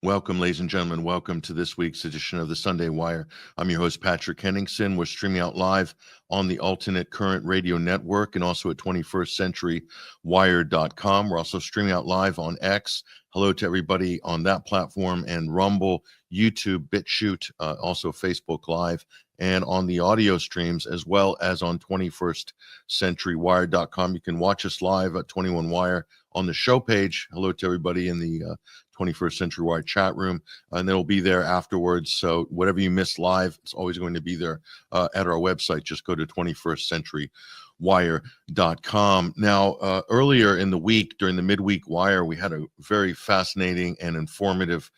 Welcome, ladies and gentlemen. Welcome to this week's edition of the Sunday Wire. I'm your host, Patrick Henningsen. We're streaming out live on the Alternate Current Radio Network and also at 21stcenturywire.com. We're also streaming out live on X. Hello to everybody on that platform, and Rumble, YouTube, BitChute, also Facebook Live, and on the audio streams, as well as on 21stcenturywire.com. You can watch us live at 21 Wire on the show page. Hello to everybody in the 21st Century Wire chat room, and it'll be there afterwards. So whatever you missed live, it's always going to be there at our website. Just go to 21stcenturywire.com. Now, earlier in the week, during the midweek wire, we had a very fascinating and informative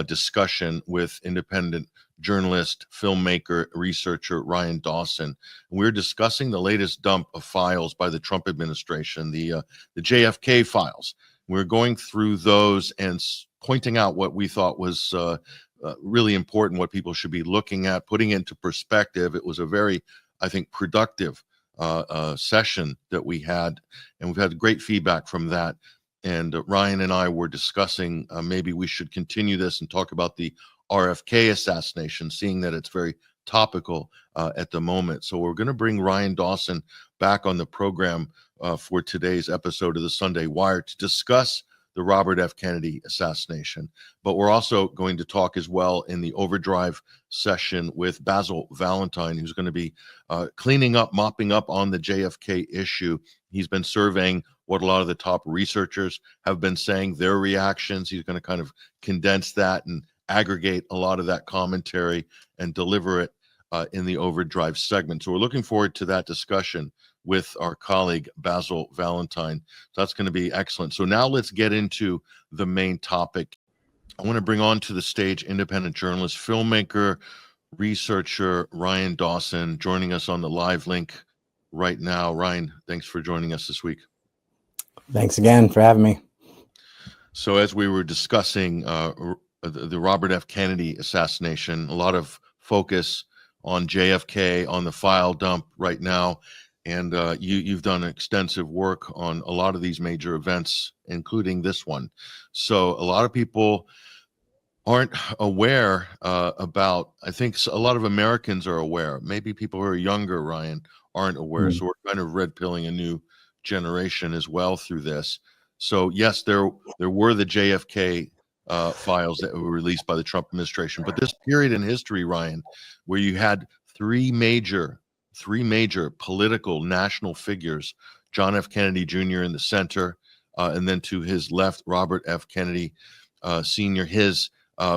discussion with independent journalist, filmmaker, researcher Ryan Dawson. We're discussing the latest dump of files by the Trump administration, the JFK files. We're going through those and pointing out what we thought was really important, what people should be looking at, putting it into perspective. It was a very, I think, productive session that we had, and we've had great feedback from that. And Ryan and I were discussing maybe we should continue this and talk about the RFK assassination, seeing that it's very topical at the moment. So we're going to bring Ryan Dawson back on the program for today's episode of the Sunday Wire to discuss the Robert F. Kennedy assassination. But we're also going to talk as well in the Overdrive session with Basil Valentine, who's going to be cleaning up, mopping up on the JFK issue. He's been surveying what a lot of the top researchers have been saying, their reactions. He's going to kind of condense that and aggregate a lot of that commentary and deliver it in the Overdrive segment. So we're looking forward to that discussion with our colleague Basil Valentine. So that's going to be excellent. So now let's get into the main topic. I want to bring on to the stage independent journalist, filmmaker, researcher Ryan Dawson, joining us on the live link right now. Ryan, thanks for joining us this week. Thanks again for having me. So as we were discussing the Robert F. Kennedy assassination, a lot of focus on JFK, on the file dump right now. And you've done extensive work on a lot of these major events, including this one. So a lot of people aren't aware about, I think a lot of Americans are aware. Maybe people who are younger, Ryan, aren't aware. So we're kind of red pilling a new generation as well through this. So yes, there were the JFK files that were released by the Trump administration. But this period in history, Ryan, where you had three major political national figures, John F. Kennedy Jr. in the center, and then to his left, Robert F. Kennedy Sr., his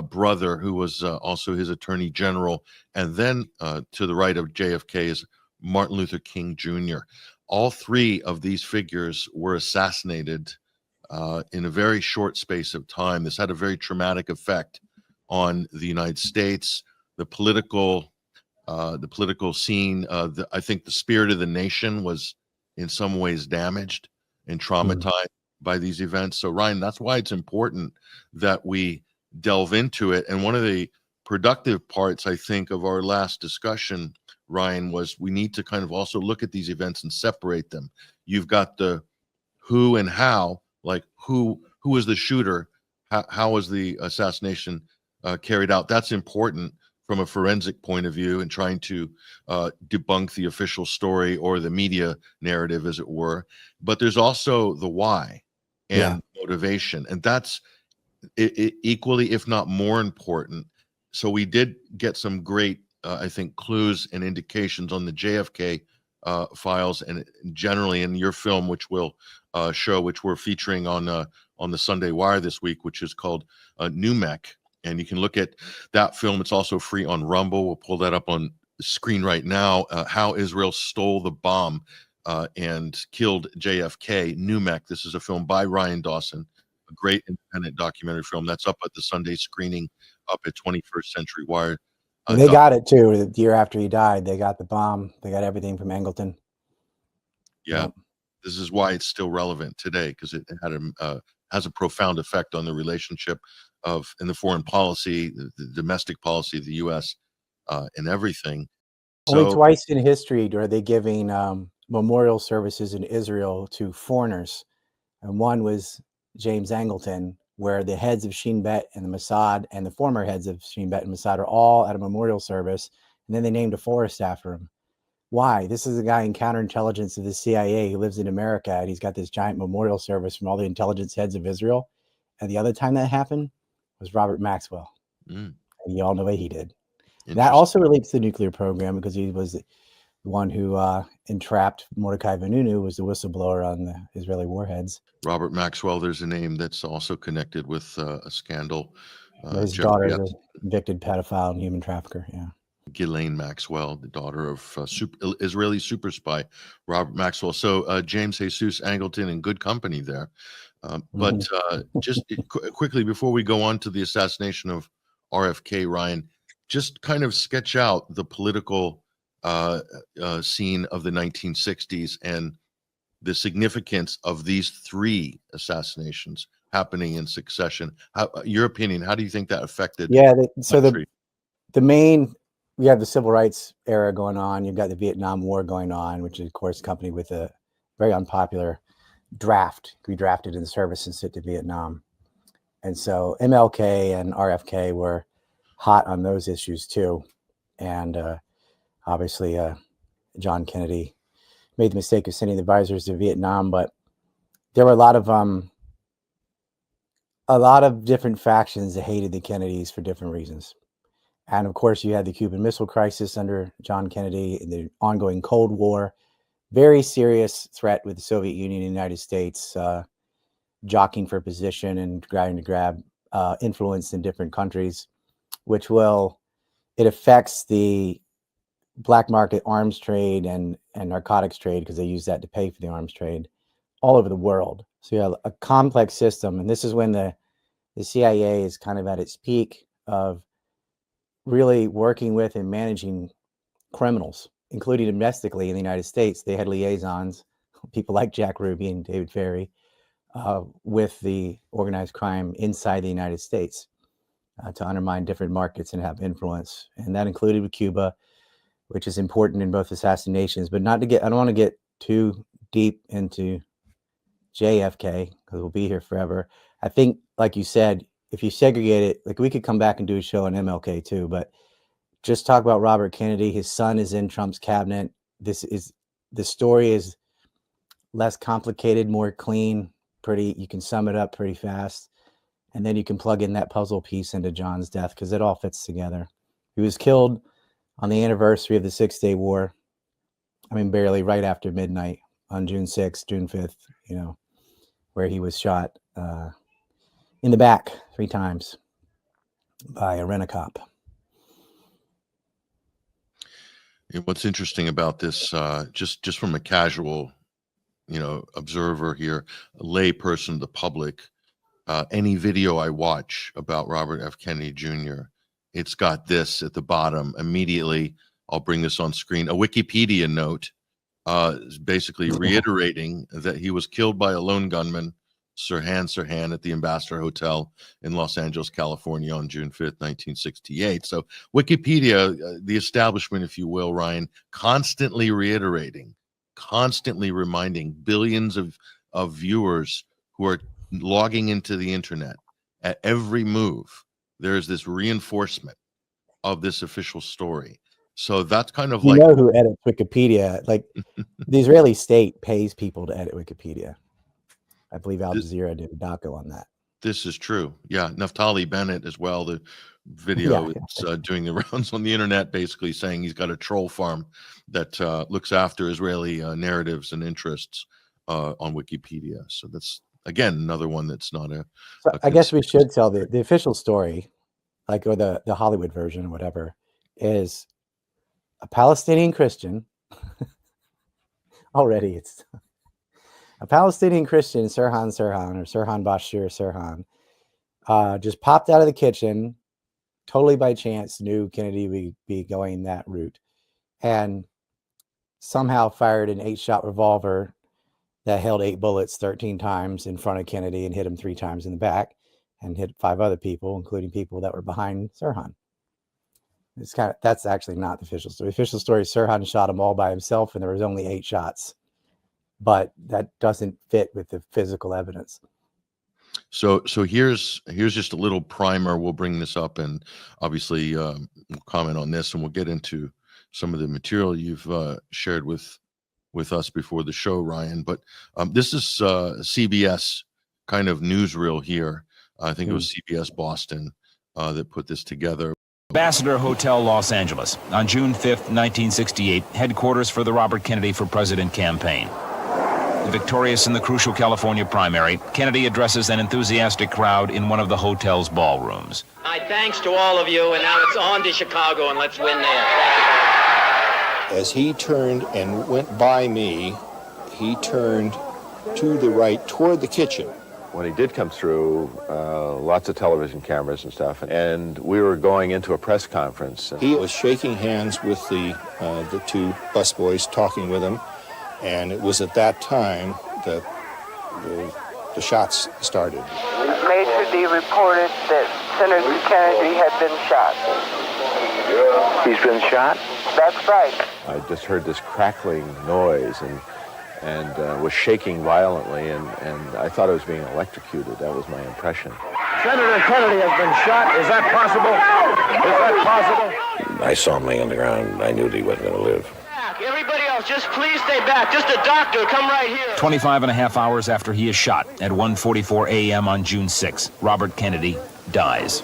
brother, who was also his attorney general, and then to the right of JFK is Martin Luther King Jr. All three of these figures were assassinated in a very short space of time. This had a very traumatic effect on the United States, the political scene. I think the spirit of the nation was in some ways damaged and traumatized by these events. So Ryan, that's why it's important that we delve into it. And one of the productive parts, I think, of our last discussion, Ryan, was we need to kind of also look at these events and separate them. You've got the who and how, like who was the shooter, how was the assassination carried out. That's important from a forensic point of view and trying to debunk the official story or the media narrative, as it were. But there's also the why and motivation, and that's equally, if not more important. So we did get some great, I think, clues and indications on the JFK files, and generally in your film, which we'll show, which we're featuring on the Sunday Wire this week, which is called NUMEC. And you can look at that film. It's also free on Rumble. We'll pull that up on the screen right now. How Israel Stole the Bomb and Killed JFK, NUMEC. This is a film by Ryan Dawson, a great independent documentary film. That's up at the Sunday screening up at 21st Century Wire. They got it too. The year after he died, they got the bomb. They got everything from Angleton. Yeah. Yep. This is why it's still relevant today, because it had has a profound effect on the relationship in the foreign policy, the domestic policy of the U.S. And everything. Only twice in history are they giving memorial services in Israel to foreigners, and one was James Angleton, where the heads of Shin Bet and the Mossad and the former heads of Shin Bet and Mossad are all at a memorial service, and then they named a forest after him. Why? This is a guy in counterintelligence of the CIA who lives in America, and he's got this giant memorial service from all the intelligence heads of Israel. And the other time that happened was Robert Maxwell. And you all know what he did. That also relates to the nuclear program, because he was the one who entrapped Mordecai Vanunu, was the whistleblower on the Israeli warheads. Robert Maxwell, there's a name that's also connected with a scandal. His daughter is a convicted pedophile and human trafficker. Yeah. Ghislaine Maxwell, the daughter of Israeli super spy Robert Maxwell. So James Jesus Angleton in good company there. But just quickly, before we go on to the assassination of RFK, Ryan, just kind of sketch out the political scene of the 1960s and the significance of these three assassinations happening in succession. Your opinion, how do you think that affected? Yeah, so the main, we have the civil rights era going on. You've got the Vietnam War going on, which is, of course, accompanied with a very unpopular draft. We drafted in the service and sent to Vietnam. And so MLK and RFK were hot on those issues too. And obviously, John Kennedy made the mistake of sending the advisors to Vietnam, but there were a lot of different factions that hated the Kennedys for different reasons. And of course, you had the Cuban Missile Crisis under John Kennedy, and the ongoing Cold War, very serious threat with the Soviet Union and the United States, jockeying for position and trying to grab influence in different countries, which it affects the black market arms trade and narcotics trade, because they use that to pay for the arms trade all over the world. So you have a complex system. And this is when the CIA is kind of at its peak of really working with and managing criminals, including domestically in the United States. They had liaisons, people like Jack Ruby and David Ferry, with the organized crime inside the United States to undermine different markets and have influence. And that included with Cuba, which is important in both assassinations, but I don't want to get too deep into JFK, because we'll be here forever. I think, like you said, if you segregate it, like, we could come back and do a show on MLK too, but just talk about Robert Kennedy. His son is in Trump's cabinet. The story is less complicated, more clean, you can sum it up pretty fast. And then you can plug in that puzzle piece into John's death, because it all fits together. He was killed on the anniversary of the 6-Day War. I mean, barely, right after midnight on June 6th, June 5th, where he was shot in the back 3 times by a rent-a-cop. What's interesting about this, just from a casual, observer here, a lay person, the public, any video I watch about Robert F. Kennedy Jr., it's got this at the bottom. Immediately, I'll bring this on screen. A Wikipedia note basically reiterating that he was killed by a lone gunman, Sirhan, at the Ambassador Hotel in Los Angeles, California on June 5th, 1968. So Wikipedia, the establishment, if you will, Ryan, constantly reiterating, constantly reminding billions of viewers who are logging into the internet at every move. There's this reinforcement of this official story. So that's kind of like, who edits Wikipedia? Like, the Israeli state pays people to edit Wikipedia. I believe Al Jazeera did a doco on that. This is true. Yeah. Naftali Bennett as well. The video is doing the rounds on the internet, basically saying he's got a troll farm that looks after Israeli narratives and interests on Wikipedia. So that's, again, another one that's not I guess we should tell the official story, or the Hollywood version or whatever, is a Palestinian Christian. Already it's a Palestinian Christian, Sirhan Bashir Sirhan, just popped out of the kitchen, totally by chance, knew Kennedy would be going that route, and somehow fired an 8-shot revolver that held 8 bullets 13 times in front of Kennedy and hit him 3 times in the back, and hit 5 other people, including people that were behind Sirhan. That's actually not the official story. The official story is Sirhan shot them all by himself, and there was only 8 shots. But that doesn't fit with the physical evidence. So here's just a little primer. We'll bring this up, and obviously we'll comment on this, and we'll get into some of the material you've shared with us before the show, Ryan. But this is CBS kind of newsreel here. I think it was CBS Boston that put this together. Ambassador Hotel, Los Angeles, on June 5th, 1968, headquarters for the Robert Kennedy for President campaign. Victorious in the crucial California primary, Kennedy addresses an enthusiastic crowd in one of the hotel's ballrooms. My thanks to all of you, and now it's on to Chicago, and let's win there. As he turned and went by me, he turned to the right toward the kitchen. When he did come through, lots of television cameras and stuff, and we were going into a press conference. He was shaking hands with the two busboys, talking with them, and it was at that time that the shots started. Major D reported that Senator Kennedy had been shot. He's been shot? That's right. I just heard this crackling noise and was shaking violently, and I thought I was being electrocuted. That was my impression. Senator Kennedy has been shot. Is that possible? Is that possible? I saw him laying on the ground. I knew that he wasn't going to live. Everybody else, just please stay back. Just a doctor, come right here. 25 and a half hours after he is shot at 1:44 a.m. on June 6, Robert Kennedy dies.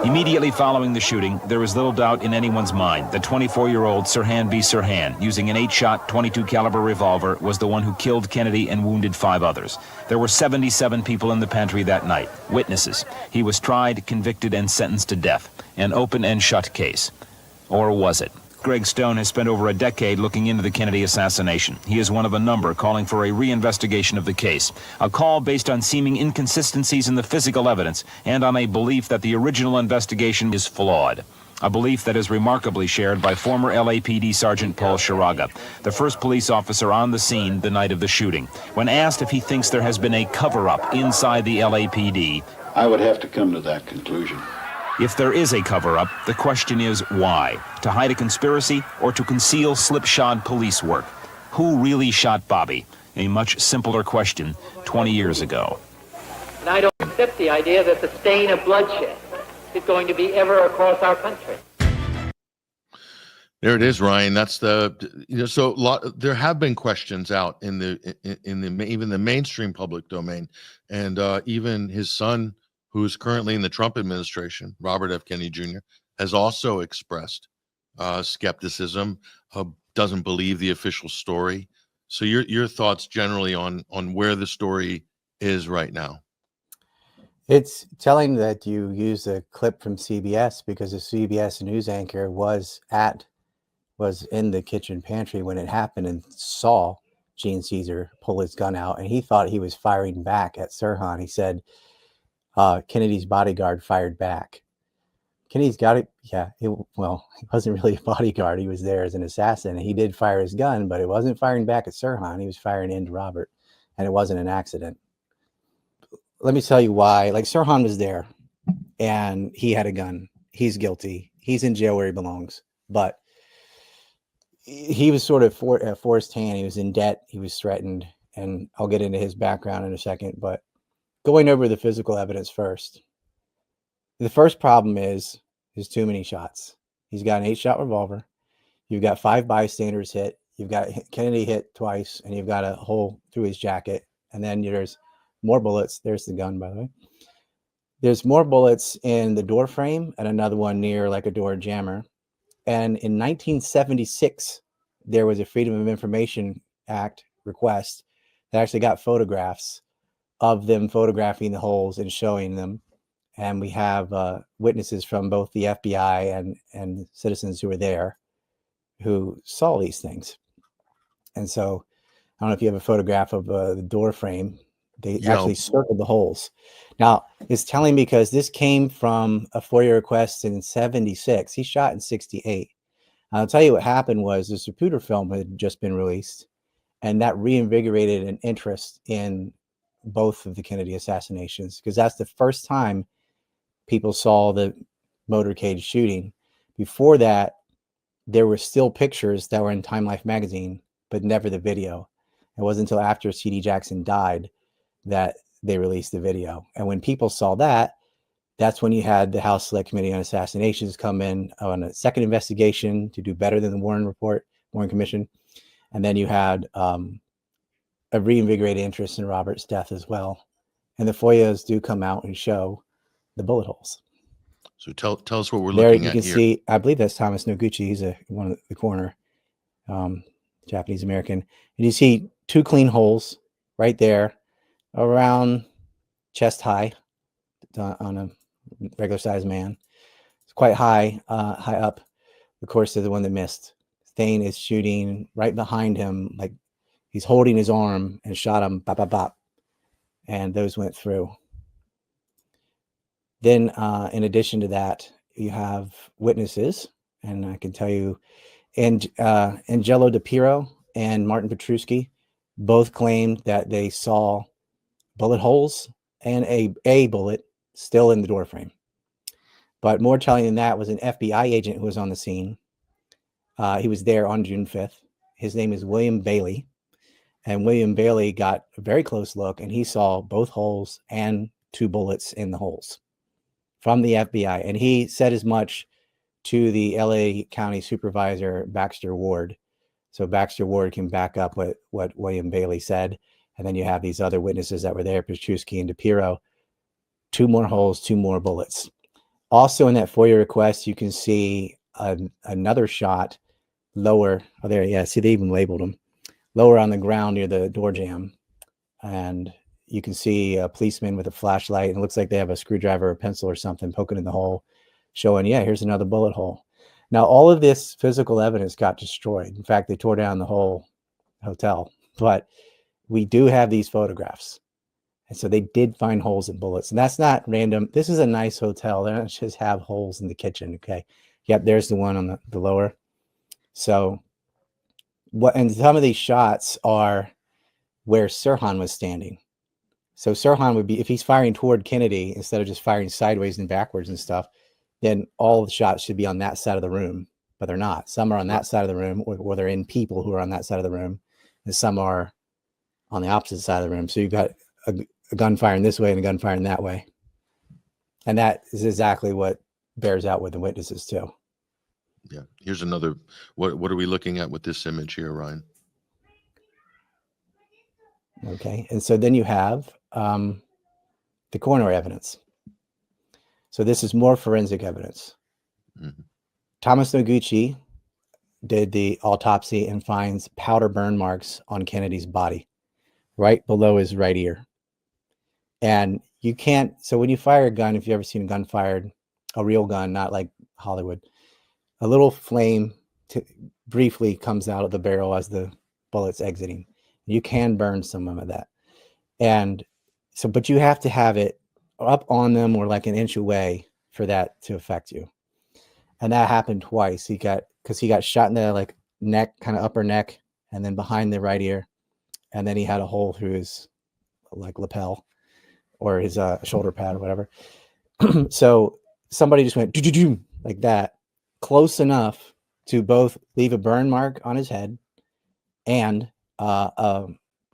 Immediately following the shooting, there is little doubt in anyone's mind that 24-year-old Sirhan B. Sirhan, using an 8-shot, 22 caliber revolver, was the one who killed Kennedy and wounded 5 others. There were 77 people in the pantry that night, witnesses. He was tried, convicted, and sentenced to death. An open and shut case. Or was it? Greg Stone has spent over a decade looking into the Kennedy assassination. He is one of a number calling for a reinvestigation of the case, a call based on seeming inconsistencies in the physical evidence and on a belief that the original investigation is flawed. A belief that is remarkably shared by former LAPD Sergeant Paul Sharaga, the first police officer on the scene the night of the shooting. When asked if he thinks there has been a cover-up inside the LAPD, I would have to come to that conclusion. If there is a cover-up, the question is why? To hide a conspiracy or to conceal slipshod police work? Who really shot Bobby? A much simpler question 20 years ago. And I don't accept the idea that the stain of bloodshed is going to be ever across our country. There it is, Ryan. That's there have been questions out in even the mainstream public domain, and even his son, who is currently in the Trump administration, Robert F. Kennedy Jr., has also expressed skepticism, doesn't believe the official story. So your thoughts generally on where the story is right now? It's telling that you use a clip from CBS because a CBS news anchor was in the kitchen pantry when it happened and saw Gene Cesar pull his gun out, and he thought he was firing back at Sirhan. He said, Kennedy's bodyguard fired back. Kennedy's got it. Yeah. He wasn't really a bodyguard. He was there as an assassin, and he did fire his gun, but it wasn't firing back at Sirhan. He was firing into Robert, and it wasn't an accident. Let me tell you why. Like, Sirhan was there and he had a gun. He's guilty. He's in jail where he belongs, but he was sort of forced hand. He was in debt. He was threatened, and I'll get into his background in a second, but going over the physical evidence first. The first problem is too many shots. He's got an 8-shot revolver. You've got 5 bystanders hit. You've got Kennedy hit twice, and you've got a hole through his jacket. And then there's more bullets. There's the gun, by the way. There's more bullets in the door frame and another one near like a door jammer. And in 1976, there was a Freedom of Information Act request that actually got photographs of them photographing the holes and showing them. And we have witnesses from both the FBI and citizens who were there who saw these things. And so I don't know if you have a photograph of the door frame. They actually circled the holes. Now, it's telling me because this came from a FOIA request in 76. He shot in 68. I'll tell you what happened was the Zapruder film had just been released, and that reinvigorated an interest in both of the Kennedy assassinations, because that's the first time people saw the motorcade shooting. Before that, there were still pictures that were in Time Life magazine, but never the video. It wasn't until after C.D. Jackson died that they released the video. And when people saw that, that's when you had the House Select Committee on Assassinations come in on a second investigation to do better than the Warren Commission. And then you had a reinvigorated interest in Robert's death as well. And the FOIAs do come out and show the bullet holes. So tell us what we're There looking you at can here. see, I believe that's Thomas Noguchi. He's one of the coroner, Japanese American. And you see two clean holes right there around chest high on a regular sized man. It's quite high up. Of course, they're the one that missed. Thane is shooting right behind him, like he's holding his arm and shot him, bop, bop, bop. And those went through. Then, in addition to that, you have witnesses, and I can tell you, Angelo DiPiero and Martin Petruski both claimed that they saw bullet holes and a bullet still in the doorframe. But more telling than that was an FBI agent who was on the scene. He was there on June 5th. His name is William Bailey. And William Bailey got a very close look, and he saw both holes and two bullets in the holes from the FBI. And he said as much to the LA County Supervisor, Baxter Ward. So Baxter Ward can back up what William Bailey said. And then you have these other witnesses that were there, Petruski and DiPiero. Two more holes, two more bullets. Also in that FOIA request, you can see another shot lower. Oh, there, yeah, see, they even labeled them. Lower on the ground near the door jamb. And you can see a policeman with a flashlight, and it looks like they have a screwdriver or a pencil or something poking in the hole, showing, yeah, here's another bullet hole. Now, all of this physical evidence got destroyed. In fact, they tore down the whole hotel. But we do have these photographs. And so they did find holes in bullets. And that's not random. This is a nice hotel. They don't just have holes in the kitchen, okay? Yep, there's the one on the lower. So, and some of these shots are where Sirhan was standing. So Sirhan would be, if he's firing toward Kennedy, instead of just firing sideways and backwards and stuff, then all the shots should be on that side of the room, but they're not. Some are on that side of the room, or they're in people who are on that side of the room, and some are on the opposite side of the room. So you've got a gun firing this way and a gun firing that way. And that is exactly what bears out with the witnesses too. Yeah. Here's another, what are we looking at with this image here, Ryan? Okay. And so then you have the coroner evidence. So this is more forensic evidence. Mm-hmm. Thomas Noguchi did the autopsy and finds powder burn marks on Kennedy's body, right below his right ear. And you can't, so when you fire a gun, if you've ever seen a gun fired, a real gun, not like Hollywood, a little flame briefly comes out of the barrel as the bullet's exiting. You can burn some of that. And so, but you have to have it up on them or like an inch away for that to affect you. And that happened twice. Because he got shot in the like neck, kind of upper neck, and then behind the right ear. And then he had a hole through his like lapel or his shoulder pad or whatever. So somebody just went like that, close enough to both leave a burn mark on his head, and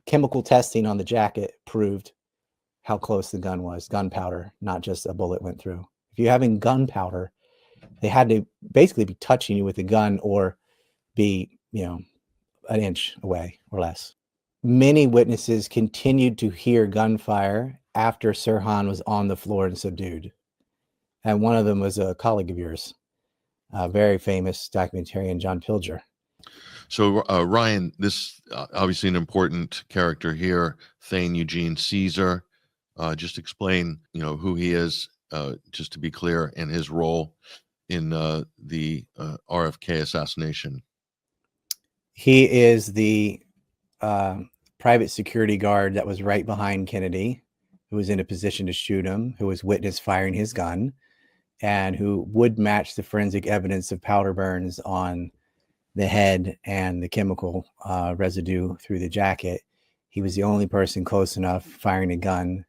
chemical testing on the jacket proved how close the gun was. Gunpowder, not just a bullet went through. If you're having gunpowder, they had to basically be touching you with a gun or be, an inch away or less. Many witnesses continued to hear gunfire after Sirhan was on the floor and subdued. And one of them was a colleague of yours, a very famous documentarian, John Pilger. So, Ryan, this obviously an important character here, Thane Eugene Cesar. Just explain, who he is, just to be clear, and his role in the RFK assassination. He is the private security guard that was right behind Kennedy, who was in a position to shoot him, who was witness firing his gun, and who would match the forensic evidence of powder burns on the head and the chemical residue through the jacket. He was the only person close enough firing a gun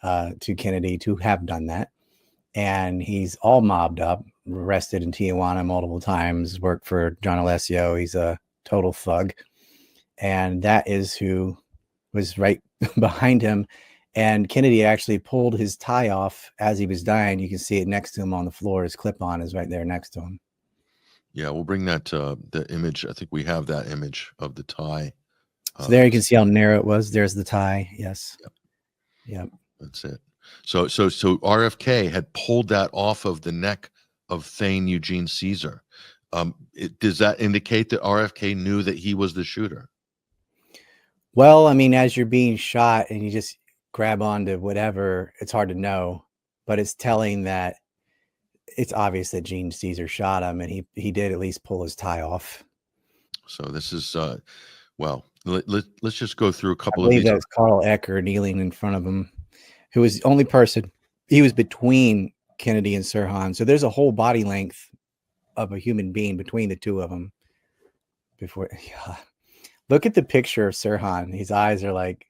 to Kennedy to have done that. And he's all mobbed up, arrested in Tijuana multiple times, worked for John Alessio. He's a total thug. And that is who was right behind him. And Kennedy actually pulled his tie off as he was dying. You can see it next to him on the floor. His clip-on is right there next to him. Yeah, we'll bring that the image. I think we have that image of the tie. So there you can see how narrow it was. There's the tie. Yes. Yep. That's it. So RFK had pulled that off of the neck of Thane Eugene Cesar. Does that indicate that RFK knew that he was the shooter? Well, I mean, as you're being shot and you just grab onto whatever, it's hard to know, but it's telling that it's obvious that Gene Caesar shot him, and he did at least pull his tie off. So this is well, let's just go through a couple I believe of these. that's Carl Ecker kneeling in front of him, who was the only person. He was between Kennedy and Sirhan, so there's a whole body length of a human being between the two of them. Before, yeah. Look at the picture of Sirhan. His eyes are like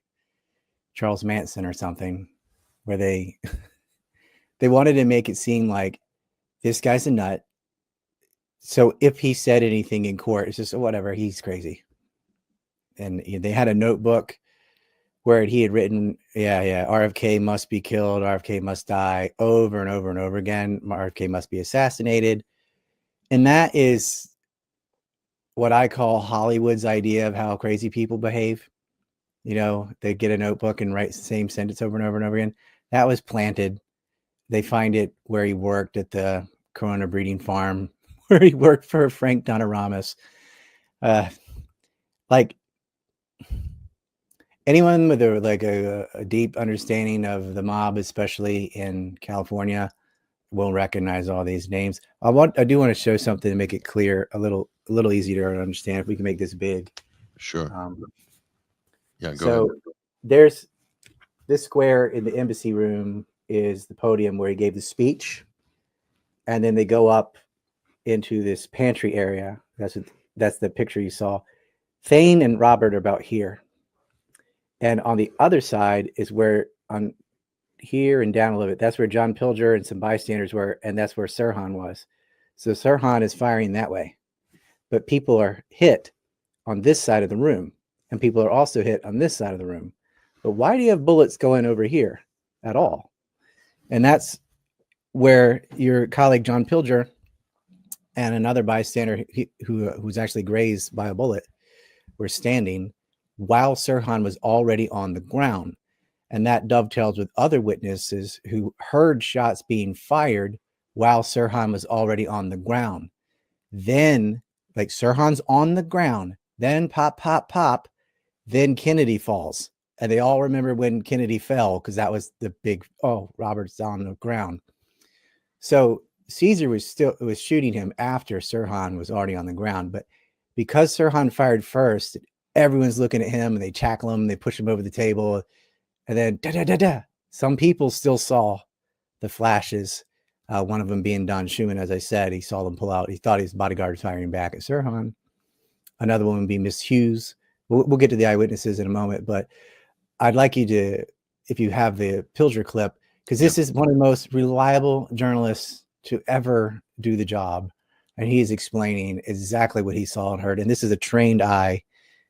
Charles Manson or something, where they wanted to make it seem like this guy's a nut. So if he said anything in court, it's just whatever, he's crazy. And they had a notebook where he had written, RFK must be killed, RFK must die, over and over and over again. RFK must be assassinated. And that is what I call Hollywood's idea of how crazy people behave. You know, they get a notebook and write the same sentence over and over and over again. That was planted. They find it where he worked at the Corona breeding farm, where he worked for Frank Donaramus. Like anyone with a deep understanding of the mob, especially in California, will recognize all these names. I do want to show something to make it clear, a little easier to understand. If we can make this big. Sure. Yeah, go so ahead. There's this square in the embassy room is the podium where he gave the speech, and then they go up into this pantry area. That's the picture you saw. Thane and Robert are about here, and on the other side is where, on here and down a little bit, that's where John Pilger and some bystanders were, and that's where Sirhan was. So Sirhan is firing that way, but people are hit on this side of the room, and people are also hit on this side of the room. But why do you have bullets going over here at all? And that's where your colleague John Pilger and another bystander who was actually grazed by a bullet were standing while Sirhan was already on the ground. And that dovetails with other witnesses who heard shots being fired while Sirhan was already on the ground. Then, like, Sirhan's on the ground, then pop, pop, pop, then Kennedy falls. And they all remember when Kennedy fell, because that was the big, Robert's on the ground. So Caesar was shooting him after Sirhan was already on the ground. But because Sirhan fired first, everyone's looking at him and they tackle him, they push him over the table. And then some people still saw the flashes. One of them being Don Schumann, as I said, he saw them pull out. He thought his bodyguard was firing back at Sirhan. Another one would be Miss Hughes. We'll get to the eyewitnesses in a moment, but I'd like you to, if you have the Pilger clip, because this is one of the most reliable journalists to ever do the job. And he is explaining exactly what he saw and heard. And this is a trained eye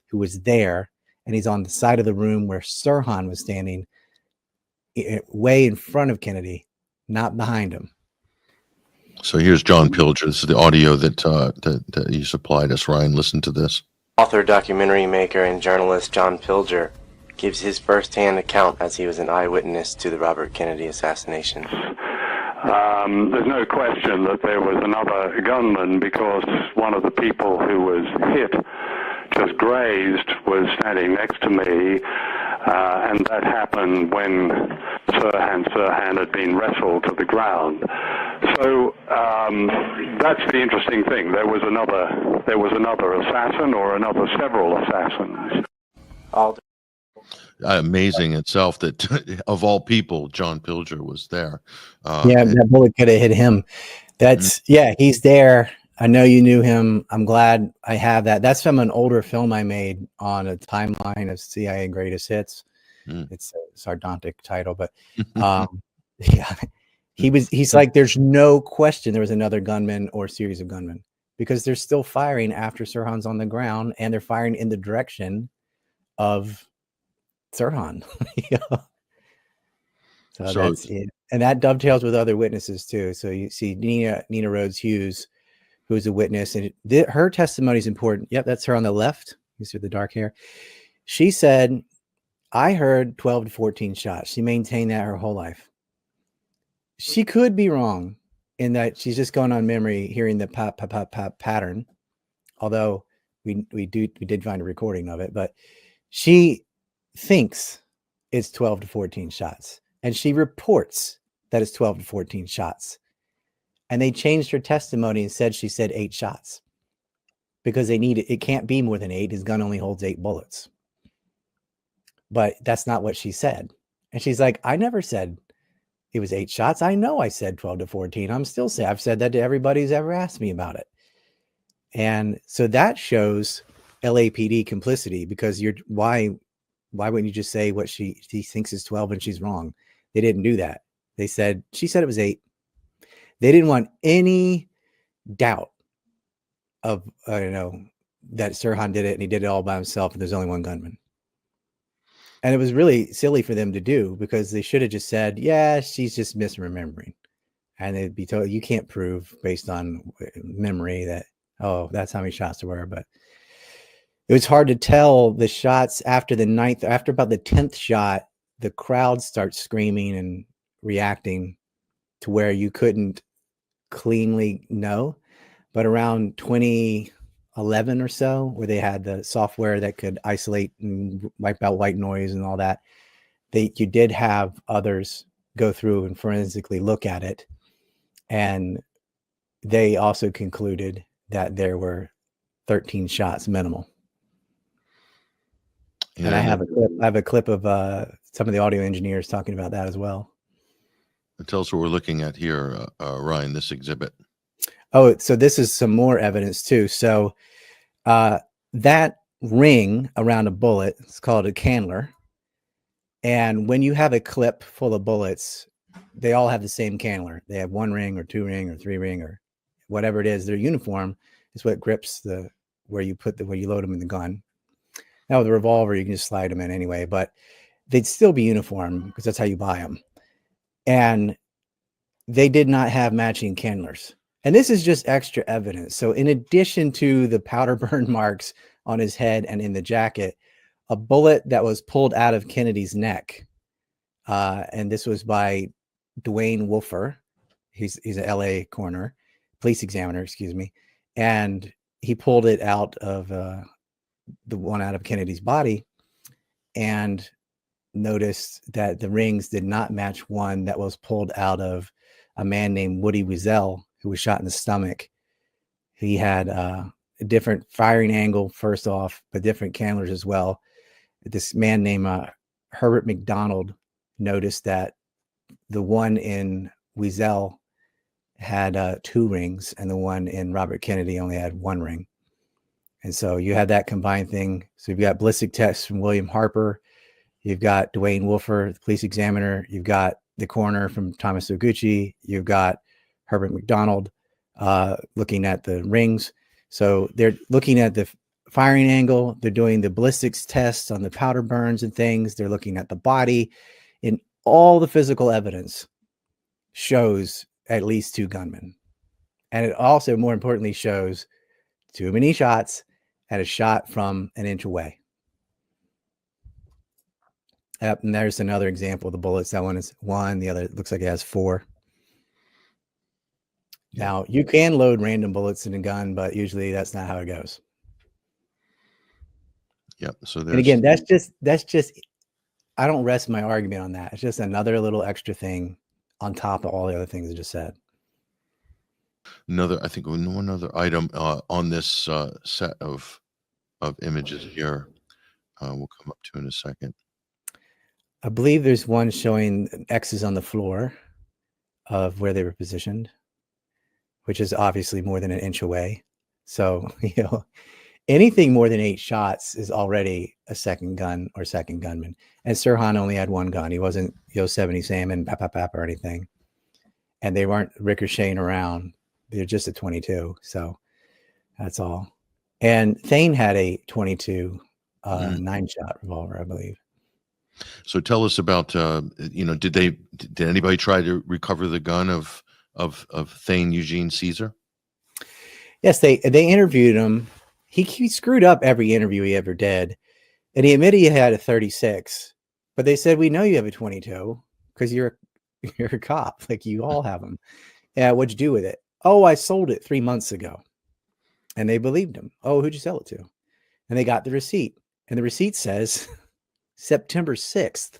who was there. And he's on the side of the room where Sirhan was standing, way in front of Kennedy, not behind him. So here's John Pilger. This is the audio that you supplied us. Ryan, listen to this. Author, documentary maker, and journalist John Pilger gives his first-hand account as he was an eyewitness to the Robert Kennedy assassination. There's no question that there was another gunman, because one of the people who was hit, just grazed, was standing next to me, and that happened when Sirhan had been wrestled to the ground. So that's the interesting thing. There was another assassin, or several assassins. Amazing itself that of all people, John Pilger was there. That bullet could have hit him. He's there. I know you knew him. I'm glad I have that. That's from an older film I made on a timeline of CIA greatest hits. It's a sardonic title, but he's like, there's no question there was another gunman or series of gunmen, because they're still firing after Sirhan's on the ground, and they're firing in the direction of Sirhan. So that's it. And that dovetails with other witnesses too. So you see Nina Rhodes Hughes, who's a witness, and her testimony is important. Yep, that's her on the left. You see the dark hair. She said, I heard 12 to 14 shots. She maintained that her whole life. She could be wrong in that she's just going on memory, hearing the pop, pop, pop, pop pattern. Although we did find a recording of it, but she thinks it's 12 to 14 shots. And she reports that it's 12 to 14 shots. And they changed her testimony and said she said 8 shots because it can't be more than 8. His gun only holds 8 bullets. But that's not what she said. And she's like, I never said it was 8 shots. I know I said 12 to 14. I'm still saying, I've said that to everybody who's ever asked me about it. And so that shows LAPD complicity, because why wouldn't you just say what she thinks is 12 and she's wrong? They didn't do that. She said it was 8. They didn't want any doubt of, that Sirhan did it and he did it all by himself and there's only one gunman. And it was really silly for them to do, because they should have just said, yeah, she's just misremembering. And they'd be told, you can't prove based on memory that, oh, that's how many shots there were. But it was hard to tell the shots after about the 10th shot, the crowd starts screaming and reacting to where you couldn't cleanly know. But around 2011 or so, where they had the software that could isolate and wipe out white noise and all that, you did have others go through and forensically look at it. And they also concluded that there were 13 shots minimal. Yeah. And I have a clip of some of the audio engineers talking about that as well. Tell us what we're looking at here, Ryan, this exhibit. Oh, so this is some more evidence too. So that ring around a bullet, it's called a cannler. And when you have a clip full of bullets, they all have the same cannler. They have 1 ring or 2 ring or 3 ring or whatever it is. Their uniform is what grips where you load them in the gun. Now with a revolver, you can just slide them in anyway, but they'd still be uniform because that's how you buy them. And they did not have matching cannlers. And this is just extra evidence. So in addition to the powder burn marks on his head and in the jacket, a bullet that was pulled out of Kennedy's neck. And this was by Dwayne Wolfer. He's an LA police examiner, excuse me. And he pulled it out of the one out of Kennedy's body and noticed that the rings did not match one that was pulled out of a man named Woody Wiesel, who was shot in the stomach. He had a different firing angle, first off, but different cannlers as well. This man named Herbert McDonald noticed that the one in Wiesel had 2 rings and the one in Robert Kennedy only had 1 ring. And so you had that combined thing. So you've got ballistic tests from William Harper. You've got Dwayne Wolfer, the police examiner. You've got the coroner from Thomas Oguchi. You've got Herbert McDonald looking at the rings. So they're looking at the firing angle. They're doing the ballistics tests on the powder burns and things. They're looking at the body. And all the physical evidence shows at least 2 gunmen. And it also, more importantly, shows too many shots at a shot from an inch away. Yep, and there's another example of the bullets. That one is 1. The other looks like it has 4. Now, you can load random bullets in a gun, but usually that's not how it goes. Yep. So and again, that's just, I don't rest my argument on that. It's just another little extra thing on top of all the other things I just said. I think one other item on this set of images here we'll come up to in a second. I believe there's one showing X's on the floor of where they were positioned, which is obviously more than an inch away. So, anything more than 8 shots is already a second gun or second gunman. And Sirhan only had 1 gun. He wasn't Yosemite Sam and pap or anything. And they weren't ricocheting around. They're just a 22. So that's all. And Thane had a 22 9-shot revolver, I believe. So tell us about, did anybody try to recover the gun of Thane Eugene Cesar? Yes, they interviewed him. He screwed up every interview he ever did, and he admitted he had a 36. But they said, we know you have a 22 because you're a cop. Like, you all have them. Yeah, what'd you do with it? Oh, I sold it 3 months ago. And they believed him. Oh, who'd you sell it to? And they got the receipt. And the receipt says September 6th,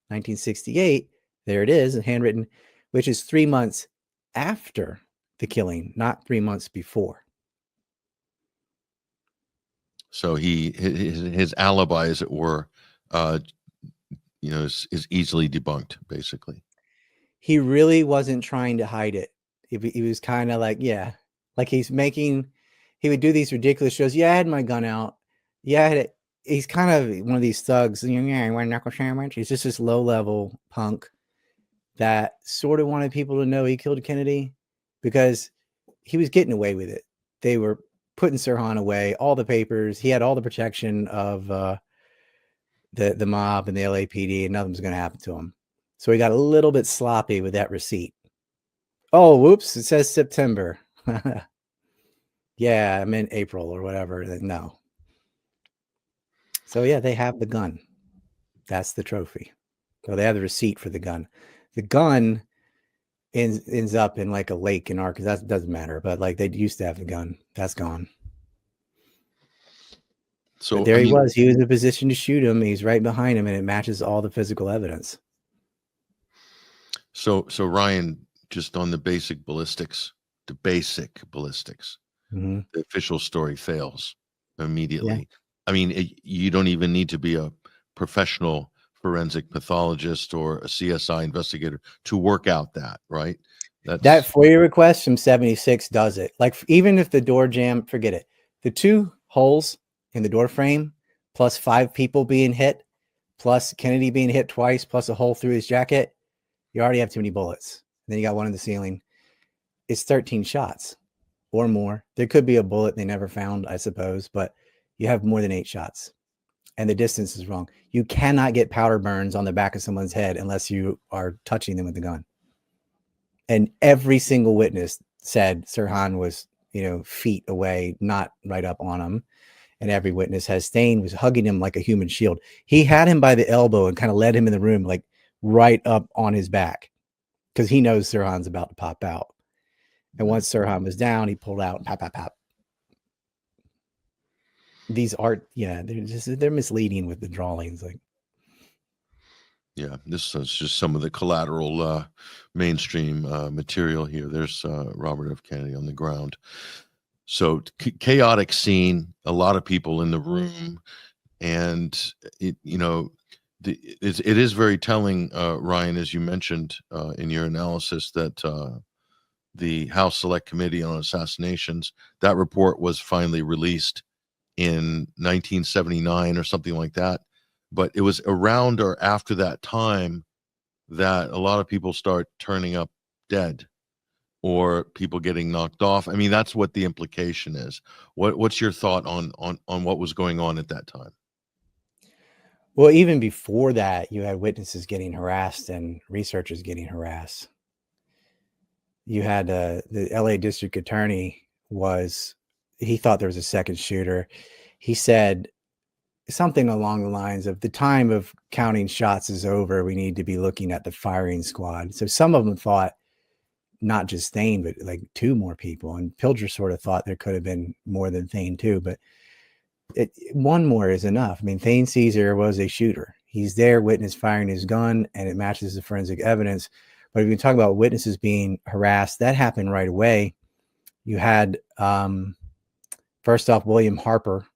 1968. There it is, handwritten, which is 3 months after the killing, not 3 months before. So his alibi, as it were, is easily debunked, basically. He really wasn't trying to hide it. He was kind of like, yeah, like he would do these ridiculous shows. Yeah, I had my gun out. Yeah, I had it. He's kind of one of these thugs. Yeah, I want a knuckle sandwich. He's just this low-level punk that sort of wanted people to know he killed Kennedy because he was getting away with it. They were putting Sirhan away, all the papers. He had all the protection of the mob and the LAPD, and nothing was going to happen to him. So he got a little bit sloppy with that receipt. Oh, whoops, it says September. Yeah, I meant April or whatever. No. So yeah, they have the gun. That's the trophy. So they have the receipt for the gun. The gun ends up in like a lake in Arkansas. That doesn't matter, but like they used to have the gun. That's gone. So but there he was. He was in a position to shoot him. He's right behind him, and it matches all the physical evidence. So Ryan, just on the basic ballistics, mm-hmm. The official story fails immediately. Yeah. I mean, you don't even need to be a professional forensic pathologist or a CSI investigator to work out that, right? That FOIA request from 76 does it. Like, even if the door jam, forget it. The 2 holes in the door frame, plus 5 people being hit, plus Kennedy being hit twice, plus a hole through his jacket, you already have too many bullets. And then you got one in the ceiling. It's 13 shots or more. There could be a bullet they never found, I suppose, but you have more than 8 shots. And the distance is wrong. You cannot get powder burns on the back of someone's head unless you are touching them with the gun. And every single witness said Sirhan was, feet away, not right up on him. And every witness has Thane was hugging him like a human shield. He had him by the elbow and kind of led him in the room, like right up on his back, because he knows Sirhan's about to pop out. And once Sirhan was down, he pulled out, pop, pop, pop. These art, they're misleading with the drawings. Like, yeah, this is just some of the collateral mainstream material here. There's Robert F. Kennedy on the ground. So chaotic scene, a lot of people in the room, and it is very telling, Ryan, as you mentioned in your analysis, that the House Select Committee on Assassinations, that report was finally released in 1979 or something like that. But it was around or after that time that a lot of people start turning up dead or people getting knocked off. I mean, that's what the implication is. What's your thought on what was going on at that time? Well, even before that, you had witnesses getting harassed and researchers getting harassed. You had the LA district attorney he thought there was a second shooter. He said something along the lines of, the time of counting shots is over. We need to be looking at the firing squad. So some of them thought not just Thane, but like 2 more people. And Pilger sort of thought there could have been more than Thane too, but 1 more is enough. I mean, Thane Cesar was a shooter. He's there, witness firing his gun, and it matches the forensic evidence. But if you talk about witnesses being harassed, that happened right away. You had, first off, William Harper,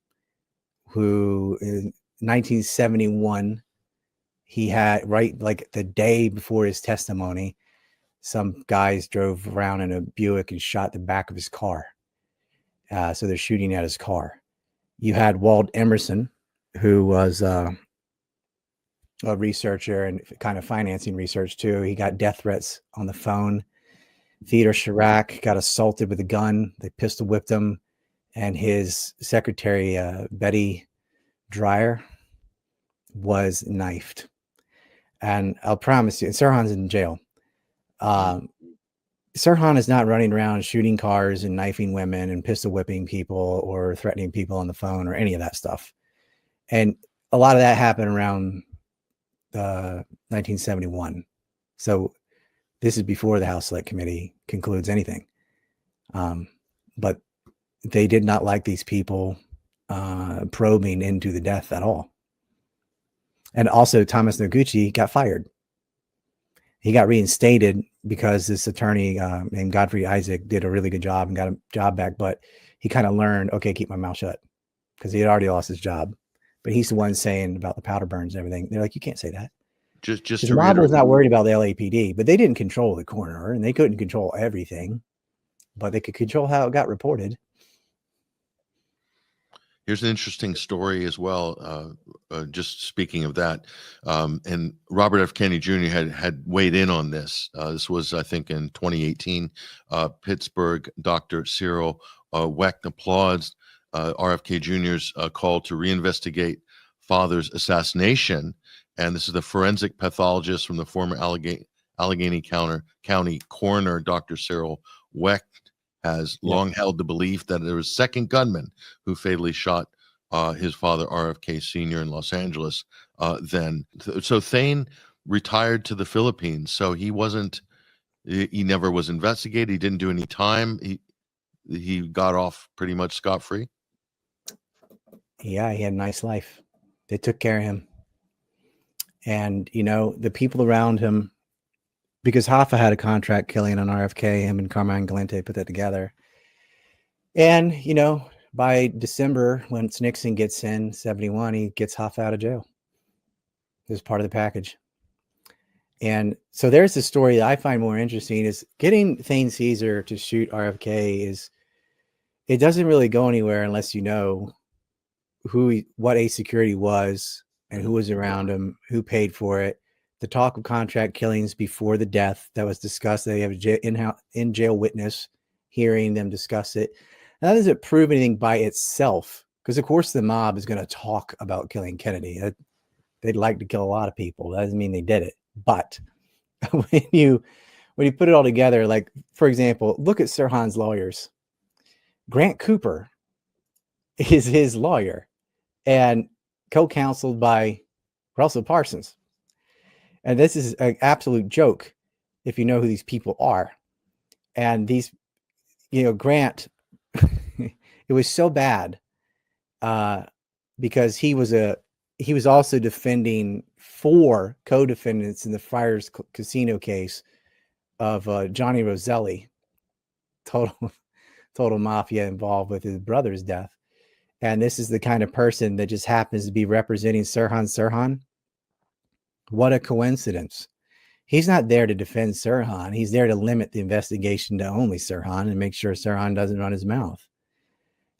who in 1971, he had, right, like the day before his testimony, some guys drove around in a Buick and shot the back of his car. So they're shooting at his car. You had Walt Emerson, who was a researcher and kind of financing research too. He got death threats on the phone. Theodore Chirac got assaulted with a gun. They pistol whipped him. And his secretary, Betty Dreyer, was knifed. And I'll promise you, and Sirhan's in jail. Sirhan is not running around shooting cars and knifing women and pistol whipping people or threatening people on the phone or any of that stuff. And a lot of that happened around 1971. So this is before the House Select Committee concludes anything. But they did not like these people probing into the death at all. And also Thomas Noguchi got fired. He got reinstated because this attorney named Godfrey Isaac did a really good job and got a job back. But he kind of learned, okay, keep my mouth shut, because he had already lost his job. But he's the one saying about the powder burns and everything. They're like, you can't say that. Just the mob was not worried about the LAPD, but they didn't control the coroner, and they couldn't control everything, but they could control how it got reported. Here's an interesting story as well. Just speaking of that, and Robert F. Kennedy Jr. had weighed in on this. This was, I think, in 2018. Pittsburgh Dr. Cyril Wecht applauds RFK Jr.'s call to reinvestigate father's assassination. And this is the forensic pathologist from the former Allegheny County coroner, Dr. Cyril Wecht, has long held the belief that there was a second gunman who fatally shot his father, RFK Sr., in Los Angeles then. So Thane retired to the Philippines. So he never was investigated. He didn't do any time. He got off pretty much scot-free. Yeah, he had a nice life. They took care of him. And, the people around him, because Hoffa had a contract killing on RFK, him and Carmine Galante put that together. And, by December, once Nixon gets in 71, he gets Hoffa out of jail. It was part of the package. And so there's the story that I find more interesting is getting Thane Cesar to shoot RFK it doesn't really go anywhere unless you know what a security was and who was around him, who paid for it. The talk of contract killings before the death that was discussed. They have an in-jail witness hearing them discuss it. Now, that doesn't prove anything by itself, because of course the mob is going to talk about killing Kennedy. They'd like to kill a lot of people. That doesn't mean they did it. But when you put it all together, like, for example, look at Sirhan's lawyers. Grant Cooper is his lawyer and co-counseled by Russell Parsons. And this is an absolute joke if you know who these people are. And these, Grant, it was so bad because he was also defending 4 co-defendants in the Friars Casino case of Johnny Roselli, total mafia involved with his brother's death. And this is the kind of person that just happens to be representing Sirhan. What a coincidence. He's not there to defend Sirhan. He's there to limit the investigation to only Sirhan and make sure Sirhan doesn't run his mouth.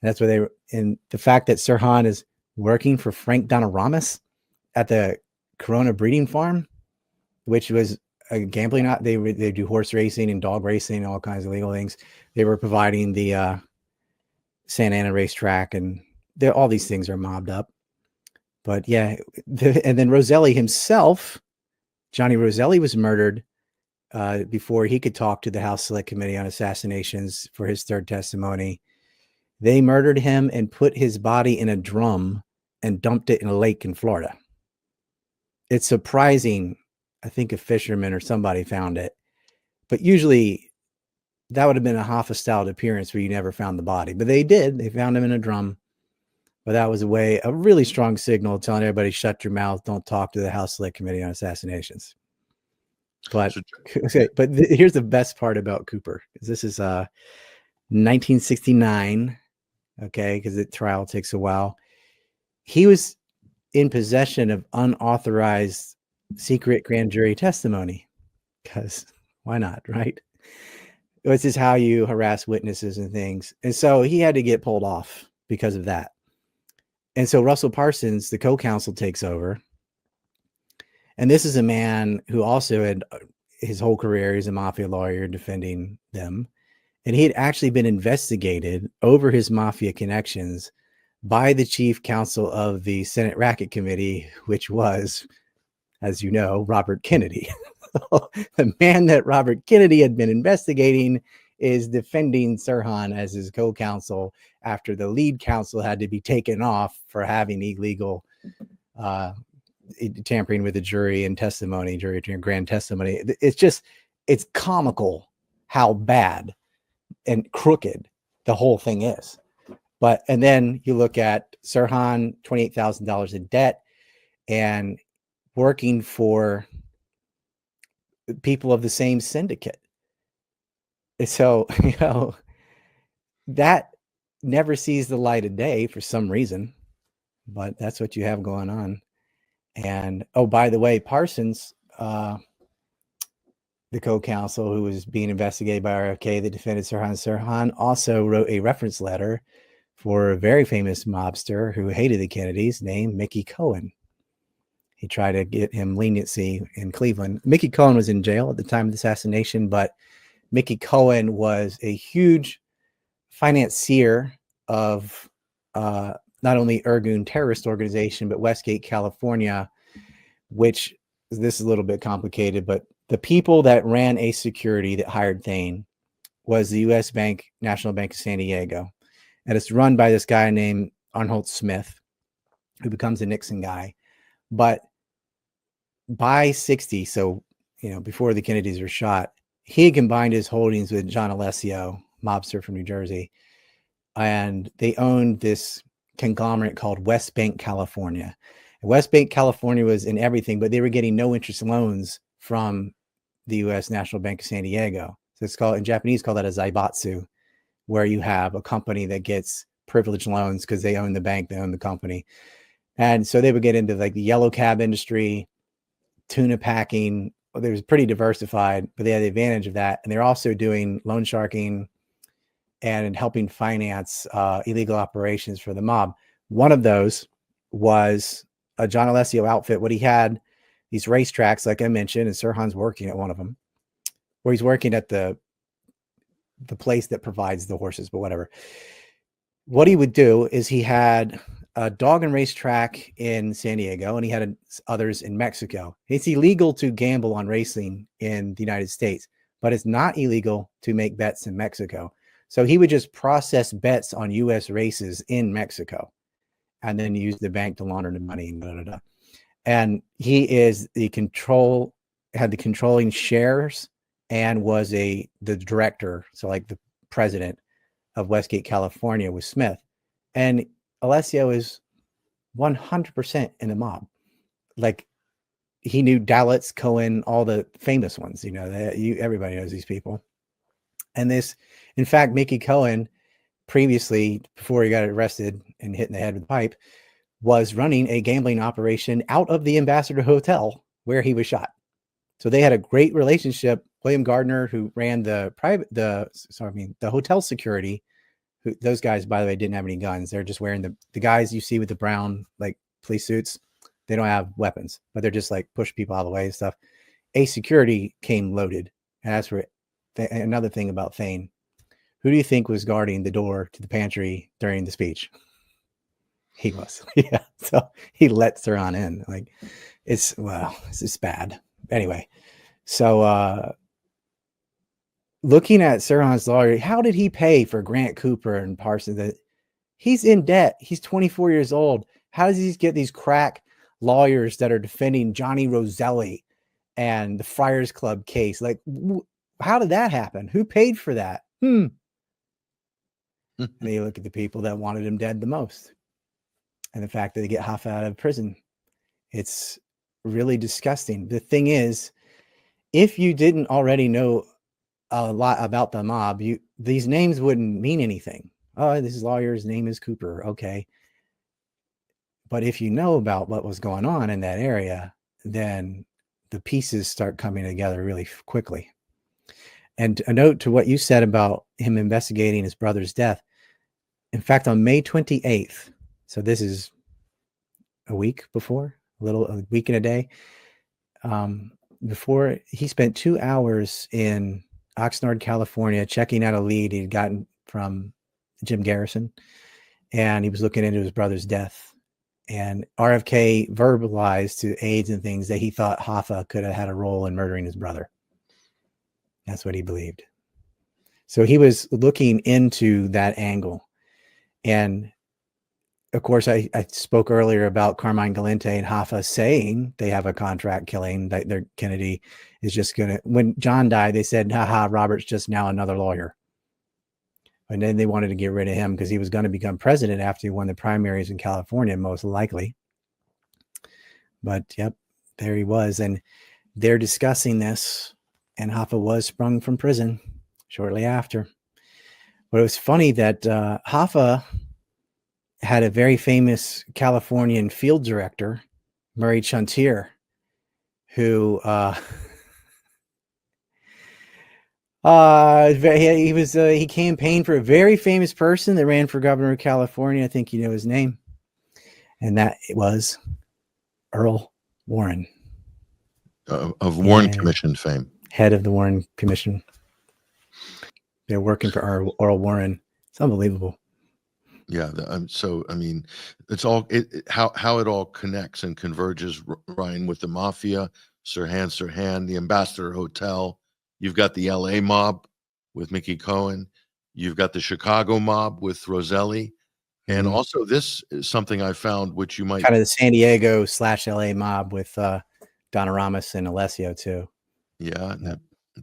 And that's where and the fact that Sirhan is working for Frank Donaramus at the Corona breeding farm, which was a gambling. They do horse racing and dog racing and all kinds of illegal things. They were providing the Santa Ana racetrack, and all these things are mobbed up. But yeah, and then Roselli himself, Johnny Roselli, was murdered before he could talk to the House Select Committee on Assassinations for his third testimony. They murdered him and put his body in a drum and dumped it in a lake in Florida. It's surprising. I think a fisherman or somebody found it, but usually that would have been a Hoffa-styled appearance where you never found the body, but they did. They found him in a drum. But that was a really strong signal telling everybody, shut your mouth, don't talk to the House Select Committee on Assassinations. But here's the best part about Cooper. This is 1969, okay, because the trial takes a while. He was in possession of unauthorized secret grand jury testimony, because why not, right? This is how you harass witnesses and things. And so he had to get pulled off because of that. And so Russell Parsons, the co-counsel, takes over. And this is a man who also had his whole career, he's a mafia lawyer defending them. And he had actually been investigated over his mafia connections by the chief counsel of the Senate Racket Committee, which was as you know, Robert Kennedy. The man that Robert Kennedy had been investigating is defending Sirhan as his co-counsel after the lead counsel had to be taken off for having illegal tampering with the jury and testimony, jury and grand testimony. It's comical how bad and crooked the whole thing is. And then you look at Sirhan, $28,000 in debt and working for people of the same syndicate. So, that never sees the light of day for some reason, but that's what you have going on. And, oh, by the way, Parsons, the co-counsel who was being investigated by RFK that defended Sirhan also wrote a reference letter for a very famous mobster who hated the Kennedys named Mickey Cohen. He tried to get him leniency in Cleveland. Mickey Cohen was in jail at the time of the assassination, but Mickey Cohen was a huge financier of not only Irgun terrorist organization, but Westgate, California, which this is a little bit complicated, but the people that ran a security that hired Thane was the U.S. Bank, National Bank of San Diego. And it's run by this guy named Arnold Smith, who becomes a Nixon guy. But by 60, so, before the Kennedys were shot, he combined his holdings with John Alessio, mobster from New Jersey. And they owned this conglomerate called West Bank, California. And West Bank, California was in everything, but they were getting no interest loans from the U.S. National Bank of San Diego. So it's called, in Japanese, called that a zaibatsu, where you have a company that gets privileged loans because they own the bank, they own the company. And so they would get into like the yellow cab industry, tuna packing. They was pretty diversified, but they had the advantage of that. And they're also doing loan sharking and helping finance illegal operations for the mob. One of those was a John Alessio outfit. What he had, these racetracks, like I mentioned, and Sirhan's working at one of them, where he's working at the place that provides the horses, but whatever. What he would do is he had a dog and race track in San Diego, and he had others in Mexico. It's illegal to gamble on racing in the United States, but it's not illegal to make bets in Mexico. So he would just process bets on U.S. races in Mexico and then use the bank to launder the money and da, da, da. And he is had the controlling shares and was the director. So like the president of Westgate, California was Smith. And Alessio is 100% in the mob. Like he knew Dalitz, Cohen, all the famous ones, everybody knows these people. And in fact, Mickey Cohen previously, before he got arrested and hit in the head with a pipe, was running a gambling operation out of the Ambassador Hotel where he was shot. So they had a great relationship. William Gardner, who ran the hotel security, those guys, by the way, didn't have any guns. They're just wearing the guys you see with the brown like police suits. They don't have weapons, but they're just like push people out of the way and stuff. A security came loaded. And that's where another thing about Thane. Who do you think was guarding the door to the pantry during the speech? He was. Yeah. So he let Sirhan in. Like it's just bad. Anyway, so looking at Sirhan's lawyer, how did he pay for Grant Cooper and Parsons? He's in debt. He's 24 years old. How does he get these crack lawyers that are defending Johnny Roselli and the Friars Club case? Like, how did that happen? Who paid for that? And then you look at the people that wanted him dead the most, and the fact that they get half out of prison. It's really disgusting. The thing is, if you didn't already know a lot about the mob, these names wouldn't mean anything. Oh, this lawyer's name is Cooper. Okay. But if you know about what was going on in that area, then the pieces start coming together really quickly. And a note to what you said about him investigating his brother's death. In fact, on May 28th, so this is a week before, a week and a day, before, he spent 2 hours in Oxnard, California, checking out a lead he'd gotten from Jim Garrison. And he was looking into his brother's death. And RFK verbalized to aides and things that he thought Hoffa could have had a role in murdering his brother. That's what he believed. So he was looking into that angle. And of course, I spoke earlier about Carmine Galante and Hoffa saying they have a contract killing, that their Kennedy is just going to, when John died, they said, haha, Robert's just now another lawyer. And then they wanted to get rid of him because he was going to become president after he won the primaries in California, most likely. But yep, there he was. And they're discussing this, and Hoffa was sprung from prison shortly after. But it was funny that Hoffa had a very famous Californian field director, Murray Chuntier, who he campaigned for a very famous person that ran for governor of California. I think you know his name, and that was Earl Warren of Warren Commission fame, head of the Warren Commission. They're working for Earl Warren. It's unbelievable. Yeah. So, I mean, it's all how it all connects and converges, Ryan, with the mafia, Sirhan, the Ambassador Hotel. You've got the LA mob with Mickey Cohen. You've got the Chicago mob with Roselli. And also this is something I found, which you might kind of the San Diego / LA mob with Donna Ramos and Alessio too. Yeah.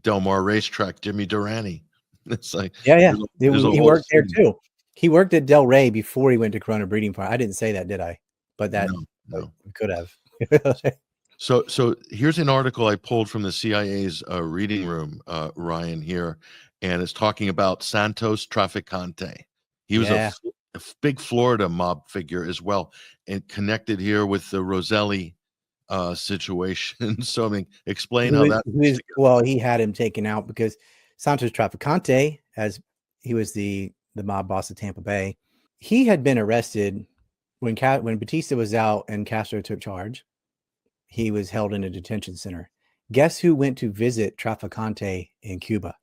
Del Mar Racetrack, Jimmy Durante. It's like, yeah. He worked there scene. too. He worked at Del Rey before he went to Corona Breeding Farm. I didn't say that, did I? But that no. Could have. So here's an article I pulled from the CIA's reading room, Ryan, here, and it's talking about Santos Trafficante. He was a big Florida mob figure as well, and connected here with the Roselli situation. So, I mean, explain how that. Well, he had him taken out because Santos Trafficante, as he was the mob boss of Tampa Bay, he had been arrested when Batista was out and Castro took charge. He was held in a detention center. Guess who went to visit Trafficante in Cuba?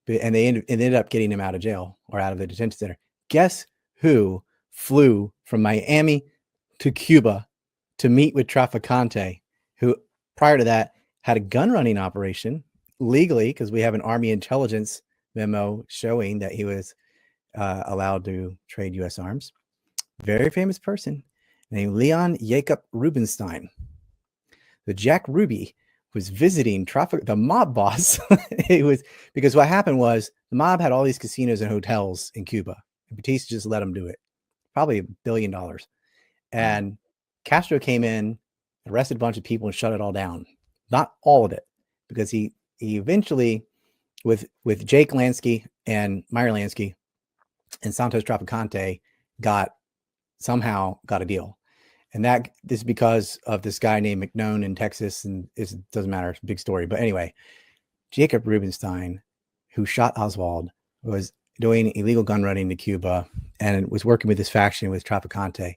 And they ended up getting him out of jail or out of the detention center. Guess who flew from Miami to Cuba to meet with Trafficante, who prior to that had a gun running operation legally, because we have an Army intelligence memo showing that he was allowed to trade U.S. arms. Very famous person named Leon Jacob Rubenstein. The Jack Ruby was visiting the mob boss. It was because what happened was the mob had all these casinos and hotels in Cuba, and Batista just let them do it, probably $1 billion. And Castro came in, arrested a bunch of people, and shut it all down. Not all of it, because he eventually, with Jake Lansky and Meyer Lansky and Santos Trafficante, somehow got a deal. And that is because of this guy named McNone in Texas, and it doesn't matter, it's a big story. But anyway, Jacob Rubenstein, who shot Oswald, was doing illegal gun running to Cuba and was working with this faction with Trafficante.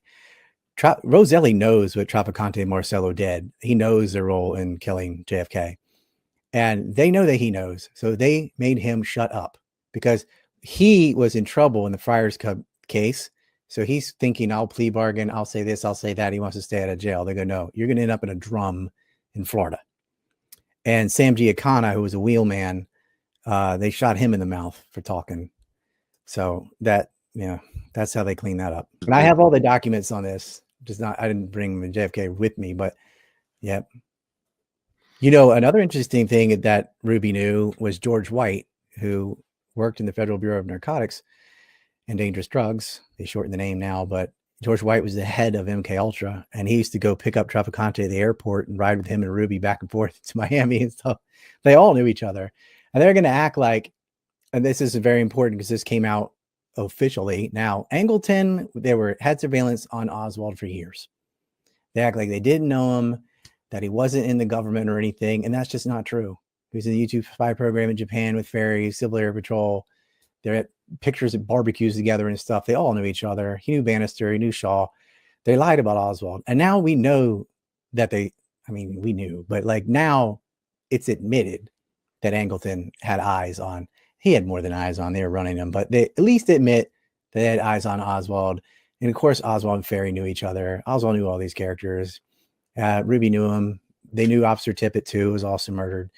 Roselli knows what Trafficante and Marcelo did. He knows their role in killing JFK. And they know that he knows. So they made him shut up because he was in trouble in the Friars Club case. So he's thinking, I'll plea bargain, I'll say this, I'll say that. He wants to stay out of jail. They go, no, you're going to end up in a drum in Florida. And Sam Giancana, who was a wheelman, they shot him in the mouth for talking. So that's how they clean that up. And I have all the documents on this. I didn't bring the JFK with me, but yep. Another interesting thing that Ruby knew was George White, who worked in the Federal Bureau of Narcotics and Dangerous Drugs. They shorten the name now, but George White was the head of MK Ultra, and he used to go pick up Trafficante at the airport and ride with him and Ruby back and forth to Miami and stuff. They all knew each other, and they're going to act like, and this is very important because this came out officially now. Angleton, had surveillance on Oswald for years. They act like they didn't know him, that he wasn't in the government or anything, and that's just not true. He was in the YouTube spy program in Japan with Ferry, Civil Air Patrol. They're at pictures at barbecues together and stuff. They all knew each other. He knew Bannister. He knew Shaw. They lied about Oswald. And now we know that we knew, but like now it's admitted that Angleton had eyes on. He had more than eyes on. They were running him, but they at least admit they had eyes on Oswald. And of course, Oswald and Ferry knew each other. Oswald knew all these characters. Ruby knew him. They knew Officer Tippit too, who was also murdered.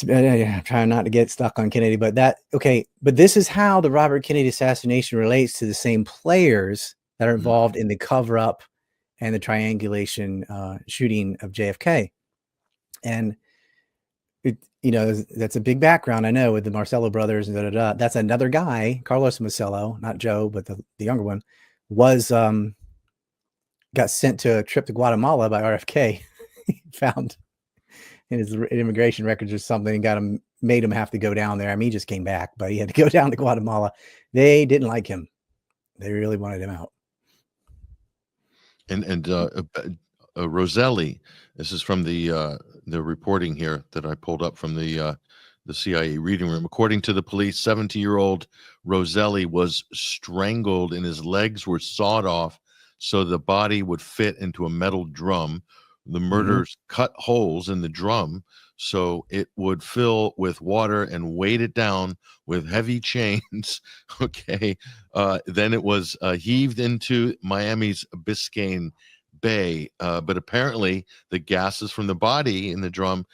I'm trying not to get stuck on Kennedy, but but this is how the Robert Kennedy assassination relates to the same players that are involved in the cover up and the triangulation shooting of JFK. And that's a big background, I know, with the Marcello brothers and That's another guy, Carlos Marcello, not Joe, but the younger one, was got sent to a trip to Guatemala by RFK. Found in his immigration records or something, made him have to go down there. I mean, he just came back, but he had to go down to Guatemala. They didn't like him. They really wanted him out. And Roselli, this is from the reporting here that I pulled up from the CIA reading room. According to the police, 70-year-old Roselli was strangled and his legs were sawed off so the body would fit into a metal drum. The murderers cut holes in the drum so it would fill with water and weight it down with heavy chains. Okay. Then it was heaved into Miami's Biscayne Bay. But apparently the gases from the body in the drum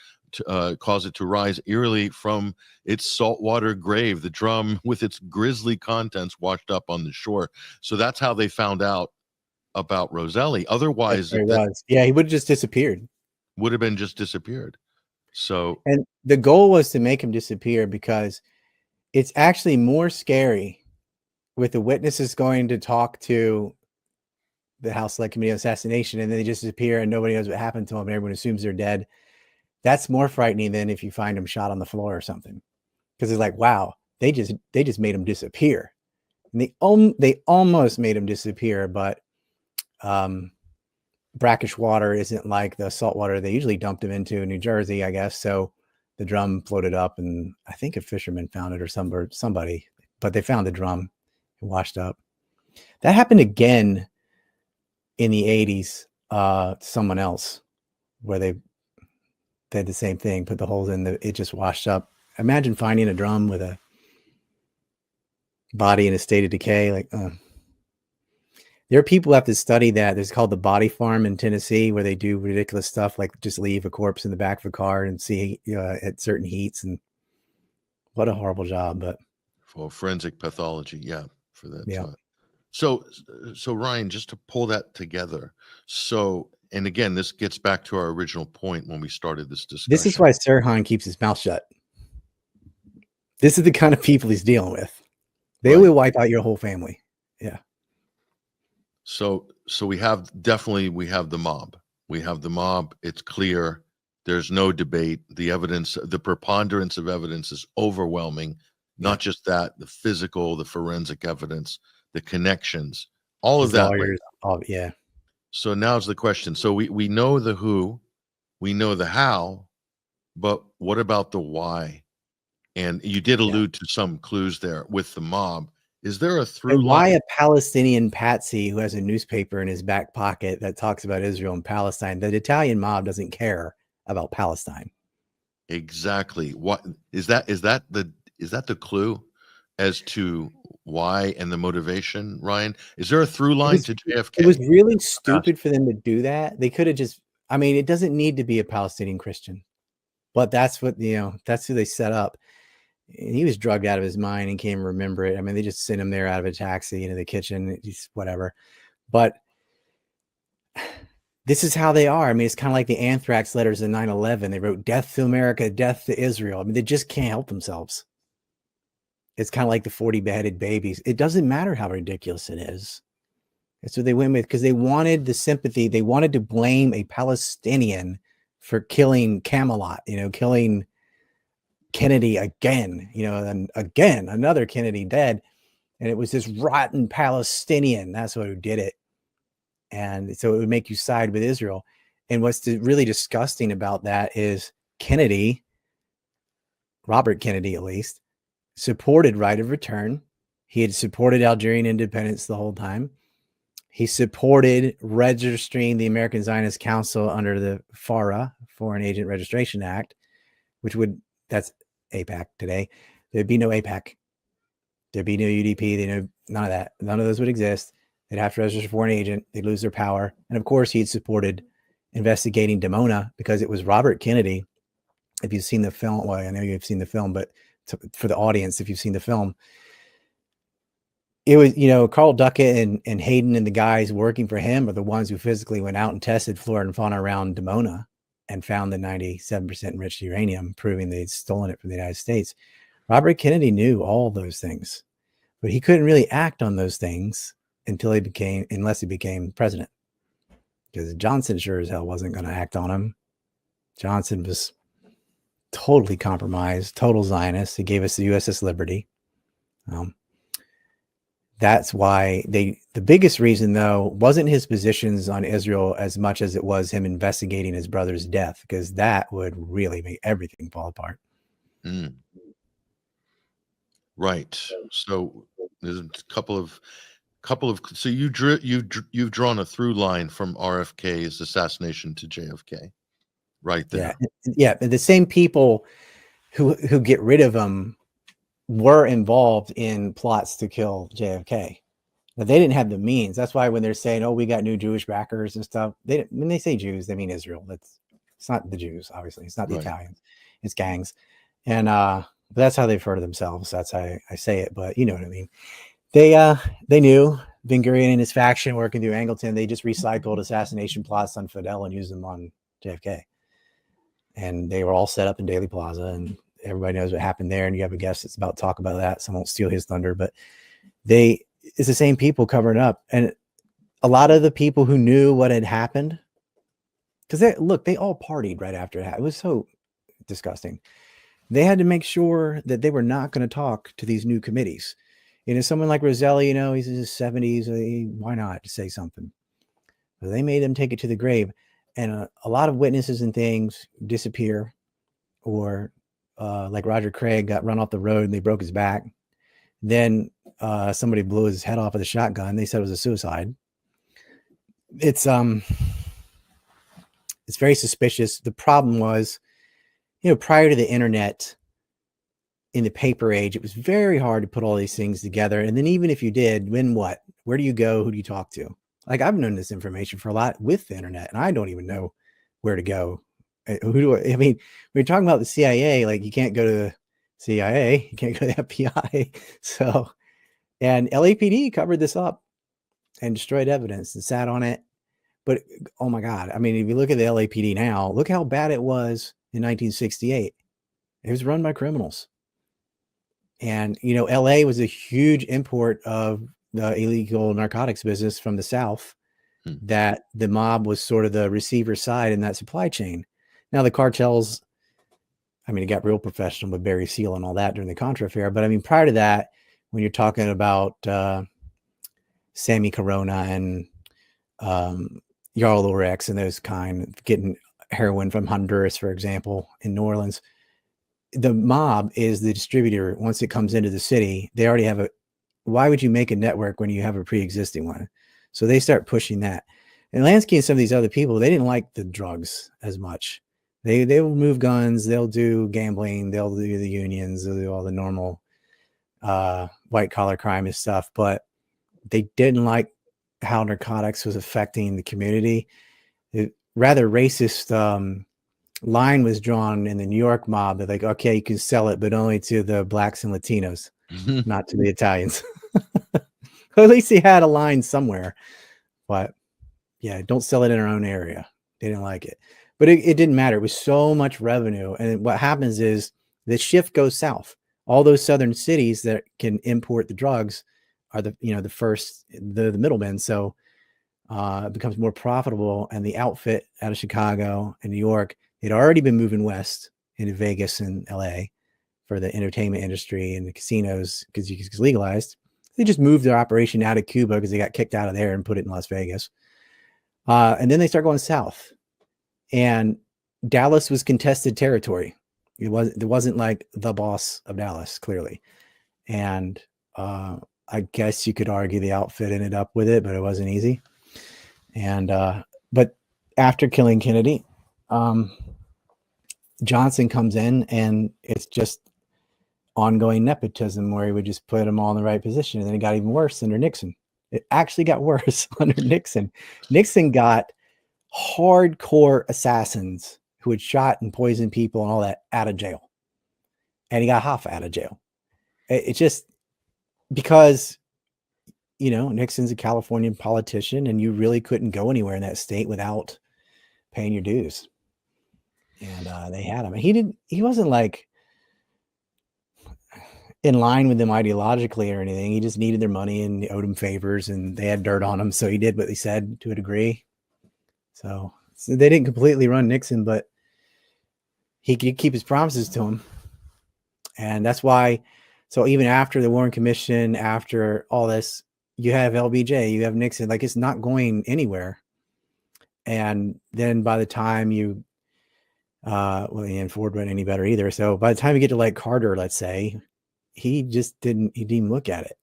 cause it to rise eerily from its saltwater grave. The drum with its grisly contents washed up on the shore. So that's how they found out about Roselli. Otherwise, he would have just disappeared. Would have been just disappeared. So, and the goal was to make him disappear because it's actually more scary with the witnesses going to talk to the House Select Committee on Assassination and then they just disappear and nobody knows what happened to them and everyone assumes they're dead. That's more frightening than if you find them shot on the floor or something, because it's like, wow, they just made him disappear. And they almost made him disappear, but brackish water isn't like the salt water they usually dumped him into in New Jersey, I guess. So the drum floated up and I think a fisherman found it or somebody, but they found the drum and washed up. That happened again in the 80s, someone else, where they did the same thing, put the holes in, it just washed up. Imagine finding a drum with a body in a state of decay. Like, there are people who have to study that. There's called the Body Farm in Tennessee, where they do ridiculous stuff like just leave a corpse in the back of a car and see at certain heats. And what a horrible job! But for forensic pathology, yeah, for that. Yeah. So Ryan, just to pull that together. So, and again, this gets back to our original point when we started this discussion. This is why Sirhan keeps his mouth shut. This is the kind of people he's dealing with. They will wipe out your whole family. Yeah. So we have the mob. We have the mob. It's clear. There's no debate. The evidence, the preponderance of evidence is overwhelming. Not just that, the physical, the forensic evidence, the connections, all of that. Lawyers, yeah. So now's the question. So we know the who, we know the how, but what about the why? And you did allude to some clues there with the mob. Is there a through line? Why a Palestinian patsy who has a newspaper in his back pocket that talks about Israel and Palestine? The Italian mob doesn't care about Palestine. Exactly. What is that? Is that the clue as to why and the motivation, Ryan? Is there a through line to JFK? It was really stupid for them to do that. They could have just, I mean, it doesn't need to be a Palestinian Christian, but that's what, that's who they set up. And he was drugged out of his mind and can't remember it. I mean, they just sent him there out of a taxi into the kitchen, just whatever. But this is how they are. I mean, it's kind of like the anthrax letters in 9/11. They wrote death to America, death to Israel. I mean, they just can't help themselves. It's kind of like the 40 beheaded babies. It doesn't matter how ridiculous it is. That's what they went with, because they wanted the sympathy. They wanted to blame a Palestinian for killing Camelot, killing Kennedy again, and again, another Kennedy dead. And it was this rotten Palestinian. That's what who did it. And so it would make you side with Israel. And what's really disgusting about that is Kennedy, Robert Kennedy at least, supported right of return. He had supported Algerian independence the whole time. He supported registering the American Zionist Council under the FARA, Foreign Agent Registration Act, that's AIPAC today. There'd be no AIPAC. There'd be no UDP. None of that. None of those would exist. They'd have to register for an agent. They'd lose their power. And of course, he'd supported investigating Dimona because it was Robert Kennedy. If you've seen the film, well, I know you've seen the film, but for the audience, if you've seen the film, it was, Carl Duckett and Hayden and the guys working for him are the ones who physically went out and tested flora and fauna around Dimona and found the 97% enriched uranium, proving they'd stolen it from the United States. Robert Kennedy knew all those things, but he couldn't really act on those things unless he became president. Because Johnson sure as hell wasn't going to act on him. Johnson was totally compromised, total Zionist. He gave us the USS Liberty. That's why the biggest reason, though, wasn't his positions on Israel as much as it was him investigating his brother's death, because that would really make everything fall apart. Mm. Right. So there's a couple of so you've drawn a through line from RFK's assassination to JFK, right there. Yeah. The same people who get rid of him were involved in plots to kill JFK. But they didn't have the means. That's why when they're saying, "Oh, we got new Jewish backers and stuff," when they say Jews, they mean Israel. It's not the Jews, obviously. It's not the Italians. It's gangs, and but that's how they refer to themselves. That's how I say it. But you know what I mean. They knew Ben Gurion and his faction working through Angleton. They just recycled assassination plots on Fidel and used them on JFK, and they were all set up in Dealey Plaza, and everybody knows what happened there. And you have a guest that's about to talk about that, so I won't steal his thunder. But it's the same people covering up, and a lot of the people who knew what had happened, because they all partied right after it happened. It was so disgusting. They had to make sure that they were not going to talk to these new committees. Someone like Roselli, he's in his 70s. Why not say something? But they made him take it to the grave. And a lot of witnesses and things disappear, or like Roger Craig got run off the road and they broke his back. Then somebody blew his head off with a shotgun. They said it was a suicide. It's very suspicious. The problem was, prior to the internet, in the paper age, it was very hard to put all these things together. And then even if you did, where do you go? Who do you talk to? Like, I've known this information for a lot with the internet, and I don't even know where to go. When you're talking about the CIA, like, you can't go to the CIA, you can't go to the FBI. So, and LAPD covered this up and destroyed evidence and sat on it. But oh my God, if you look at the LAPD now, look how bad it was in 1968. It was run by criminals. And, LA was a huge import of the illegal narcotics business from the South, that the mob was sort of the receiver side in that supply chain. Now the cartels, it got real professional with Barry Seal and all that during the Contra affair. But prior to that, when you're talking about Sammy Corona and Jarl Lorex and those kind, getting heroin from Honduras, for example, in New Orleans, the mob is the distributor. Once it comes into the city, they already have why would you make a network when you have a pre-existing one? So they start pushing that. And Lansky and some of these other people, they didn't like the drugs as much. They will move guns, they'll do gambling, they'll do the unions, they'll do all the normal white collar crime and stuff, but they didn't like how narcotics was affecting the community. Rather racist line was drawn in the New York mob that, like, okay, you can sell it, but only to the blacks and Latinos, not to the Italians. At least he had a line somewhere, but yeah, don't sell it in our own area. They didn't like it, but it didn't matter. It was so much revenue. And what happens is the shift goes south. All those southern cities that can import the drugs are the middlemen. So it becomes more profitable. And the outfit out of Chicago and New York, they'd already been moving west into Vegas and LA for the entertainment industry and the casinos because it's legalized. They just moved their operation out of Cuba because they got kicked out of there and put it in Las Vegas. And then they start going south. And Dallas was contested territory. It wasn't like the boss of Dallas, clearly. And I guess you could argue the outfit ended up with it, but it wasn't easy. And but after killing Kennedy, Johnson comes in, and it's just ongoing nepotism where he would just put them all in the right position. And then it got even worse under Nixon. It actually got worse under Nixon. Nixon got hardcore assassins who had shot and poisoned people and all that out of jail. And he got Hoffa out of jail. It's just because, Nixon's a Californian politician and you really couldn't go anywhere in that state without paying your dues. And they had him. He wasn't like in line with them ideologically or anything. He just needed their money and owed them favors and they had dirt on him. So he did what they said to a degree. So they didn't completely run Nixon, but he could keep his promises to him. And that's why, so even after the Warren Commission, after all this, you have LBJ, you have Nixon, like it's not going anywhere. And then by the time you, and Ford wasn't any better either. So by the time you get to like Carter, let's say, he didn't even look at it.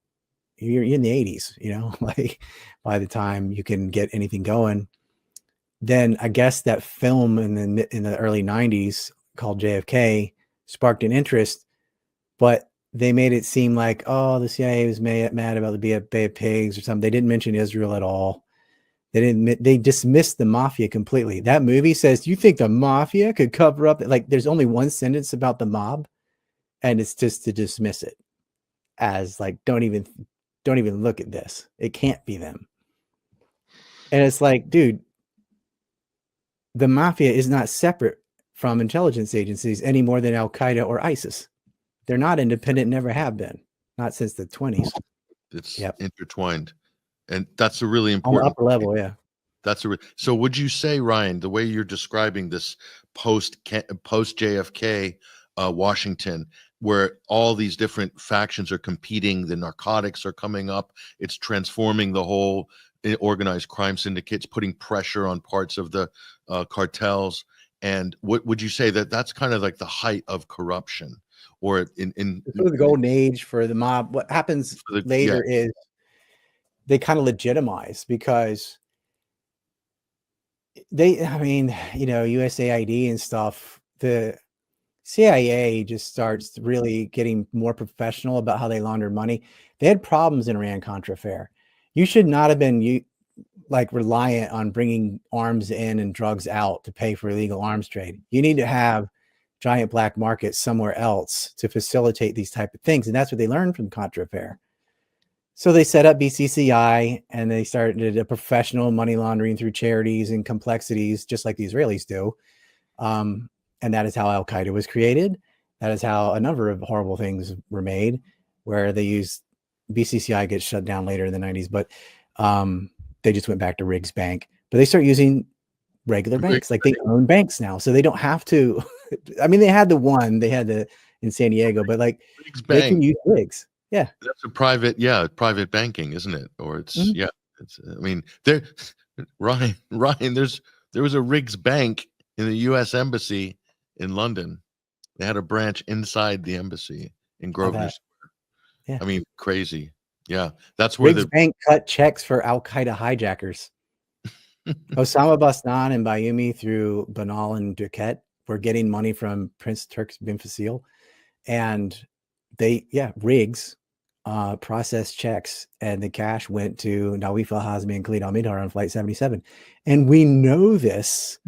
You're in the 80s, like by the time you can get anything going. Then I guess that film in the early 90s called JFK sparked an interest, but they made it seem like, oh, the CIA was mad about the Bay of Pigs or something. They didn't mention Israel at all. They dismissed the mafia completely. That movie says, you think the mafia could cover up? Like there's only one sentence about the mob, and it's just to dismiss it as like, don't even look at this. It can't be them. And it's like, dude, the mafia is not separate from intelligence agencies any more than Al Qaeda or ISIS. They're not independent, never have been, not since the 20s. It's intertwined. And that's a really important on the upper level. Yeah. So would you say, Ryan, the way you're describing this post JFK Washington, where all these different factions are competing, the narcotics are coming up, it's transforming the whole organized crime syndicates, putting pressure on parts of the cartels. And what would you say that's kind of like the height of corruption, or in the golden age for the mob? What happens later is they kind of legitimize because USAID and stuff, the CIA just starts really getting more professional about how they launder money. They had problems in Iran-Contra affair. You should not have been reliant on bringing arms in and drugs out to pay for illegal arms trade. You need to have giant black markets somewhere else to facilitate these type of things. And that's what they learned from the Contra affair. So they set up BCCI and they started a professional money laundering through charities and complexities, just like the Israelis do. And that is how Al Qaeda was created. That is how a number of horrible things were made, where they used BCCI gets shut down later in the 90s, but they just went back to Riggs Bank. But they start using regular banks, like they own banks now, so they don't have to. I mean, they had the in San Diego, but like Riggs they Bank. can use Riggs. Yeah, that's a private banking, isn't it? Or it's I mean, Ryan, there was a Riggs Bank in the U.S. Embassy in London. They had a branch inside the embassy in Grosvenor Square. Yeah, I mean, crazy. Yeah, that's where Riggs Bank cut checks for Al Qaeda hijackers. Osama Basnan and Bayoumi through Banal and Duquette were getting money from Prince Turks bin Fasil, and Riggs processed checks, and the cash went to Nawif al-Hazmi and Khalid al-Mihdhar on Flight 77. And we know this,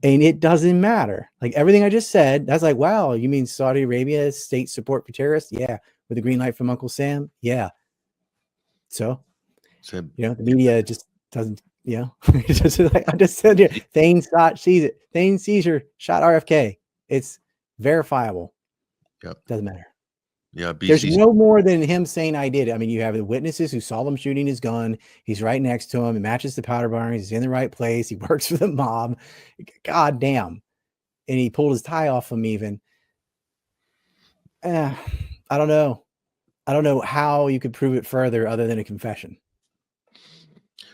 and it doesn't matter. Like everything I just said, that's like, wow, you mean Saudi Arabia state support for terrorists? Yeah. With the green light from Uncle Sam? Yeah. So, the media just doesn't, just like I just said here, Thane Cesar shot RFK. It's verifiable. Yep. Doesn't matter. Yeah, there's no more than him saying I did. I mean, you have the witnesses who saw him shooting his gun. He's right next to him. It matches the powder barn. He's in the right place. He works for the mob. God damn. And he pulled his tie off him even. I don't know. I don't know how you could prove it further other than a confession.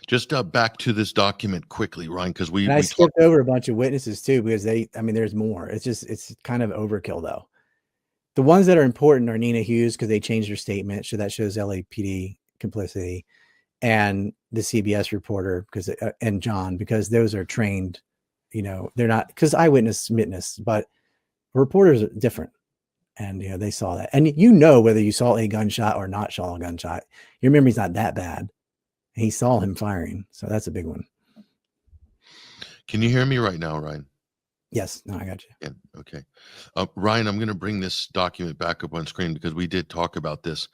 Just back to this document quickly, Ryan, because we skipped over a bunch of witnesses too, because there's more. It's kind of overkill though. The ones that are important are Nina Hughes, because they changed her statement. So that shows LAPD complicity, and the CBS reporter, and John, because those are trained, they're not, because eyewitness witness, but reporters are different. And, they saw that. And whether you saw a gunshot or not saw a gunshot, your memory's not that bad. He saw him firing, so that's a big one. Can you hear me right now, Ryan? Yes, no, I got you. Yeah, okay. Ryan, I'm going to bring this document back up on screen because we did talk about this.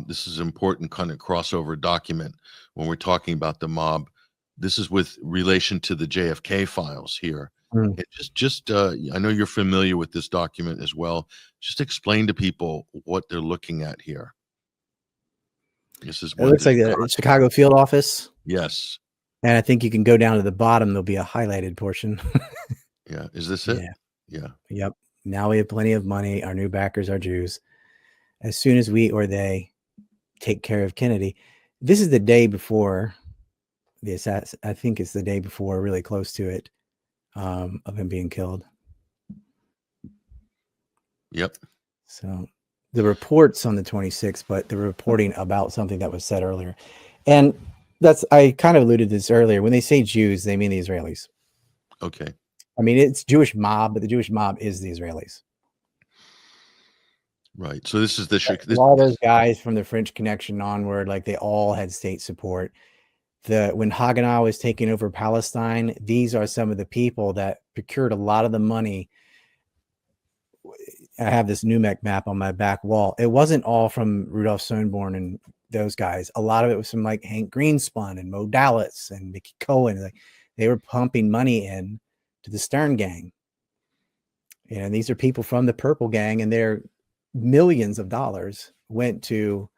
This is an important kind of crossover document when we're talking about the mob. This is with relation to the JFK files here. Mm. I know you're familiar with this document as well. Just explain to people what they're looking at here. This is It looks like the Chicago field office. Yes. And I think you can go down to the bottom. There'll be a highlighted portion. Yeah. Is this it? Yeah. Yeah. Yep. Now we have plenty of money. Our new backers are Jews. As soon as we or they take care of Kennedy, this is the day before the assassin. I think it's the day before, really close to it, of him being killed. Yep. So the report's on the 26th, but they're reporting about something that was said earlier. And I kind of alluded to this earlier. When they say Jews, they mean the Israelis. Okay. I mean, it's Jewish mob, but the Jewish mob is the Israelis. Right. So this is the all those guys from the French Connection onward, like they all had state support. When Haganah was taking over Palestine, these are some of the people that procured a lot of the money. I have this NUMEC map on my back wall. It wasn't all from Rudolph Sonneborn and those guys. A lot of it was from like Hank Greenspun and Mo Dalitz and Mickey Cohen. Like they were pumping money in to the Stern Gang. And these are people from the Purple Gang, and their millions of dollars went to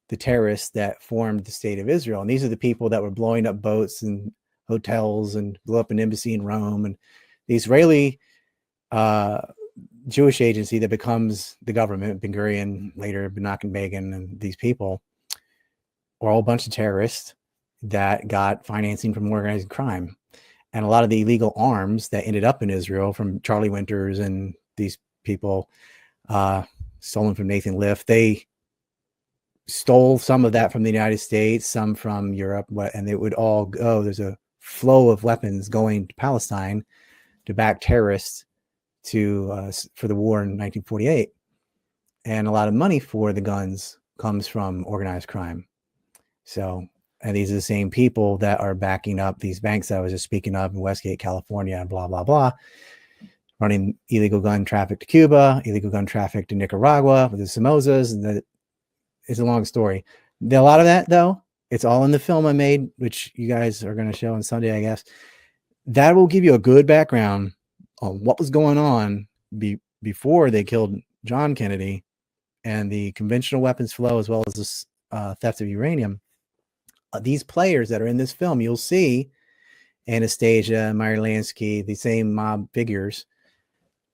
the terrorists that formed the state of Israel. And these are the people that were blowing up boats and hotels and blew up an embassy in Rome. And the Israeli Jewish agency that becomes the government, Ben Gurion, later Menachem Begin, and these people are all a bunch of terrorists that got financing from organized crime. And a lot of the illegal arms that ended up in Israel from Charlie Winters and these people, stolen from Nathan Liff, they stole some of that from the United States, some from Europe, and it would all go. There's a flow of weapons going to Palestine to back terrorists for the war in 1948. And a lot of money for the guns comes from organized crime. So, and these are the same people that are backing up these banks that I was just speaking of in Westgate, California, and blah, blah, blah, running illegal gun traffic to Cuba, illegal gun traffic to Nicaragua with the Somozas. And it's a long story. A lot of that, though, it's all in the film I made, which you guys are going to show on Sunday, I guess. That will give you a good background on what was going on before they killed John Kennedy, and the conventional weapons flow, as well as this theft of uranium. These players that are in this film, you'll see Anastasia, Meyer Lansky, the same mob figures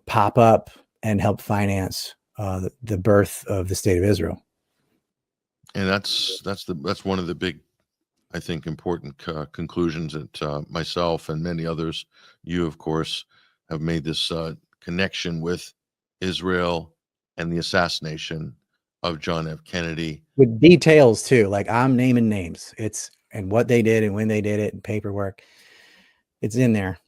pop up and help finance the birth of the state of Israel. And that's one of the big, I think, important conclusions that myself and many others, you of course, have made this connection with Israel and the assassination of John F. Kennedy. With details too, like I'm naming names. And what they did and when they did it and paperwork. It's in there.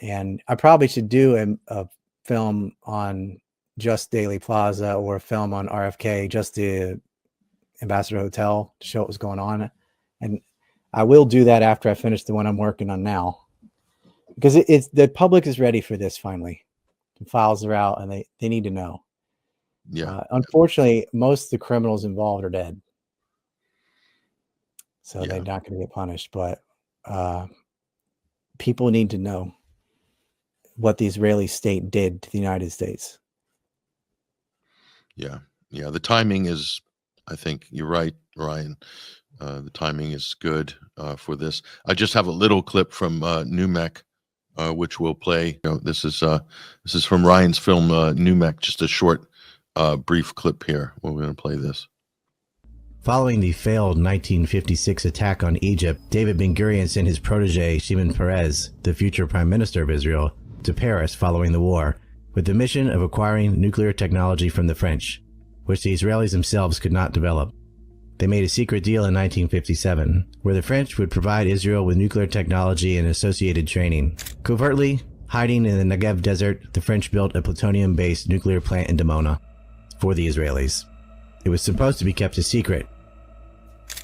And I probably should do a film on just Daley Plaza or a film on RFK, just the Ambassador Hotel, to show what was going on. And I will do that after I finish the one I'm working on now. Because the public is ready for this finally. The files are out and they need to know. Yeah. Unfortunately, most of the criminals involved are dead. So they're not going to get punished. But people need to know what the Israeli state did to the United States. Yeah. Yeah. The timing is, I think you're right, Ryan. The timing is good for this. I just have a little clip from NUMEC, which we'll play. This is from Ryan's film NUMEC, just a short brief clip here. We're going to play this. Following the failed 1956 attack on Egypt, David Ben-Gurion sent his protege, Shimon Peres, the future Prime Minister of Israel, to Paris following the war, with the mission of acquiring nuclear technology from the French, which the Israelis themselves could not develop. They made a secret deal in 1957, where the French would provide Israel with nuclear technology and associated training. Covertly, hiding in the Negev desert, the French built a plutonium-based nuclear plant in Dimona for the Israelis. It was supposed to be kept a secret,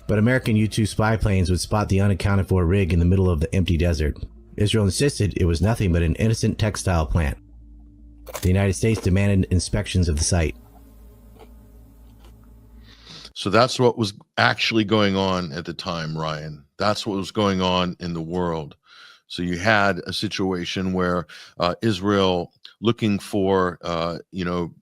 But American U-2 spy planes would spot the unaccounted for rig in the middle of the empty desert. Israel insisted it was nothing but an innocent textile plant. The United States demanded inspections of the site. So that's what was actually going on at the time, Ryan. That's what was going on in the world. So you had a situation where Israel looking for,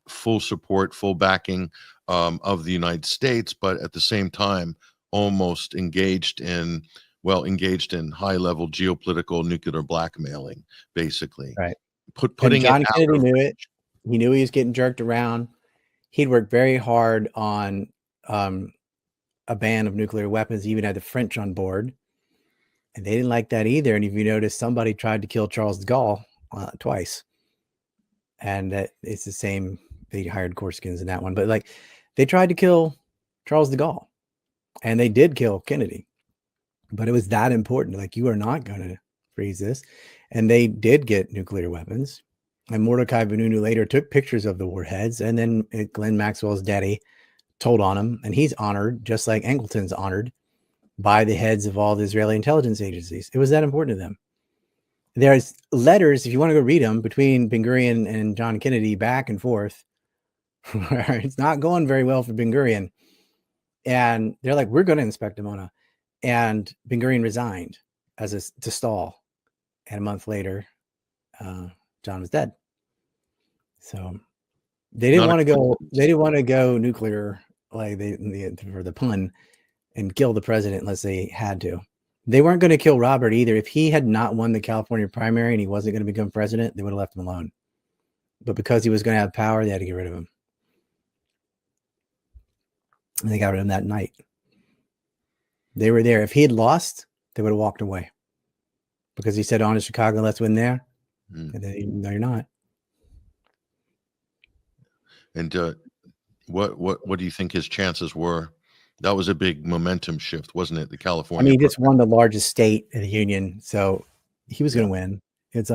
full support, full backing of the United States, but at the same time, almost engaged in high-level geopolitical nuclear blackmailing, basically. Right. Putting John it out Kennedy of knew it. He knew he was getting jerked around. He'd worked very hard on a ban of nuclear weapons. He even had the French on board, and they didn't like that either. And if you notice, somebody tried to kill Charles de Gaulle twice, and it's the same. They hired Corskins in that one, but like they tried to kill Charles de Gaulle, and they did kill Kennedy. But it was that important. Like, you are not going to freeze this. And they did get nuclear weapons. And Mordecai Vanunu later took pictures of the warheads. And then Glenn Maxwell's daddy told on him. And he's honored, just like Angleton's honored, by the heads of all the Israeli intelligence agencies. It was that important to them. There's letters, if you want to go read them, between Ben Gurion and John Kennedy back and forth. It's not going very well for Ben Gurion. And they're like, we're going to inspect Dimona. And Ben Gurion resigned to stall. And a month later, John was dead. So they didn't want to go. They didn't want to go nuclear, like for the pun, and kill the president unless they had to. They weren't going to kill Robert either. If he had not won the California primary and he wasn't going to become president, they would have left him alone. But because he was going to have power, they had to get rid of him. And they got rid of him that night. They were there. If he had lost, they would have walked away. Because he said, on to Chicago, let's win there. And then, no, you're not. And what do you think his chances were? That was a big momentum shift, wasn't it? The California. I mean, he just won the largest state in the union, so he was going to win. It's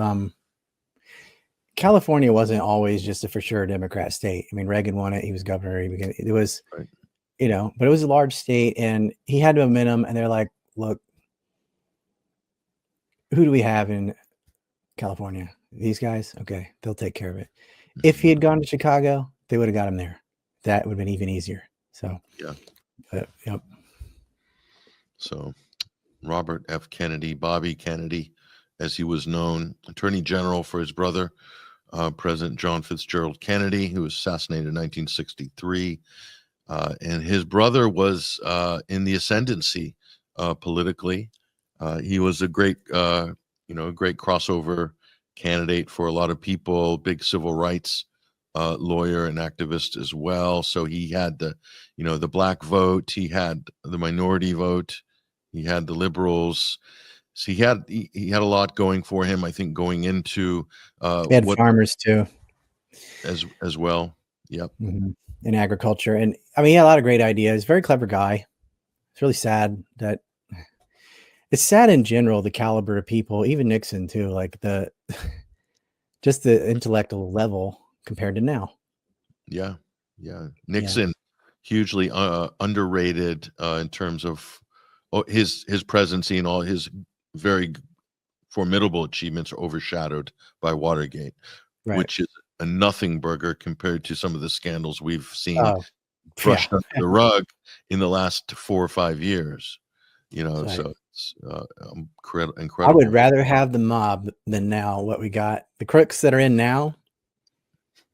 California wasn't always just a for sure Democrat state. I mean, Reagan won it; he was governor. It was, right. But it was a large state, and he had momentum. And they're like, "Look, who do we have in California? These guys. Okay, they'll take care of it." If he had gone to Chicago, they would have got him there. That would have been even easier. So yeah. Yep. So Robert F. Kennedy, Bobby Kennedy, as he was known, Attorney General for his brother, President John Fitzgerald Kennedy, who was assassinated in 1963. And his brother was in the ascendancy politically. He was a great, great crossover candidate for a lot of people, big civil rights lawyer and activist as well. So he had the black vote, he had the minority vote, he had the liberals. So he had a lot going for him, I think, going into he had farmers too, as well. Yep. Mm-hmm. In agriculture. And I mean, he had a lot of great ideas. Very clever guy. It's really sad that it's sad in general, the caliber of people, even Nixon too, like just the intellectual level compared to now. Yeah. Nixon, hugely underrated in terms of his presidency, and all his very formidable achievements are overshadowed by Watergate, which is a nothing burger compared to some of the scandals we've seen brushed under the rug in the last 4 or 5 years. So it's incredible. I would rather have the mob than now what we got. The crooks that are in now,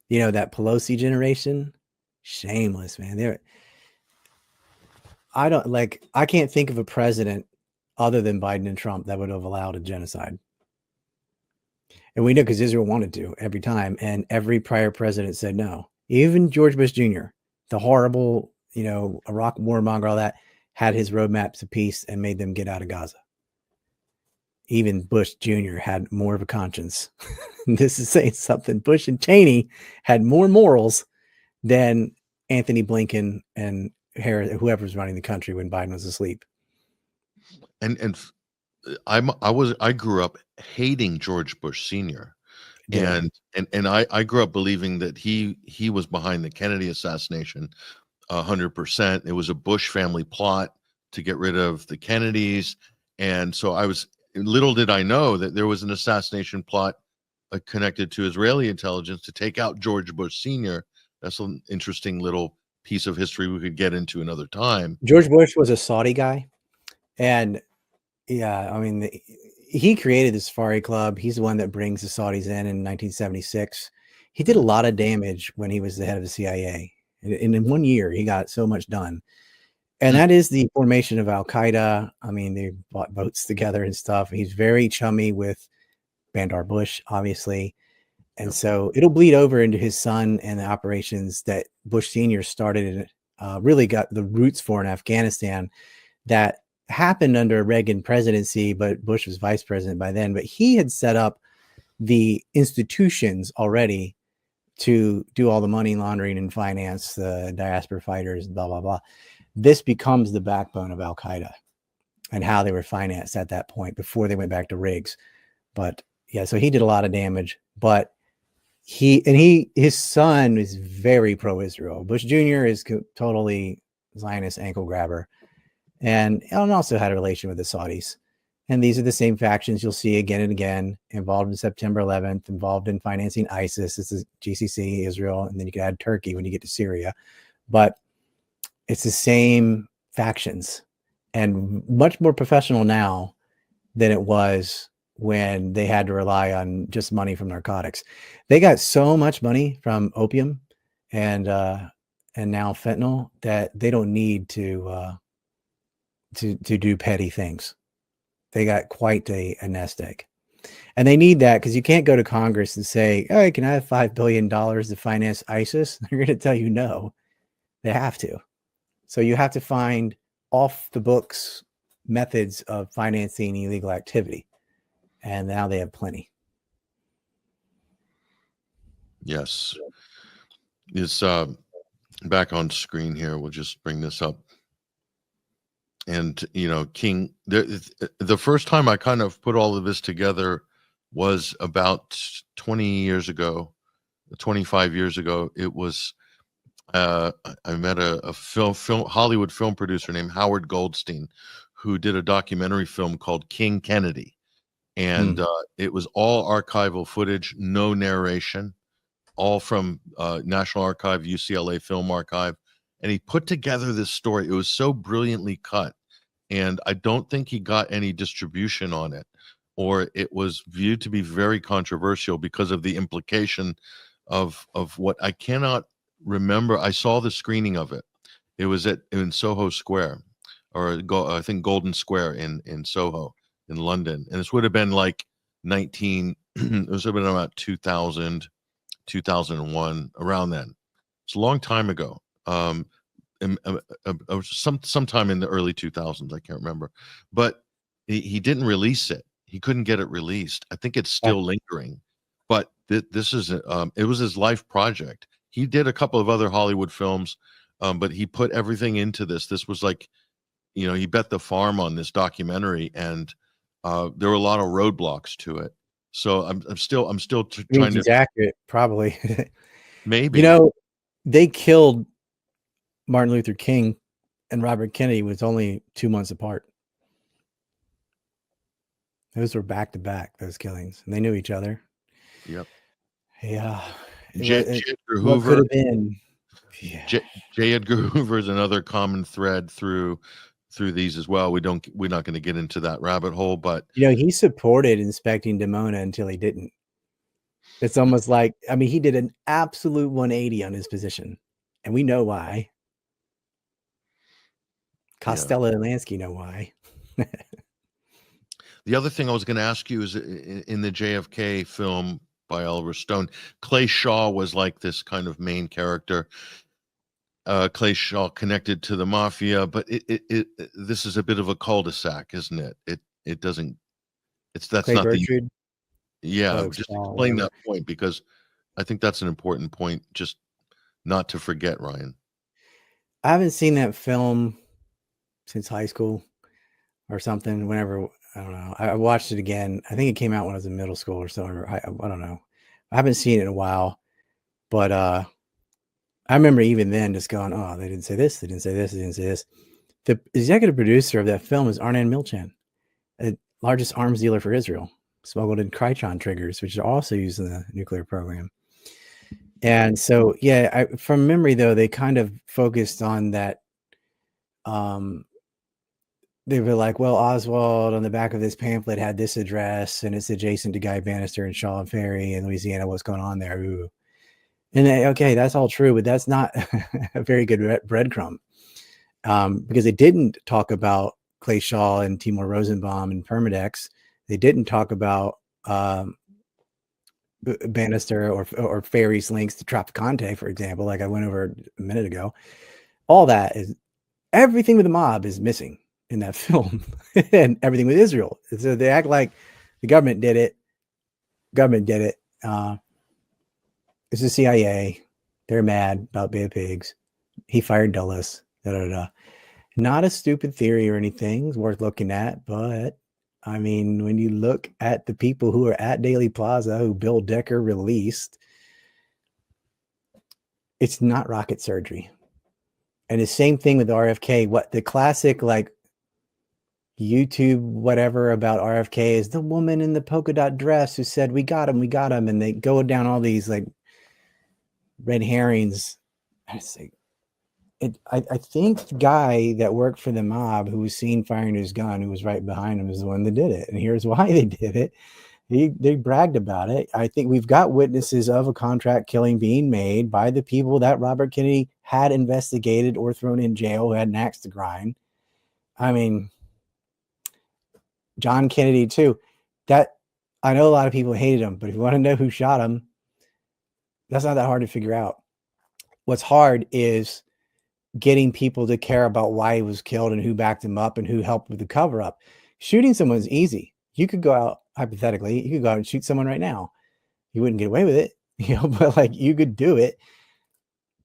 that Pelosi generation, shameless, man. I can't think of a president other than Biden and Trump that would have allowed a genocide. And we know because Israel wanted to every time, and every prior president said no. Even George Bush Jr., the horrible, Iraq warmonger, all that, had his roadmaps of peace and made them get out of Gaza. Even Bush Jr. had more of a conscience. This is saying something. Bush and Cheney had more morals than Anthony Blinken and Harris, whoever was running the country when Biden was asleep. And I grew up hating George Bush Sr. And I grew up believing that he was behind the Kennedy assassination 100%. It was a Bush family plot to get rid of the Kennedys. And so little did I know that there was an assassination plot connected to Israeli intelligence to take out George Bush Sr. That's an interesting little piece of history we could get into another time. George Bush was a Saudi guy. And yeah, I mean, he created the Safari Club. He's the one that brings the Saudis in 1976. He did a lot of damage when he was the head of the CIA. And in 1 year, he got so much done. And that is the formation of Al Qaeda. I mean, they bought boats together and stuff. He's very chummy with Bandar Bush, obviously. And so it'll bleed over into his son and the operations that Bush Sr. started and really got the roots for in Afghanistan that happened under Reagan presidency, but Bush was vice president by then. But he had set up the institutions already to do all the money laundering and finance the diaspora fighters, blah, blah, blah. This becomes the backbone of Al Qaeda and how they were financed at that point before they went back to rigs. But yeah, so he did a lot of damage, but his son is very pro-Israel. Bush Jr. is totally Zionist ankle grabber, and also had a relation with the Saudis. And these are the same factions you'll see again and again, involved in September 11th, involved in financing ISIS. This is GCC, Israel, and then you can add Turkey when you get to Syria. But it's the same factions, and much more professional now than it was when they had to rely on just money from narcotics. They got so much money from opium and now fentanyl that they don't need to do petty things. They got quite a nest egg, and they need that because you can't go to Congress and say, "Hey, can I have $5 billion to finance ISIS?" They're going to tell you no. They have to. So you have to find off the books methods of financing illegal activity. And now they have plenty. Yes. It's back on screen here. We'll just bring this up. And, King, the first time I kind of put all of this together was about 20 years ago, 25 years ago. It was, I met a Hollywood film producer named Howard Goldstein, who did a documentary film called King Kennedy. And it was all archival footage, no narration, all from National Archive, UCLA Film Archive. And he put together this story. It was so brilliantly cut. And I don't think he got any distribution on it, or it was viewed to be very controversial because of the implication of what I cannot remember. I saw the screening of it. It was in Soho Square, or I think Golden Square in Soho, in London. And this would have been like it was been about 2000, 2001, around then. It's a long time ago. Sometime in the early 2000s, I can't remember. But he didn't release it. He couldn't get it released. I think it's still lingering. But this is it was his life project. He did a couple of other Hollywood films, but he put everything into this. This was like, he bet the farm on this documentary, and there were a lot of roadblocks to it. So I'm still trying to. It's accurate, probably. Maybe. They killed Martin Luther King and Robert Kennedy was only 2 months apart. Those were back to back, those killings, and they knew each other. Yep. Yeah. J. Edgar Hoover. What could have been? Yeah. J. Edgar Hoover is another common thread through these as well. We're not going to get into that rabbit hole, but he supported inspecting Dimona until he didn't. It's almost like, he did an absolute 180 on his position, and we know why. Costello and Lansky know why. The other thing I was going to ask you is in the JFK film by Oliver Stone, Clay Shaw was like this kind of main character. Clay Shaw connected to the mafia, but this is a bit of a cul-de-sac, isn't it? That's Clay not Bertrude? Just explain that point, because I think that's an important point, just not to forget, Ryan. I haven't seen that film since high school or something. Whenever, I don't know. I watched it again. I think it came out when I was in middle school or so. I don't know. I haven't seen it in a while, but I remember even then just going, "Oh, they didn't say this. They didn't say this. They didn't say this." The executive producer of that film is Arnan Milchan, the largest arms dealer for Israel, smuggled in Krychon triggers, which are also used in the nuclear program. And so, yeah, from memory, though, they kind of focused on that. They were like, well, Oswald on the back of this pamphlet had this address, and it's adjacent to Guy Bannister and Shaw Ferry in Louisiana. What's going on there? Ooh. And okay, that's all true, but that's not a very good breadcrumb, because they didn't talk about Clay Shaw and Timur Rosenbaum and Permidex. They didn't talk about Bannister or Ferry's links to Tropicante, for example, like I went over a minute ago. All that is, everything with the mob is missing in that film, and everything with Israel. So they act like the government did it. It's the CIA. They're mad about Bay of Pigs. He fired Dulles. Not a stupid theory or anything. It's worth looking at, but I mean, when you look at the people who are at Daley Plaza, who Bill Decker released, it's not rocket surgery. And the same thing with RFK. What the classic, like, YouTube whatever about RFK is the woman in the polka dot dress who said, we got him. And they go down all these like red herrings. I think the guy that worked for the mob who was seen firing his gun, who was right behind him, is the one that did it. And here's why they did it. They bragged about it. I think we've got witnesses of a contract killing being made by the people that Robert Kennedy had investigated or thrown in jail, who had an axe to grind. I mean, John Kennedy too. That, I know a lot of people hated him, but if you want to know who shot him, that's not that hard to figure out. What's hard is getting people to care about why he was killed and who backed him up and who helped with the cover up. Shooting someone's easy. You could go out, hypothetically, you could go out and shoot someone right now. You wouldn't get away with it, but like you could do it.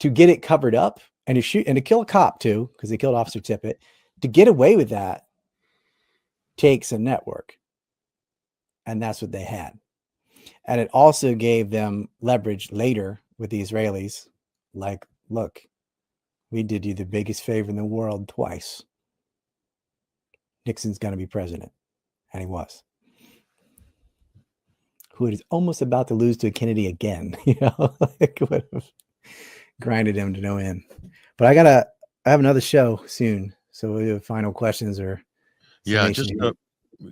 To get it covered up and to shoot and to kill a cop too, because they killed Officer Tippett, to get away with that takes a network. And that's what they had. And it also gave them leverage later with the Israelis. Like, look, we did you the biggest favor in the world twice. Nixon's going to be president. And he was. Who is almost about to lose to Kennedy again. Like would have grinded him to no end. But I have another show soon. So we'll do final questions or. Yeah, just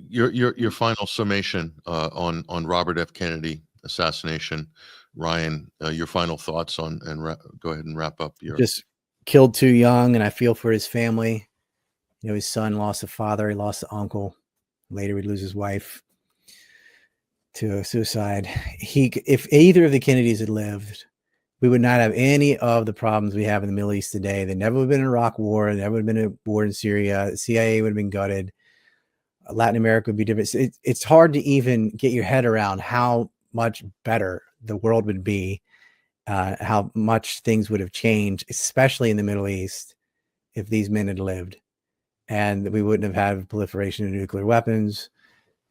your final summation on Robert F. Kennedy assassination, Ryan. Your final thoughts on go ahead and wrap up your. Just killed too young, and I feel for his family. His son lost a father, he lost an uncle. Later, he'd lose his wife to suicide. If either of the Kennedys had lived, we would not have any of the problems we have in the Middle East today. There never would have been an Iraq war. There never would have been a war in Syria. The CIA would have been gutted. Latin America would be different. It's hard to even get your head around how much better the world would be, how much things would have changed, especially in the Middle East, if these men had lived. And we wouldn't have had proliferation of nuclear weapons.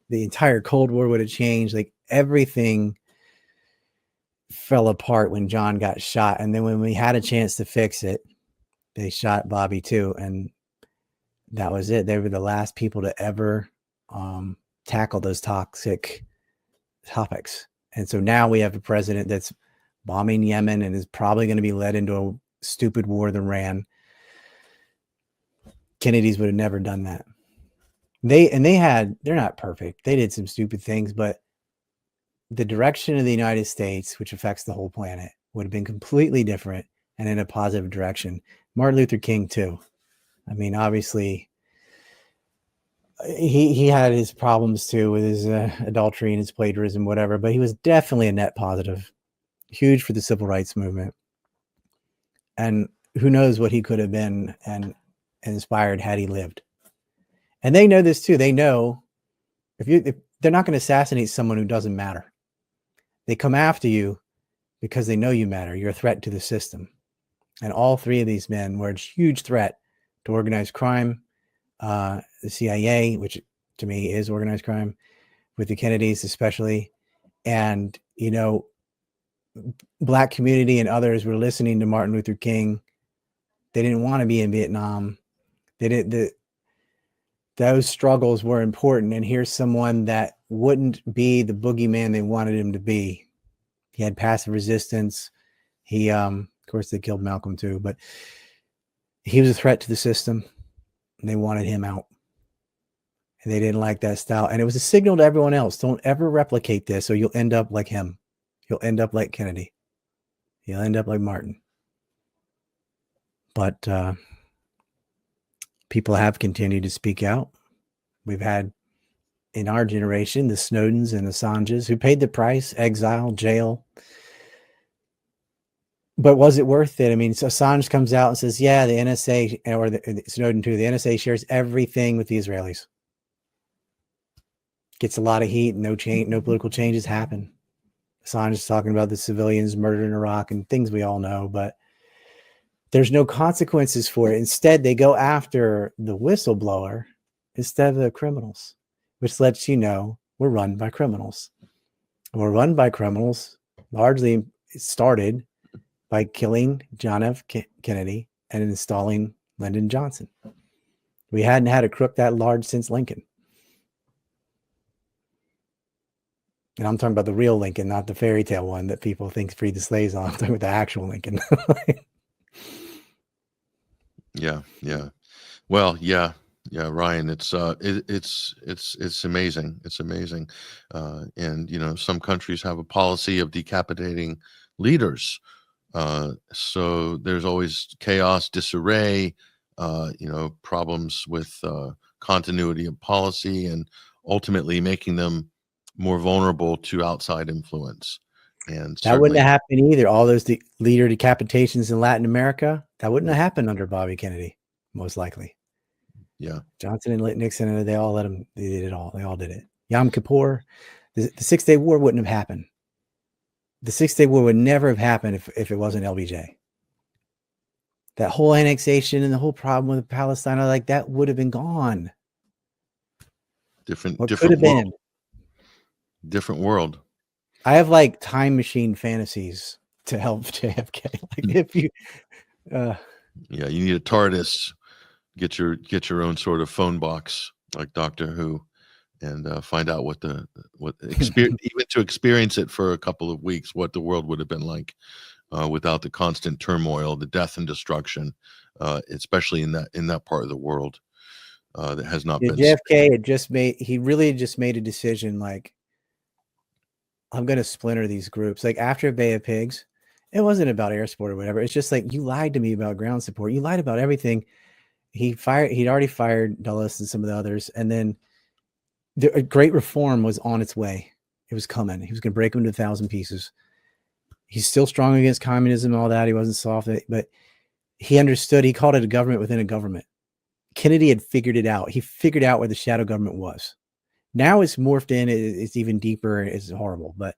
The entire Cold War would have changed. Like everything fell apart when John got shot. And then when we had a chance to fix it, they shot Bobby too. And that was it. They were the last people to ever tackle those toxic topics. And so now we have a president that's bombing Yemen and is probably going to be led into a stupid war with Iran. Kennedys would have never done that. They're not perfect. They did some stupid things, but the direction of the United States, which affects the whole planet, would have been completely different and in a positive direction. Martin Luther King too. I mean, obviously he had his problems too with his adultery and his plagiarism, whatever, but he was definitely a net positive, huge for the civil rights movement. And who knows what he could have been and inspired had he lived. And they know this too. They know if they're not going to assassinate someone who doesn't matter. They come after you because they know you matter. You're a threat to the system. And all three of these men were a huge threat to organized crime, the CIA, which to me is organized crime, with the Kennedys especially. And, Black community and others were listening to Martin Luther King. They didn't want to be in Vietnam. They didn't. Those struggles were important. And here's someone that wouldn't be the boogeyman they wanted him to be. He had passive resistance. He, of course, they killed Malcolm too, but he was a threat to the system, and they wanted him out. And they didn't like that style. And it was a signal to everyone else: don't ever replicate this, or you'll end up like him. You'll end up like Kennedy. You'll end up like Martin. But people have continued to speak out. We've had, in our generation, the Snowdens and Assanges who paid the price: exile, jail. But was it worth it? I mean, so Assange comes out and says, yeah, the NSA, or the Snowden too, the NSA shares everything with the Israelis. Gets a lot of heat. No change, no political changes happen. Assange is talking about the civilians murdered in Iraq and things we all know, but there's no consequences for it. Instead, they go after the whistleblower instead of the criminals, which lets you know we're run by criminals. We're run by criminals. Largely started by killing John F. Kennedy and installing Lyndon Johnson. We hadn't had a crook that large since Lincoln. And I'm talking about the real Lincoln, not the fairy tale one that people think freed the slaves on. I'm talking about the actual Lincoln. Yeah. Well, yeah, Ryan. It's amazing. It's amazing. And you know, some countries have a policy of decapitating leaders. So there's always chaos, disarray. You know, problems with continuity of policy, and ultimately making them more vulnerable to outside influence. And that wouldn't have happened either. All those leader decapitations in Latin America, that wouldn't have happened under Bobby Kennedy, most likely. Yeah. Johnson and Nixon, they all let him, they did it all. They all did it. Yom Kippur, the 6 Day War wouldn't have happened. The 6 Day War would never have happened if it wasn't LBJ. That whole annexation and the whole problem with Palestine, like that would have been gone. Different could have been. Different world. I have like time machine fantasies to help JFK. Like if you, yeah, you need a TARDIS. Get your own sort of phone box like Doctor Who, and find out what experience, even to experience it for a couple of weeks, what the world would have been like without the constant turmoil, the death and destruction, especially in that part of the world that has not been. JFK really just made a decision like, I'm going to splinter these groups. Like after Bay of Pigs, it wasn't about air support or whatever. It's just like, you lied to me about ground support. You lied about everything. He'd already fired Dulles and some of the others. And then a great reform was on its way. It was coming. He was going to break them into 1,000 pieces. He's still strong against communism and all that. He wasn't soft, but he understood. He called it a government within a government. Kennedy had figured it out. He figured out where the shadow government was. Now it's morphed in. It's even deeper. It's horrible, but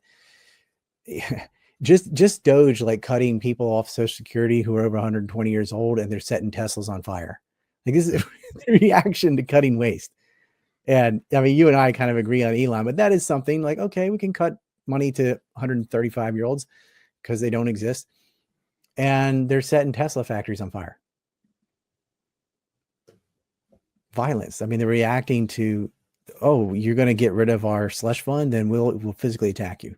just Doge, like cutting people off Social Security who are over 120 years old and they're setting Teslas on fire. Like this is the reaction to cutting waste. And I mean, you and I kind of agree on Elon, but that is something like, okay, we can cut money to 135-year-olds because they don't exist. And they're setting Tesla factories on fire. Violence. I mean, they're reacting to, oh, you're going to get rid of our slush fund, then we'll physically attack you.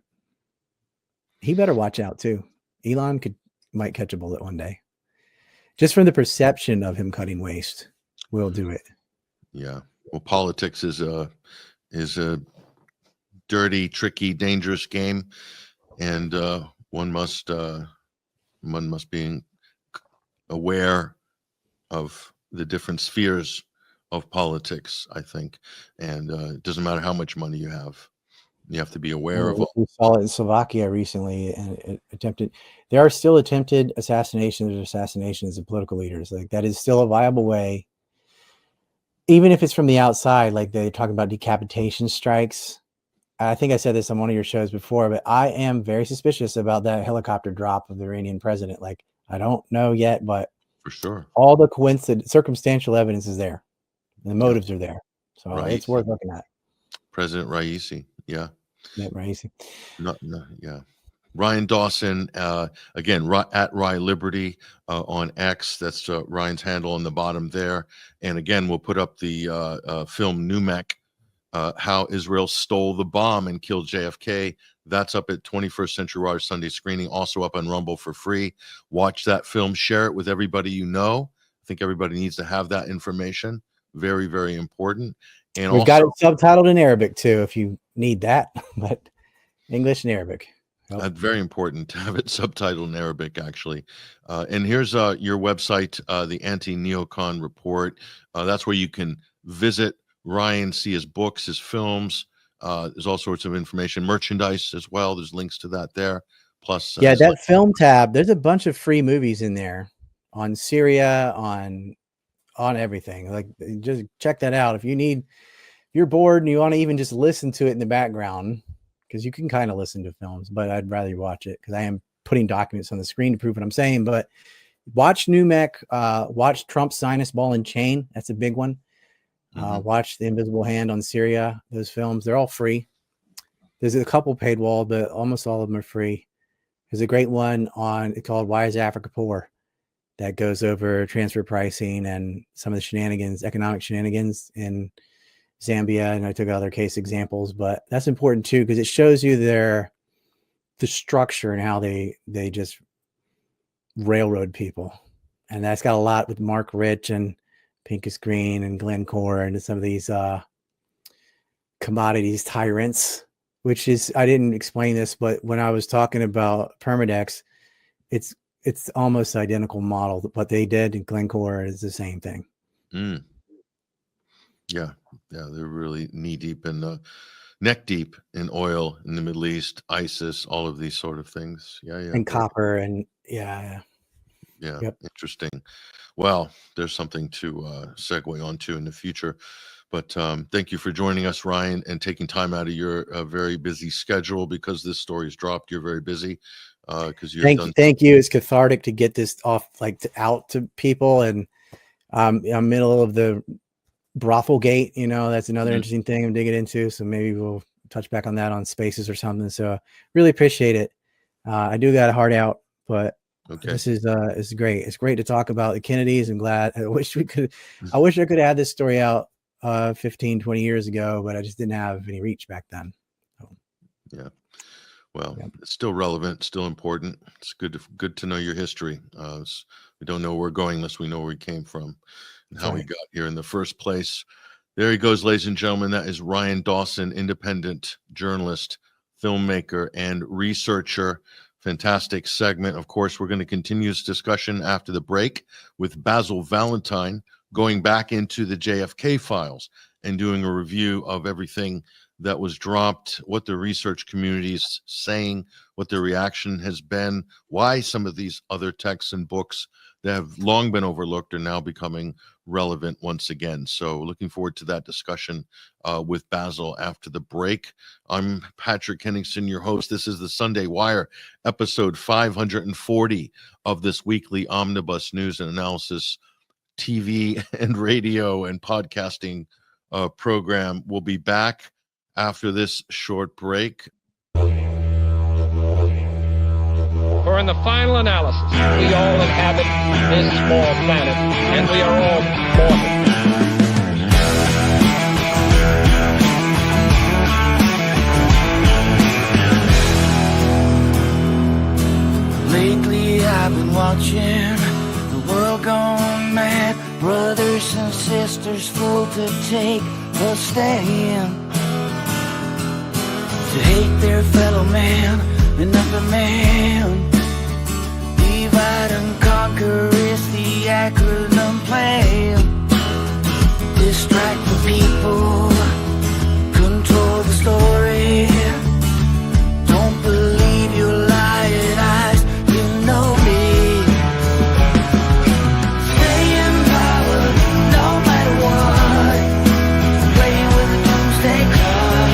He better watch out too. Elon might catch a bullet one day. Just from the perception of him cutting waste, we'll do it. Yeah. Well, politics is a dirty, tricky, dangerous game, and one must be aware of the different spheres of politics, I think, and it doesn't matter how much money you have to be aware of. We saw it in Slovakia recently, and there are still attempted assassinations of political leaders. Like that is still a viable way, even if it's from the outside. Like they talk about decapitation strikes. I think I said this on one of your shows before, but I am very suspicious about that helicopter drop of the Iranian president. Like I don't know yet, but for sure, all the circumstantial evidence is there. The motives are there. So it's worth looking at. President Raisi. Yeah. Yeah, Raisi. Yeah. Ryan Dawson, again, at Rye Liberty on X. That's Ryan's handle on the bottom there. And again, we'll put up the film Numek, How Israel Stole the Bomb and Killed JFK. That's up at 21st Century Watch Sunday Screening, also up on Rumble for free. Watch that film, share it with everybody you know. I think everybody needs to have that information. Very, very important. And we've got it subtitled in Arabic too, if you need that, but English and Arabic. Very important to have it subtitled in Arabic, actually. And here's your website, the Anti Neocon Report. That's where you can visit Ryan, see his books, his films. There's all sorts of information, merchandise as well. There's links to that there. Plus, yeah, that film tab. There's a bunch of free movies in there on Syria, on everything. Like, just check that out if you're bored and you want to even just listen to it in the background. Because you can kind of listen to films, but I'd rather you watch it because I am putting documents on the screen to prove what I'm saying. But watch Numek, watch Trump's Zionist Ball and Chain. That's a big one. Watch The Invisible Hand on Syria. Those films, they're all free. There's a couple paid wall, but almost all of them are free. There's a great one called Why is Africa Poor? That goes over transfer pricing and some of the shenanigans, economic shenanigans in Zambia, and I took other case examples, but that's important too because it shows you the structure and how they just railroad people, and that's got a lot with Mark Rich and Pincus Green and Glencore and some of these commodities tyrants. Which is, I didn't explain this, but when I was talking about Permadex, it's almost identical model. What they did in Glencore is the same thing. Yeah, they're really knee deep in neck deep in oil in the Middle East, ISIS, all of these sort of things. Yeah. And copper and yeah. Yep. Interesting. Well, there's something to segue onto in the future. But thank you for joining us, Ryan, and taking time out of your very busy schedule because this story's dropped. You're very busy because you've done. Thank you. It's cathartic to get this off, out to people, and I'm middle of the brothel gate, that's another interesting thing I'm digging into. So maybe we'll touch back on that on Spaces or something. So really appreciate it. I do got a heart out, but this is great. It's great to talk about the Kennedys. I'm glad. I wish I could have this story out 15, 20 years ago, but I just didn't have any reach back then. So. Yeah. Well, it's still relevant, still important. It's good to know your history. We don't know where we're going unless we know where we came from. How we got here in the first place. There he goes, ladies and gentlemen. That is Ryan Dawson, independent journalist, filmmaker, and researcher. Fantastic segment. Of course, we're going to continue this discussion after the break with Basil Valentine, going back into the JFK files and doing a review of everything that was dropped, what the research community is saying, what the reaction has been, why some of these other texts and books that have long been overlooked are now becoming relevant once again. So looking forward to that discussion with Basil after the break. I'm Patrick Henningsen, your host. This is the Sunday Wire, episode 540 of this weekly omnibus news and analysis TV and radio and podcasting program. We'll be back after this short break. For in the final analysis, we all inhabit this small planet, and we are all mortal. Lately I've been watching the world gone mad. Brothers and sisters full to take a stand, to hate their fellow man. Another man, divide and conquer is the acronym plan. Distract the people, control the story. Don't believe your lying eyes, you know me. Stay in power, no matter what. Play with the doomsday clock.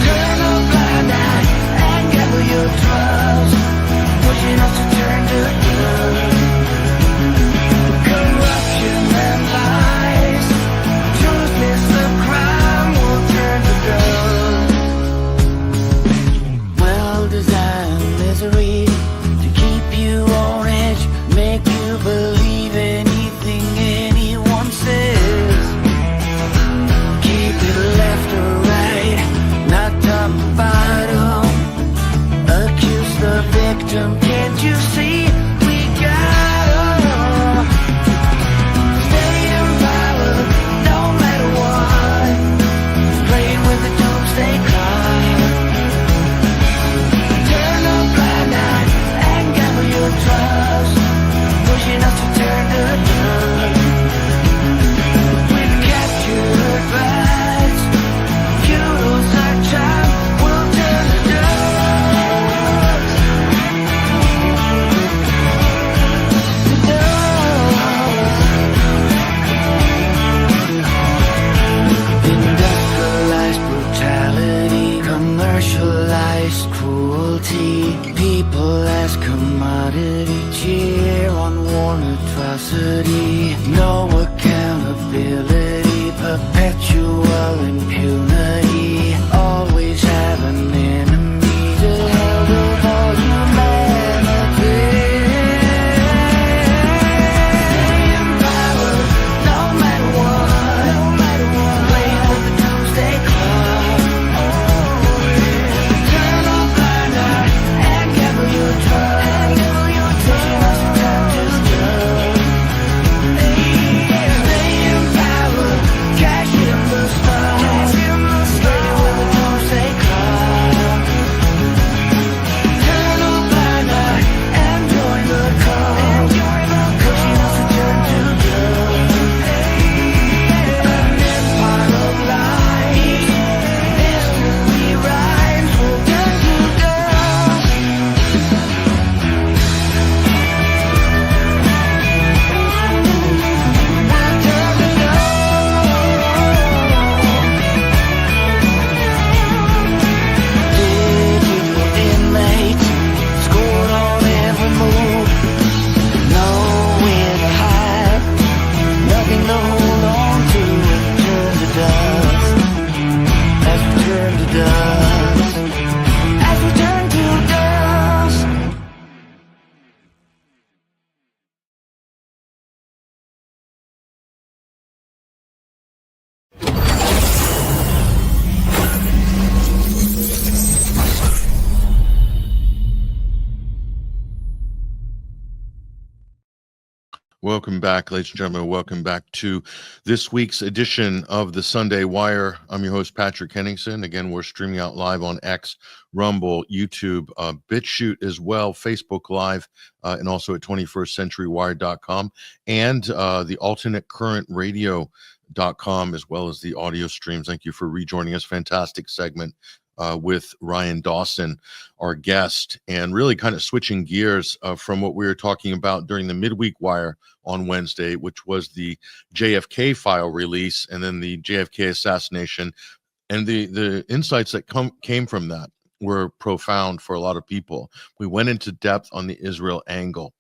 Turn a blind eye and gamble your momentum, can't you see? We gotta stay in power, no matter what. Playing with the doomsday clock. Turn a blind eye and gather your trust, pushing us to turn to dust. We've captured rights, fuels our time, we'll turn to dust. Industrialized brutality, commercialized cruelty, people as commodity, cheer on war atrocity, no accountability, perpetual impunity, always have an enemy, the hell with all humanity. Stay in power, no matter what, playing with the doomsday clock. Turn a blind eye and gather your trust, pushing us to turn to dust. Stay in power, cash in the stars, playing with the doomsday clock. Turn a blind eye and join the cause, pushing us to turn to dust. An empire of lies, history rhymes, will turn to dust. Digital inmates, scored on every move, nowhere to hide, nothing to hold on to, and turn to dust, as we turn to dust, as we turn to dust. Welcome back, ladies and gentlemen. Welcome back to this week's edition of the Sunday Wire. I'm your host, Patrick Henningsen. Again, we're streaming out live on X, Rumble, YouTube, BitChute as well, Facebook Live, and also at 21stcenturywire.com and the alternate current radio.com, as well as the audio streams. Thank you for rejoining us. Fantastic segment with Ryan Dawson, our guest, and really kind of switching gears from what we were talking about during the midweek wire on Wednesday, which was the JFK file release and then the JFK assassination. And the insights that came from that were profound for a lot of people. We went into depth on the Israel angle.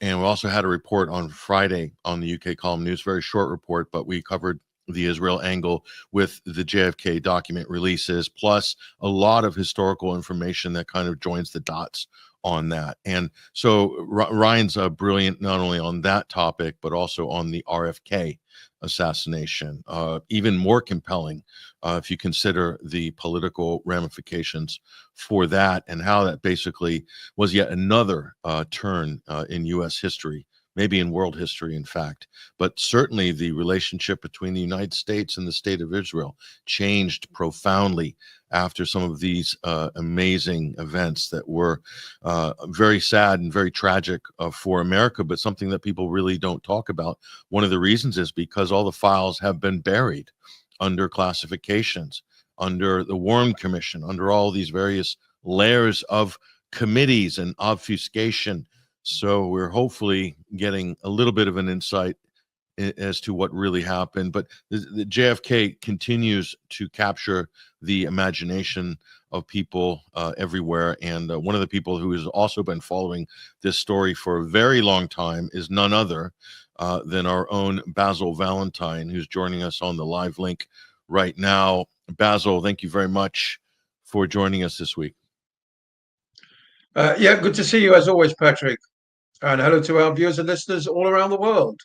And we also had a report on Friday on the UK Column News, very short report, but we covered the Israel angle with the JFK document releases, plus a lot of historical information that kind of joins the dots on that. And so Ryan's brilliant not only on that topic, but also on the RFK assassination. Even more compelling if you consider the political ramifications for that and how that basically was yet another turn in U.S. history, maybe in world history, in fact. But certainly the relationship between the United States and the state of Israel changed profoundly after some of these amazing events that were very sad and very tragic for America, but something that people really don't talk about. One of the reasons is because all the files have been buried under classifications, under the Warren Commission, under all these various layers of committees and obfuscation. So we're hopefully getting a little bit of an insight as to what really happened. But the JFK continues to capture the imagination of people everywhere. And one of the people who has also been following this story for a very long time is none other than our own Basil Valentine, who's joining us on the live link right now. Basil, thank you very much for joining us this week. Yeah, good to see you as always, Patrick. And hello to our viewers and listeners all around the world.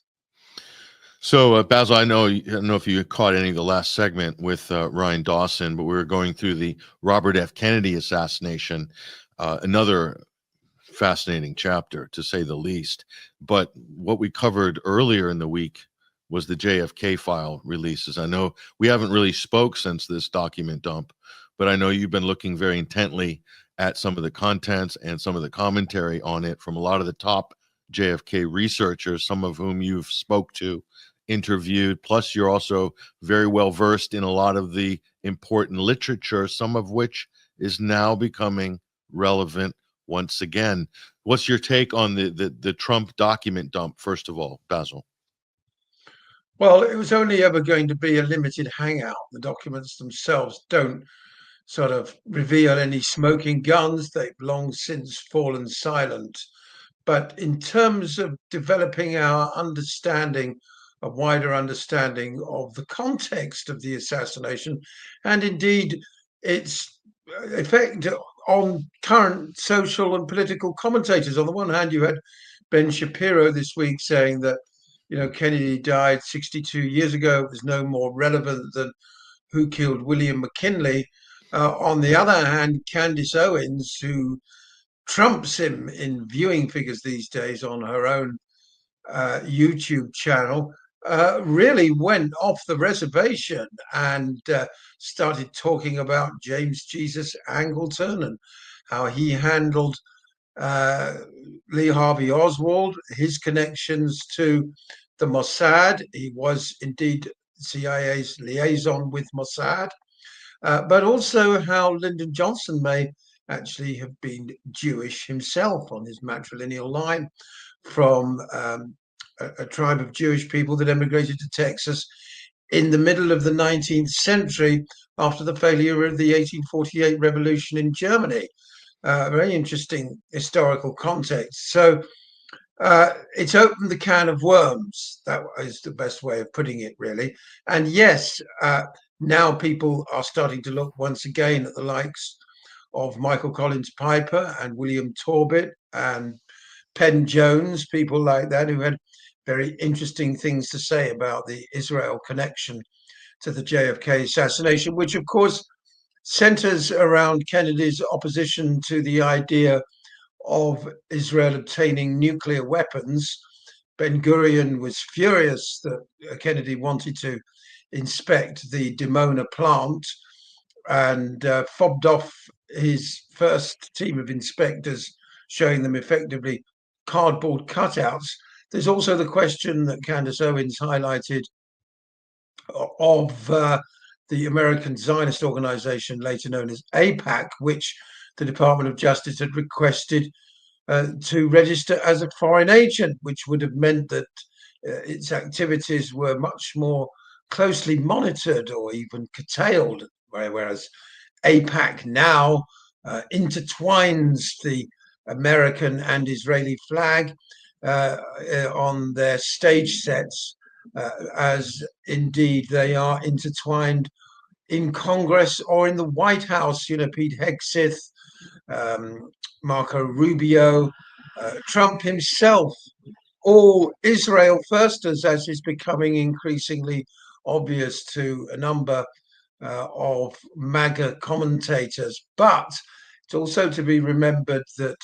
So, Basil, I don't know if you caught any of the last segment with Ryan Dawson, but we were going through the Robert F. Kennedy assassination, another fascinating chapter, to say the least. But what we covered earlier in the week was the JFK file releases. I know we haven't really spoke since this document dump, but I know you've been looking very intently at some of the contents and some of the commentary on it from a lot of the top JFK researchers, some of whom you've spoke to, interviewed. Plus, you're also very well versed in a lot of the important literature, some of which is now becoming relevant once again. What's your take on the Trump document dump, first of all, Basil? Well, it was only ever going to be a limited hangout. The documents themselves don't sort of reveal any smoking guns. They've long since fallen silent. But in terms of developing our understanding, a wider understanding of the context of the assassination, and indeed its effect on current social and political commentators. On the one hand, you had Ben Shapiro this week saying that, Kennedy died 62 years ago. It was no more relevant than who killed William McKinley. On the other hand, Candace Owens, who trumps him in viewing figures these days on her own YouTube channel, really went off the reservation and started talking about James Jesus Angleton and how he handled Lee Harvey Oswald, his connections to the Mossad. He was indeed CIA's liaison with Mossad, but also how Lyndon Johnson may actually have been Jewish himself on his matrilineal line from a tribe of Jewish people that emigrated to Texas in the middle of the 19th century after the failure of the 1848 revolution in Germany. Very interesting historical context. So it's opened the can of worms. That is the best way of putting it, really. And yes, now people are starting to look once again at the likes of Michael Collins Piper and William Torbit and Penn Jones, people like that, who had very interesting things to say about the Israel connection to the JFK assassination, which of course centers around Kennedy's opposition to the idea of Israel obtaining nuclear weapons. Ben-Gurion was furious that Kennedy wanted to inspect the Dimona plant and fobbed off his first team of inspectors, showing them effectively cardboard cutouts. There's also the question that Candace Owens highlighted of the American Zionist organization, later known as AIPAC, which the Department of Justice had requested to register as a foreign agent, which would have meant that its activities were much more closely monitored or even curtailed, whereas AIPAC now intertwines the American and Israeli flag on their stage sets, as indeed they are intertwined in Congress or in the White House. Pete Hegseth, Marco Rubio, Trump himself, all Israel firsters, as is becoming increasingly obvious to a number of MAGA commentators. But it's also to be remembered that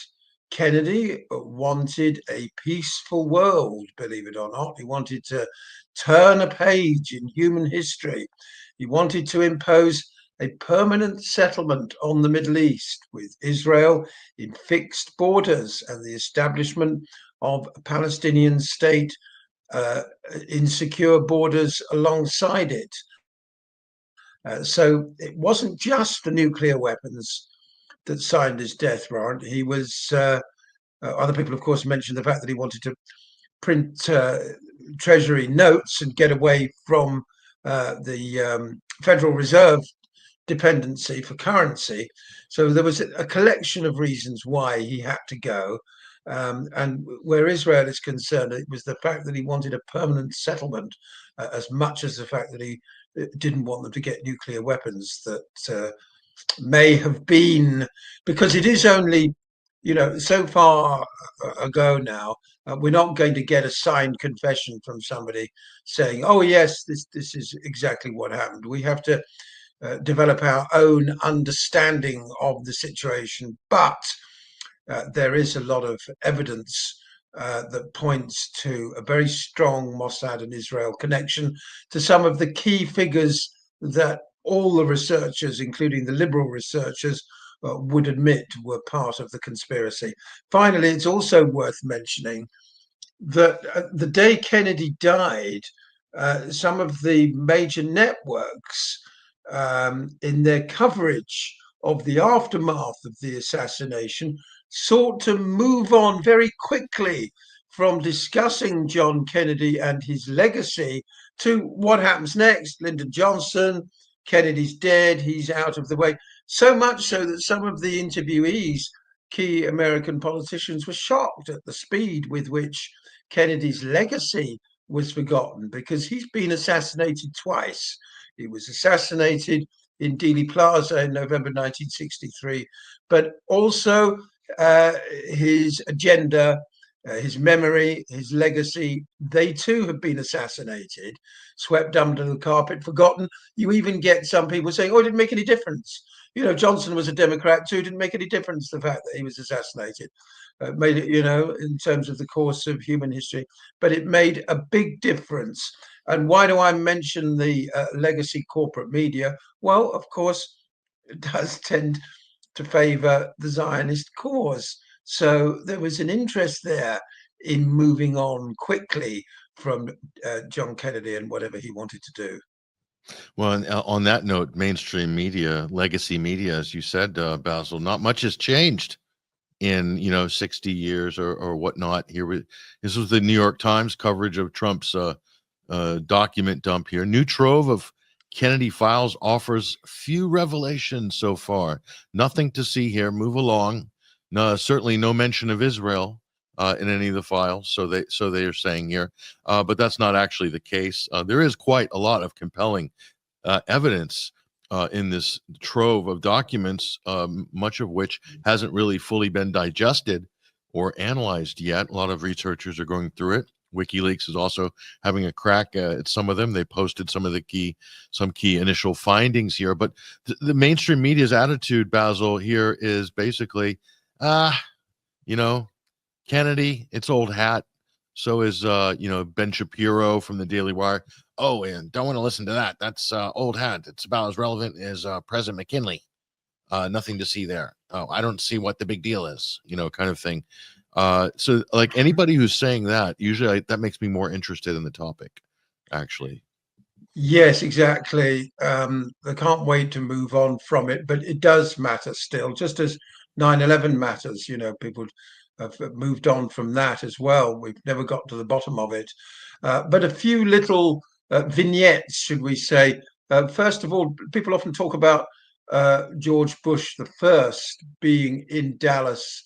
Kennedy wanted a peaceful world, believe it or not. He wanted to turn a page in human history. He wanted to impose a permanent settlement on the Middle East, with Israel in fixed borders and the establishment of a Palestinian state in secure borders alongside it. So it wasn't just the nuclear weapons that signed his death warrant. He was, other people, of course, mentioned the fact that he wanted to print Treasury notes and get away from the Federal Reserve dependency for currency. So there was a collection of reasons why he had to go. And where Israel is concerned, it was the fact that he wanted a permanent settlement as much as the fact that he didn't want them to get nuclear weapons that may have been, because it is only, so far ago now, we're not going to get a signed confession from somebody saying, oh, yes, this is exactly what happened. We have to develop our own understanding of the situation. But there is a lot of evidence that points to a very strong Mossad and Israel connection to some of the key figures that all the researchers, including the liberal researchers, would admit were part of the conspiracy. Finally, it's also worth mentioning that the day Kennedy died, some of the major networks, in their coverage of the aftermath of the assassination, sought to move on very quickly from discussing John Kennedy and his legacy to what happens next. Lyndon Johnson, Kennedy's dead, he's out of the way. So much so that some of the interviewees, key American politicians, were shocked at the speed with which Kennedy's legacy was forgotten, because he's been assassinated twice. He was assassinated in Dealey Plaza in November 1963, but also his agenda, his memory, his legacy, they too have been assassinated, swept under the carpet, forgotten. You even get some people saying, oh, it didn't make any difference. You know, Johnson was a Democrat too, didn't make any difference, the fact that he was assassinated. Made it, you know, in terms of the course of human history, but it made a big difference. And why do I mention the legacy corporate media? Well, of course, it does tend to favor the Zionist cause. So there was an interest there in moving on quickly from John Kennedy and whatever he wanted to do. Well, and on that note, mainstream media, legacy media, as you said, Basil, not much has changed in 60 years or whatnot. This was the New York Times coverage of Trump's document dump here. New trove of Kennedy files offers few revelations so far. Nothing to see here. Move along. No, certainly no mention of Israel in any of the files. So they are saying here, but that's not actually the case. There is quite a lot of compelling evidence in this trove of documents, much of which hasn't really fully been digested or analyzed yet. A lot of researchers are going through it. WikiLeaks is also having a crack at some of them. They posted some key initial findings here. But the mainstream media's attitude, Basil, here is basically, Kennedy, it's old hat. So is Ben Shapiro from the Daily Wire. Oh, and don't want to listen to that. That's old hat. It's about as relevant as President McKinley. Nothing to see there. Oh, I don't see what the big deal is, kind of thing. So like anybody who's saying that, usually that makes me more interested in the topic, actually. Yes, exactly. They can't wait to move on from it, but it does matter still, just as 9/11 matters. People have moved on from that as well. We've never got to the bottom of it. But a few little vignettes, should we say. First of all, people often talk about George Bush the first being in Dallas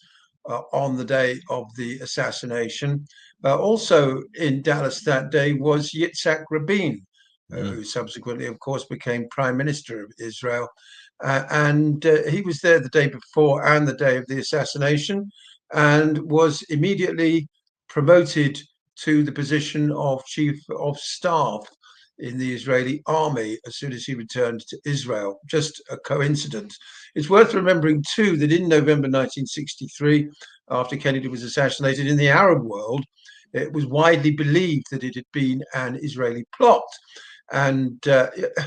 on the day of the assassination. Also in Dallas that day was Yitzhak Rabin, who subsequently, of course, became Prime Minister of Israel. And he was there the day before and the day of the assassination, and was immediately promoted to the position of Chief of Staff in the Israeli army as soon as he returned to Israel. Just a coincidence. It's worth remembering, too, that in November 1963, after Kennedy was assassinated, in the Arab world, it was widely believed that it had been an Israeli plot. And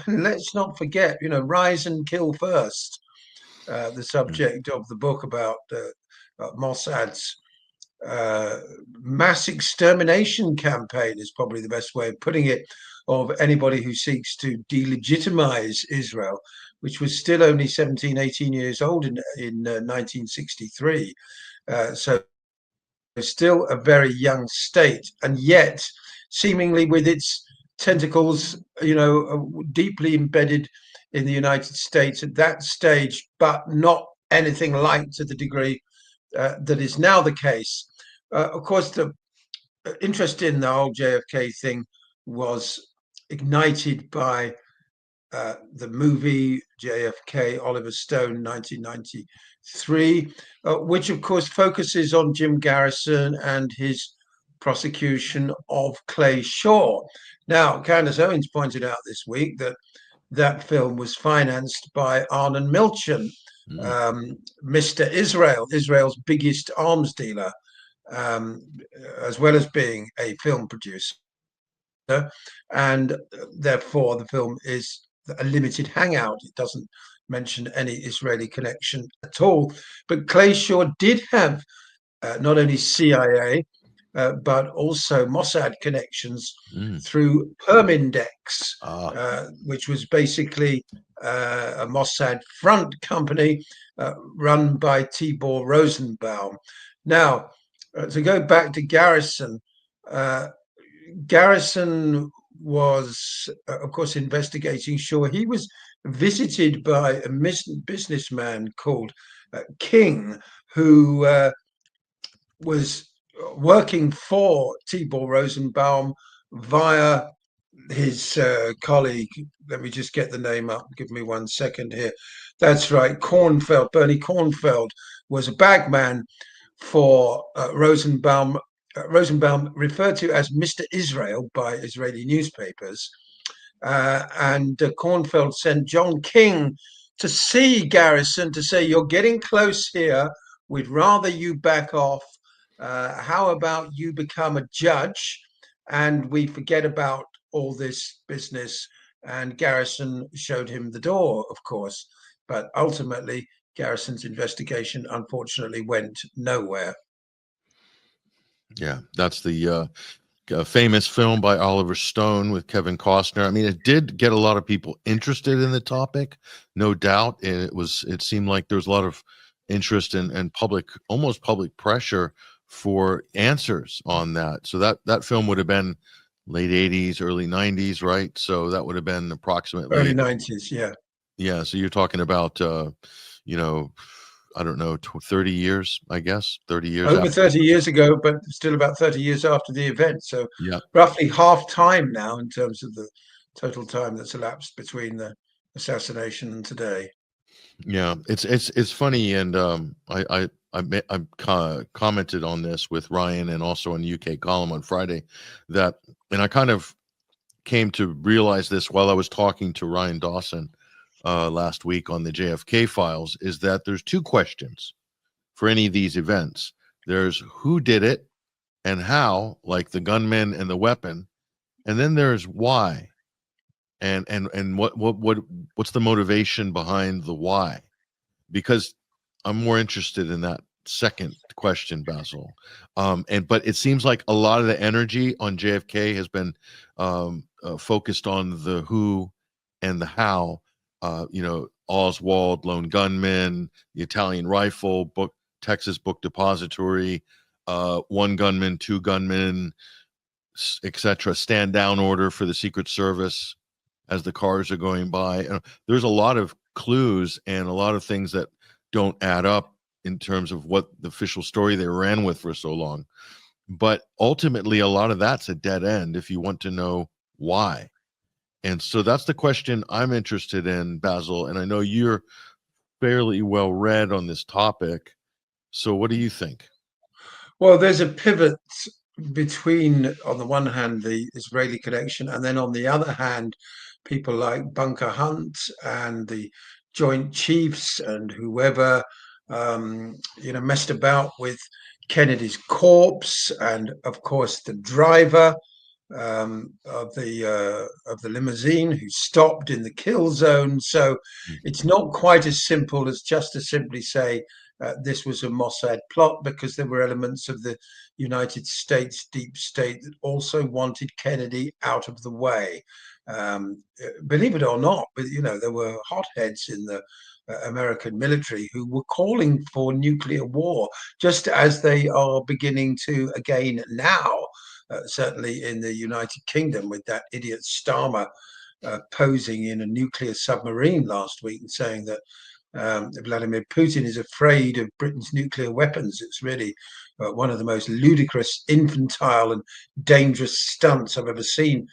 let's not forget, rise and kill first, the subject of the book about Mossad's mass extermination campaign is probably the best way of putting it, of anybody who seeks to delegitimize Israel, which was still only 17, 18 years old in 1963. So still a very young state, and yet seemingly with its tentacles, deeply embedded in the United States at that stage, but not anything like to the degree that is now the case. Of course, the interest in the whole JFK thing was ignited by the movie JFK, Oliver Stone, 1993, which of course focuses on Jim Garrison and his prosecution of Clay Shaw. Now, Candace Owens pointed out this week that film was financed by Arnon Milchan, Mr. Israel, Israel's biggest arms dealer, as well as being a film producer. And therefore, the film is a limited hangout. It doesn't mention any Israeli connection at all. But Clay Shaw did have not only CIA, but also Mossad connections through Permindex, which was basically a Mossad front company run by Tibor Rosenbaum. Now, to go back to Garrison, Garrison was, of course, investigating Shaw. He was visited by a businessman called King, who was working for Tibor Rosenbaum via his colleague. Let me just get the name up. Give me 1 second here. That's right. Kornfeld, Bernie Kornfeld, was a bagman for Rosenbaum. Rosenbaum referred to as Mr. Israel by Israeli newspapers. And Kornfeld sent John King to see Garrison to say, you're getting close here. We'd rather you back off. How about you become a judge and we forget about all this business? And Garrison showed him the door, of course. But ultimately, Garrison's investigation, unfortunately, went nowhere. Yeah, that's the famous film by Oliver Stone with Kevin Costner. I mean, it did get a lot of people interested in the topic, no doubt. It seemed like there was a lot of interest and almost public pressure for answers on that. So that film would have been late 80s, early 90s, right? So that would have been approximately early 90s, yeah. Yeah, so you're talking about I don't know, 30 years, I guess, 30 years. Over 30 years ago, but still about 30 years after the event. So yeah, roughly half time now in terms of the total time that's elapsed between the assassination and today. Yeah, it's funny, and I commented on this with Ryan and also in UK column on Friday and I kind of came to realize this while I was talking to Ryan Dawson last week on the JFK Files, is that there's two questions for any of these events. There's who did it and how, like the gunman and the weapon, and then there's why, and what's the motivation behind the why? Because I'm more interested in that second question, Basil. But it seems like a lot of the energy on JFK has been focused on the who and the how. Oswald, lone gunman, the Italian rifle, Texas Book Depository, one gunman, two gunmen, etc. Stand down order for the Secret Service as the cars are going by. There's a lot of clues and a lot of things that don't add up in terms of what the official story they ran with for so long. But ultimately, a lot of that's a dead end if you want to know why. And so that's the question I'm interested in, Basil. And I know you're fairly well read on this topic. So what do you think? Well, there's a pivot between, on the one hand, the Israeli connection, and then on the other hand, people like Bunker Hunt and the Joint Chiefs and whoever, messed about with Kennedy's corpse, and of course the driver of the limousine who stopped in the kill zone. So it's not quite as simple as just to simply say this was a Mossad plot, because there were elements of the United States deep state that also wanted Kennedy out of the way. Believe it or not, but there were hotheads in the American military who were calling for nuclear war, just as they are beginning to again now. Certainly in the United Kingdom, with that idiot Starmer posing in a nuclear submarine last week and saying that Vladimir Putin is afraid of Britain's nuclear weapons. It's really one of the most ludicrous, infantile and dangerous stunts I've ever seen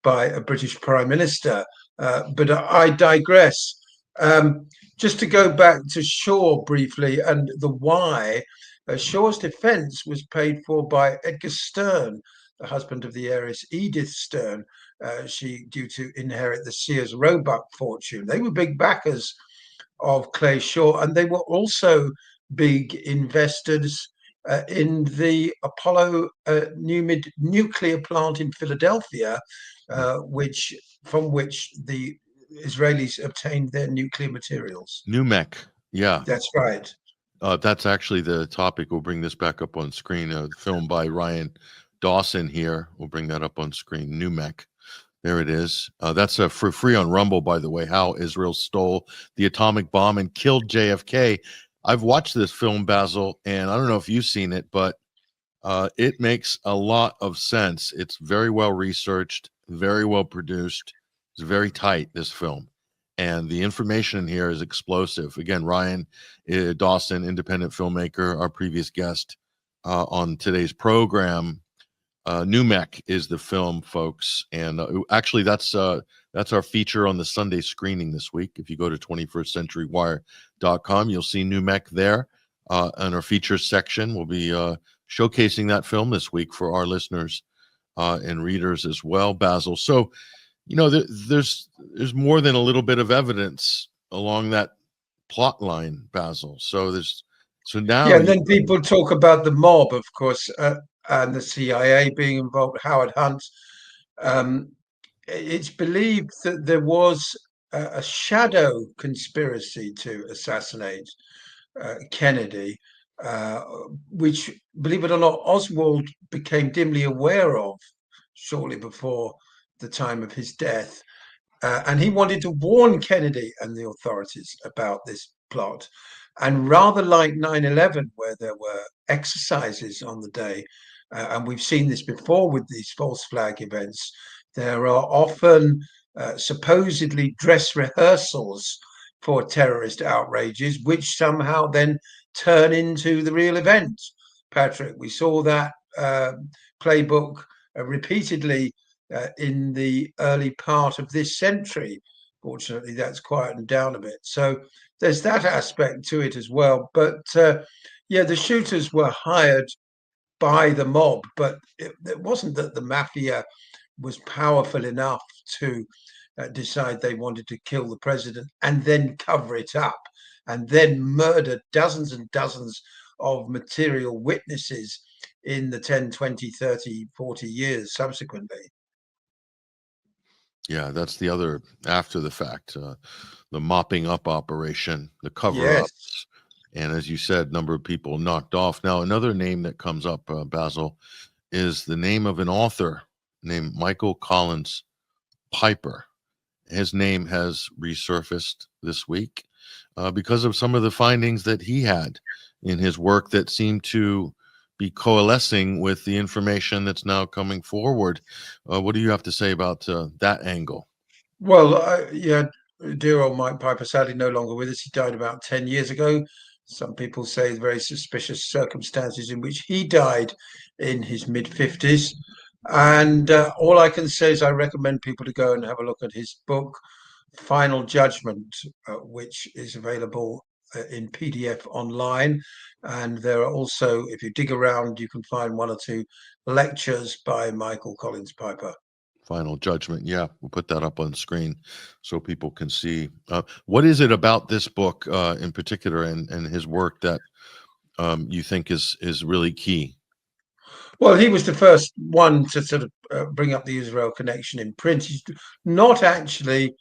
by a British Prime Minister. But I digress. Just to go back to Shaw briefly and the why, Shaw's defense was paid for by Edgar Stern, the husband of the heiress Edith Stern. She due to inherit the Sears Roebuck fortune. They were big backers of Clay Shaw, and they were also big investors in the Apollo nuclear plant in Philadelphia, from which the Israelis obtained their nuclear materials. NUMEC, yeah. That's right. That's actually the topic. We'll bring this back up on screen. A film by Ryan Dawson here. We'll bring that up on screen. NUMEC. There it is. That's for free on Rumble, by the way, how Israel stole the atomic bomb and killed JFK. I've watched this film, Basil, and I don't know if you've seen it, but it makes a lot of sense. It's very well researched, very well produced. It's very tight, this film. And the information in here is explosive. Again, Ryan Dawson, independent filmmaker, our previous guest on today's program. NUMEC is the film, folks. And actually, that's our feature on the Sunday screening this week. If you go to 21stcenturywire.com, you'll see NUMEC there. In our features section, we'll be showcasing that film this week for our listeners and readers as well, Basil. So, you know, there's more than a little bit of evidence along that plot line, Basil. So now. Yeah, and then people talk about the mob, of course, and the CIA being involved, Howard Hunt. It's believed that there was a shadow conspiracy to assassinate Kennedy, which, believe it or not, Oswald became dimly aware of shortly before the time of his death. And he wanted to warn Kennedy and the authorities about this plot. And rather like 9/11, where there were exercises on the day, and we've seen this before with these false flag events, there are often supposedly dress rehearsals for terrorist outrages, which somehow then turn into the real event. Patrick, we saw that playbook repeatedly in the early part of this century. Fortunately, that's quietened down a bit. So there's that aspect to it as well. But yeah, the shooters were hired by the mob, but it wasn't that the mafia was powerful enough to decide they wanted to kill the president and then cover it up and then murder dozens and dozens of material witnesses in the 10, 20, 30, 40 years subsequently. Yeah, that's the other after the fact, the mopping up operation, the cover-ups. Yes. And as you said, number of people knocked off. Now, another name that comes up, Basil, is the name of an author named Michael Collins Piper. His name has resurfaced this week because of some of the findings that he had in his work that seemed to be coalescing with the information that's now coming forward. What do you have to say about that angle? Well, yeah, dear old Mike Piper, sadly no longer with us. He died about 10 years ago. Some people say very suspicious circumstances in which he died in his mid-50s. And all I can say is I recommend people to go and have a look at his book, Final Judgment, which is available in PDF online. And there are also, if you dig around, you can find one or two lectures by Michael Collins Piper. Final Judgment. Yeah, we'll put that up on screen so people can see. What is it about this book in particular and his work that you think is really key? Well, he was the first one to sort of bring up the Israel connection in print. He's not actually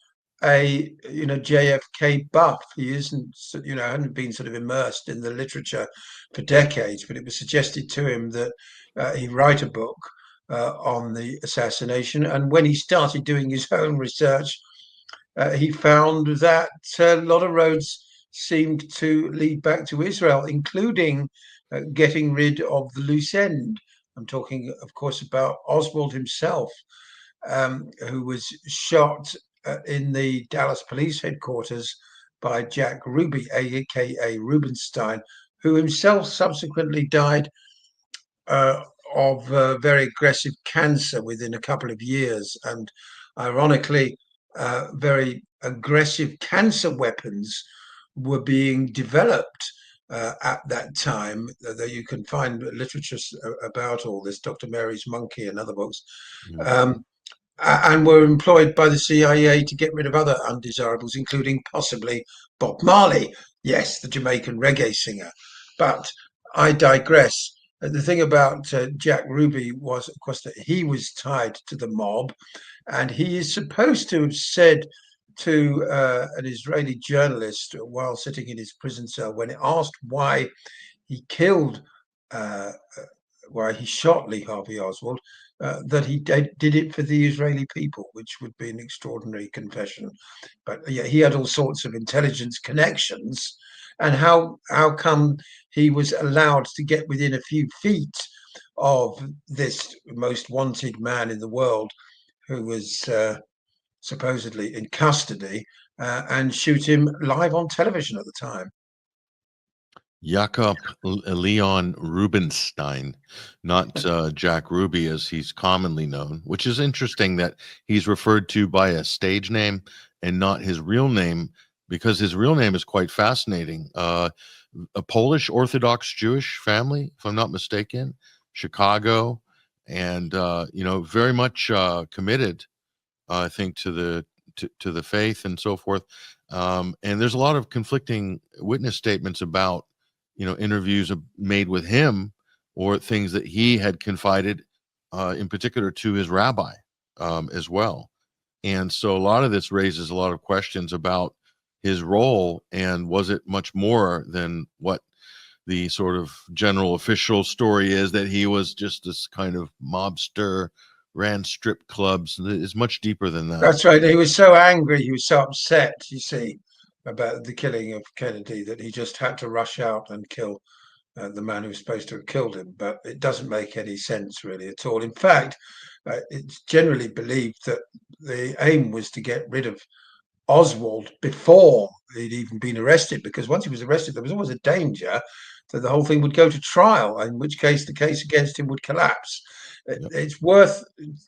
a JFK buff. He isn't, hadn't been sort of immersed in the literature for decades, but it was suggested to him that he write a book on the assassination. And when he started doing his own research, he found that a lot of roads seemed to lead back to Israel, including getting rid of the loose end. I'm talking, of course, about Oswald himself, who was shot in the Dallas police headquarters by Jack Ruby, aka Rubenstein, who himself subsequently died of very aggressive cancer within a couple of years. And ironically, very aggressive cancer weapons were being developed at that time, that you can find literature about all this, Dr. Mary's Monkey and other books. and were employed by the CIA to get rid of other undesirables, including possibly Bob Marley. Yes, the Jamaican reggae singer. But I digress. The thing about Jack Ruby was, of course, that he was tied to the mob, and he is supposed to have said to an Israeli journalist while sitting in his prison cell, when asked why he killed, uh, why he shot Lee Harvey Oswald, that he did it for the Israeli people, which would be an extraordinary confession. But yeah, he had all sorts of intelligence connections. And how come he was allowed to get within a few feet of this most wanted man in the world, who was supposedly in custody, and shoot him live on television at the time? Jakob Leon Rubinstein, not Jack Ruby as he's commonly known, which is interesting that he's referred to by a stage name and not his real name, because his real name is quite fascinating. A Polish Orthodox Jewish family, if I'm not mistaken, Chicago, and very much committed, I think, to the faith and so forth. And there's a lot of conflicting witness statements about interviews made with him or things that he had confided, in particular to his rabbi, as well. And so a lot of this raises a lot of questions about his role, and was it much more than what the sort of general official story is, that he was just this kind of mobster, ran strip clubs. It's much deeper than that. That's right. He was so angry, he was so upset, you see, about the killing of Kennedy, that he just had to rush out and kill the man who was supposed to have killed him. But it doesn't make any sense really at all. In fact, it's generally believed that the aim was to get rid of Oswald before he'd even been arrested, because once he was arrested, there was always a danger that the whole thing would go to trial, in which case the case against him would collapse. It's worth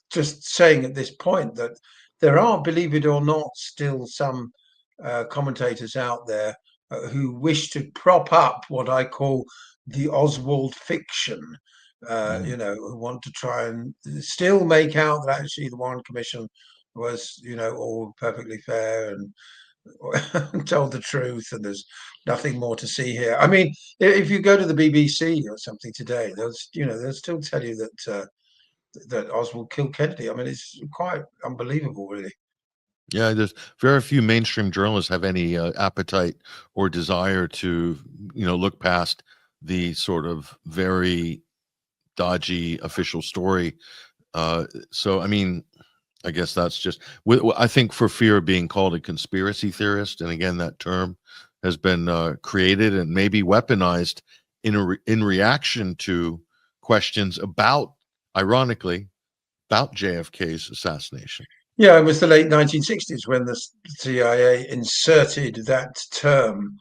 just saying at this point that there are, believe it or not, still some commentators out there who wish to prop up what I call the Oswald fiction. Who want to try and still make out that actually the Warren Commission was, all perfectly fair and told the truth, and there's nothing more to see here. I mean, if you go to the BBC or something today, they'll still tell you that Oswald killed Kennedy. I mean, it's quite unbelievable, really. Yeah, there's very few mainstream journalists have any appetite or desire to, look past the sort of very dodgy official story. So, I mean, I guess that's just, I think, for fear of being called a conspiracy theorist. And again, that term has been created and maybe weaponized in reaction to questions about, ironically, about JFK's assassination. Yeah, it was the late 1960s when the CIA inserted that term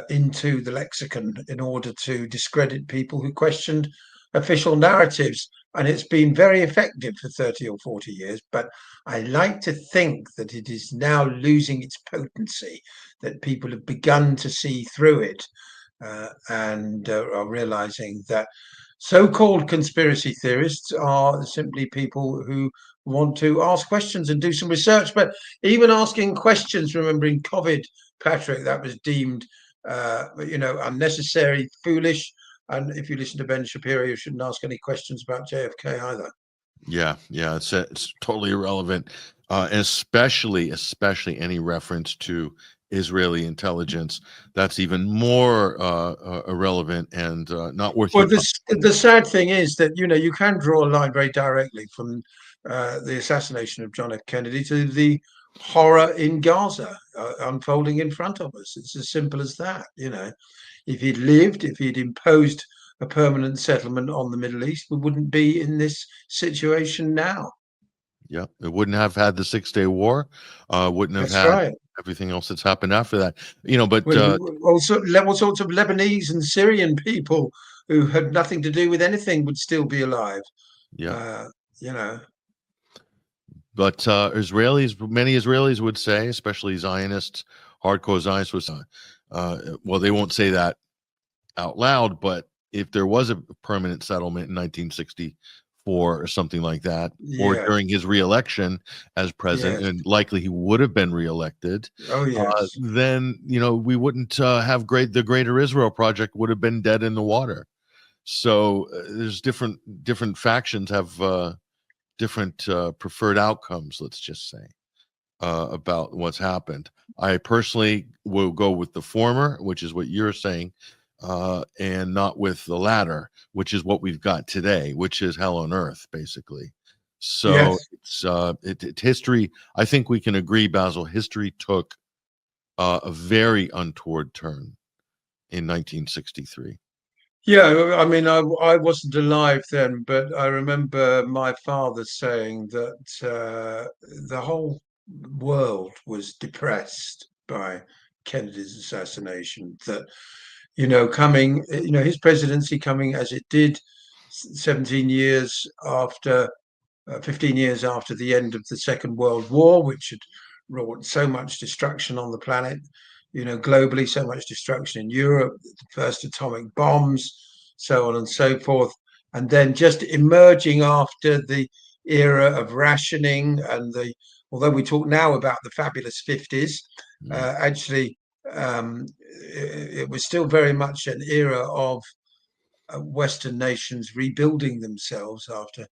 into the lexicon in order to discredit people who questioned official narratives. And it's been very effective for 30 or 40 years. But I like to think that it is now losing its potency, that people have begun to see through it, and are realizing that so-called conspiracy theorists are simply people who want to ask questions and do some research. But even asking questions, remembering COVID, Patrick, that was deemed unnecessary, foolish. And if you listen to Ben Shapiro, you shouldn't ask any questions about JFK either. Yeah, it's totally irrelevant, especially any reference to Israeli intelligence. That's even more irrelevant and not worth. Well, the sad thing is that you can draw a line very directly from the assassination of John F. Kennedy to the horror in Gaza unfolding in front of us. It's as simple as that. If he'd lived, if he'd imposed a permanent settlement on the Middle East, we wouldn't be in this situation now. Yeah, it wouldn't have had the 6-day war. Wouldn't have That's had right. everything else that's happened after that. But also all sorts of Lebanese and Syrian people who had nothing to do with anything would still be alive. Yeah. But many Israelis would say, especially Zionists, hardcore Zionists, was well, they won't say that out loud, but if there was a permanent settlement in 1964 for, or something like that, or Yeah. during his reelection as president, Yes. and likely he would have been reelected, Oh, yes. then we wouldn't have the Greater Israel Project would have been dead in the water. So there's different factions have different preferred outcomes, let's just say, about what's happened. I personally will go with the former, which is what you're saying, and not with the latter, which is what we've got today, which is hell on earth, basically. So it's history. I think we can agree, Basil, history took a very untoward turn in 1963. Yeah, I mean, I wasn't alive then, but I remember my father saying that the whole world was depressed by Kennedy's assassination. That, coming, his presidency coming as it did 17 years after 15 years after the end of the Second World War, which had wrought so much destruction on the planet, globally, so much destruction in Europe, the first atomic bombs, so on and so forth. And then just emerging after the era of rationing although we talk now about the fabulous 50s, actually, it was still very much an era of Western nations rebuilding themselves after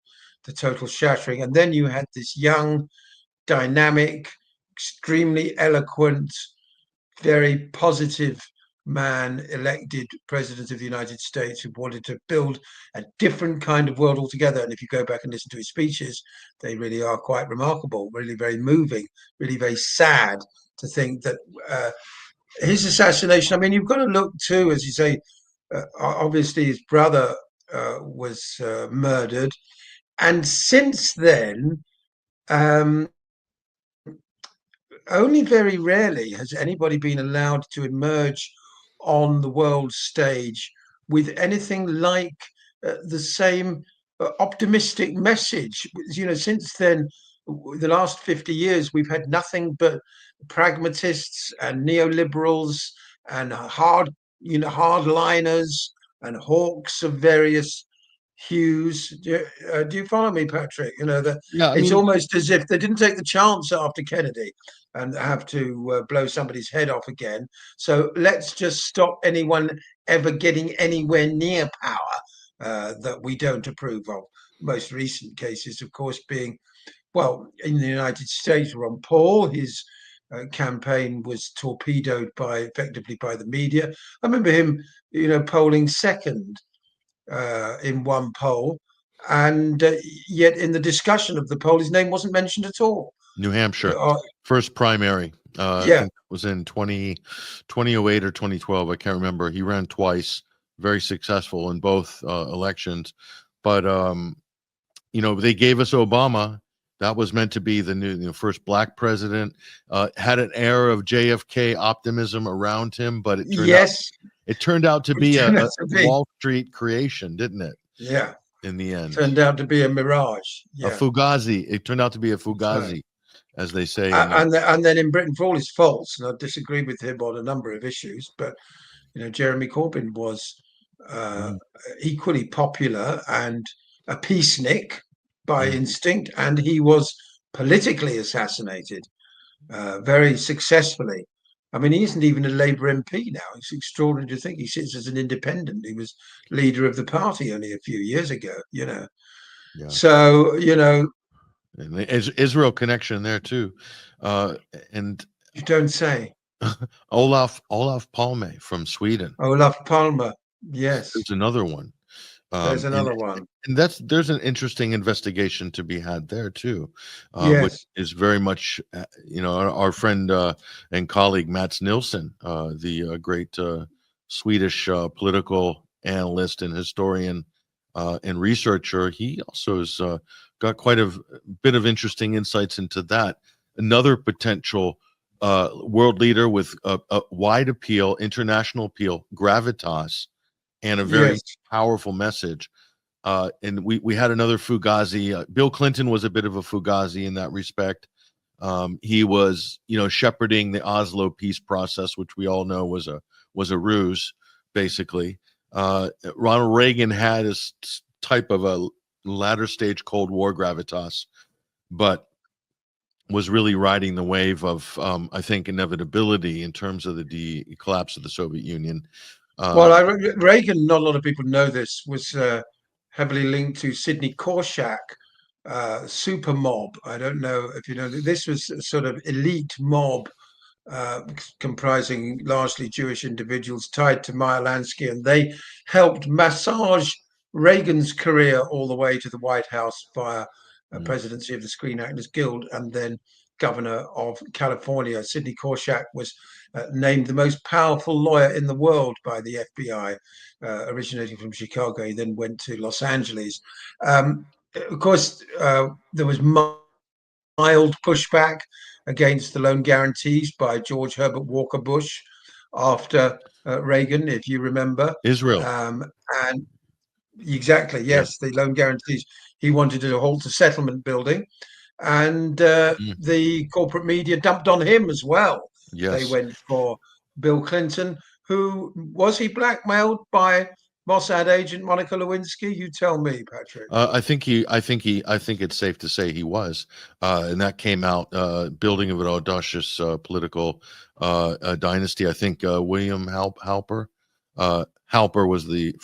the total shattering. And then you had this young, dynamic, extremely eloquent, very positive man elected president of the United States who wanted to build a different kind of world altogether. And if you go back and listen to his speeches, they really are quite remarkable, really very moving, really very sad to think that his assassination, I mean, you've got to look too, as you say, obviously his brother was murdered. And since then, only very rarely has anybody been allowed to emerge on the world stage with anything like the same optimistic message. Since then, the last 50 years, we've had nothing but pragmatists and neoliberals and hardliners and hawks of various hues. Do you follow me, Patrick? That it's almost as if they didn't take the chance after Kennedy and have to blow somebody's head off again. So let's just stop anyone ever getting anywhere near power that we don't approve of. Most recent cases, of course, being, well, in the United States, Ron Paul, his campaign was torpedoed effectively by the media. I remember him, polling second in one poll, and yet in the discussion of the poll, his name wasn't mentioned at all. New Hampshire, first primary. I think it was in 2008 or 2012. I can't remember. He ran twice, very successful in both elections. But, they gave us Obama. That was meant to be the new first black president. Had an air of JFK optimism around him, but it turned out to be a Wall Street creation, didn't it? Yeah. In the end, turned out to be a mirage. A fugazi. It turned out to be a fugazi, as they say. And then in Britain, for all his faults, and I disagree with him on a number of issues, but Jeremy Corbyn was equally popular and a peacenik by instinct, and he was politically assassinated very successfully. I mean, he isn't even a Labour MP now. It's extraordinary to think he sits as an independent. He was leader of the party only a few years ago, Yeah. So, and the Israel connection there too. And you don't say. Olaf Palme from Sweden. Olaf Palme, yes. There's another one. There's another one. And there's an interesting investigation to be had there too, which is very much, our friend and colleague Mats Nilsson, the great Swedish political analyst and historian and researcher. He also has got quite a bit of interesting insights into that. Another potential world leader with a wide appeal, international appeal, gravitas, and a very powerful message. And we had another fugazi. Bill Clinton was a bit of a fugazi in that respect. He was, shepherding the Oslo peace process, which we all know was a ruse, basically. Ronald Reagan had his type of a latter stage Cold War gravitas, but was really riding the wave of, I think, inevitability in terms of the collapse of the Soviet Union. Well, Reagan, not a lot of people know this, was heavily linked to Sidney Korshak, super mob. I don't know if you know, this was a sort of elite mob comprising largely Jewish individuals tied to Meyer Lansky, and they helped massage Reagan's career all the way to the White House via presidency of the Screen Actors Guild, and then governor of California. Sidney Korshak was named the most powerful lawyer in the world by the FBI, originating from Chicago. He then went to Los Angeles. Of course, there was mild pushback against the loan guarantees by George Herbert Walker Bush after Reagan, if you remember. Israel. And exactly, yes, the loan guarantees. He wanted to halt the settlement building, and the corporate media dumped on him as well. Yes. They went for Bill Clinton, who was he blackmailed by Mossad agent Monica Lewinsky? You tell me, Patrick. I think it's safe to say he was, and that came out building of an audacious political dynasty. I think William Halper was the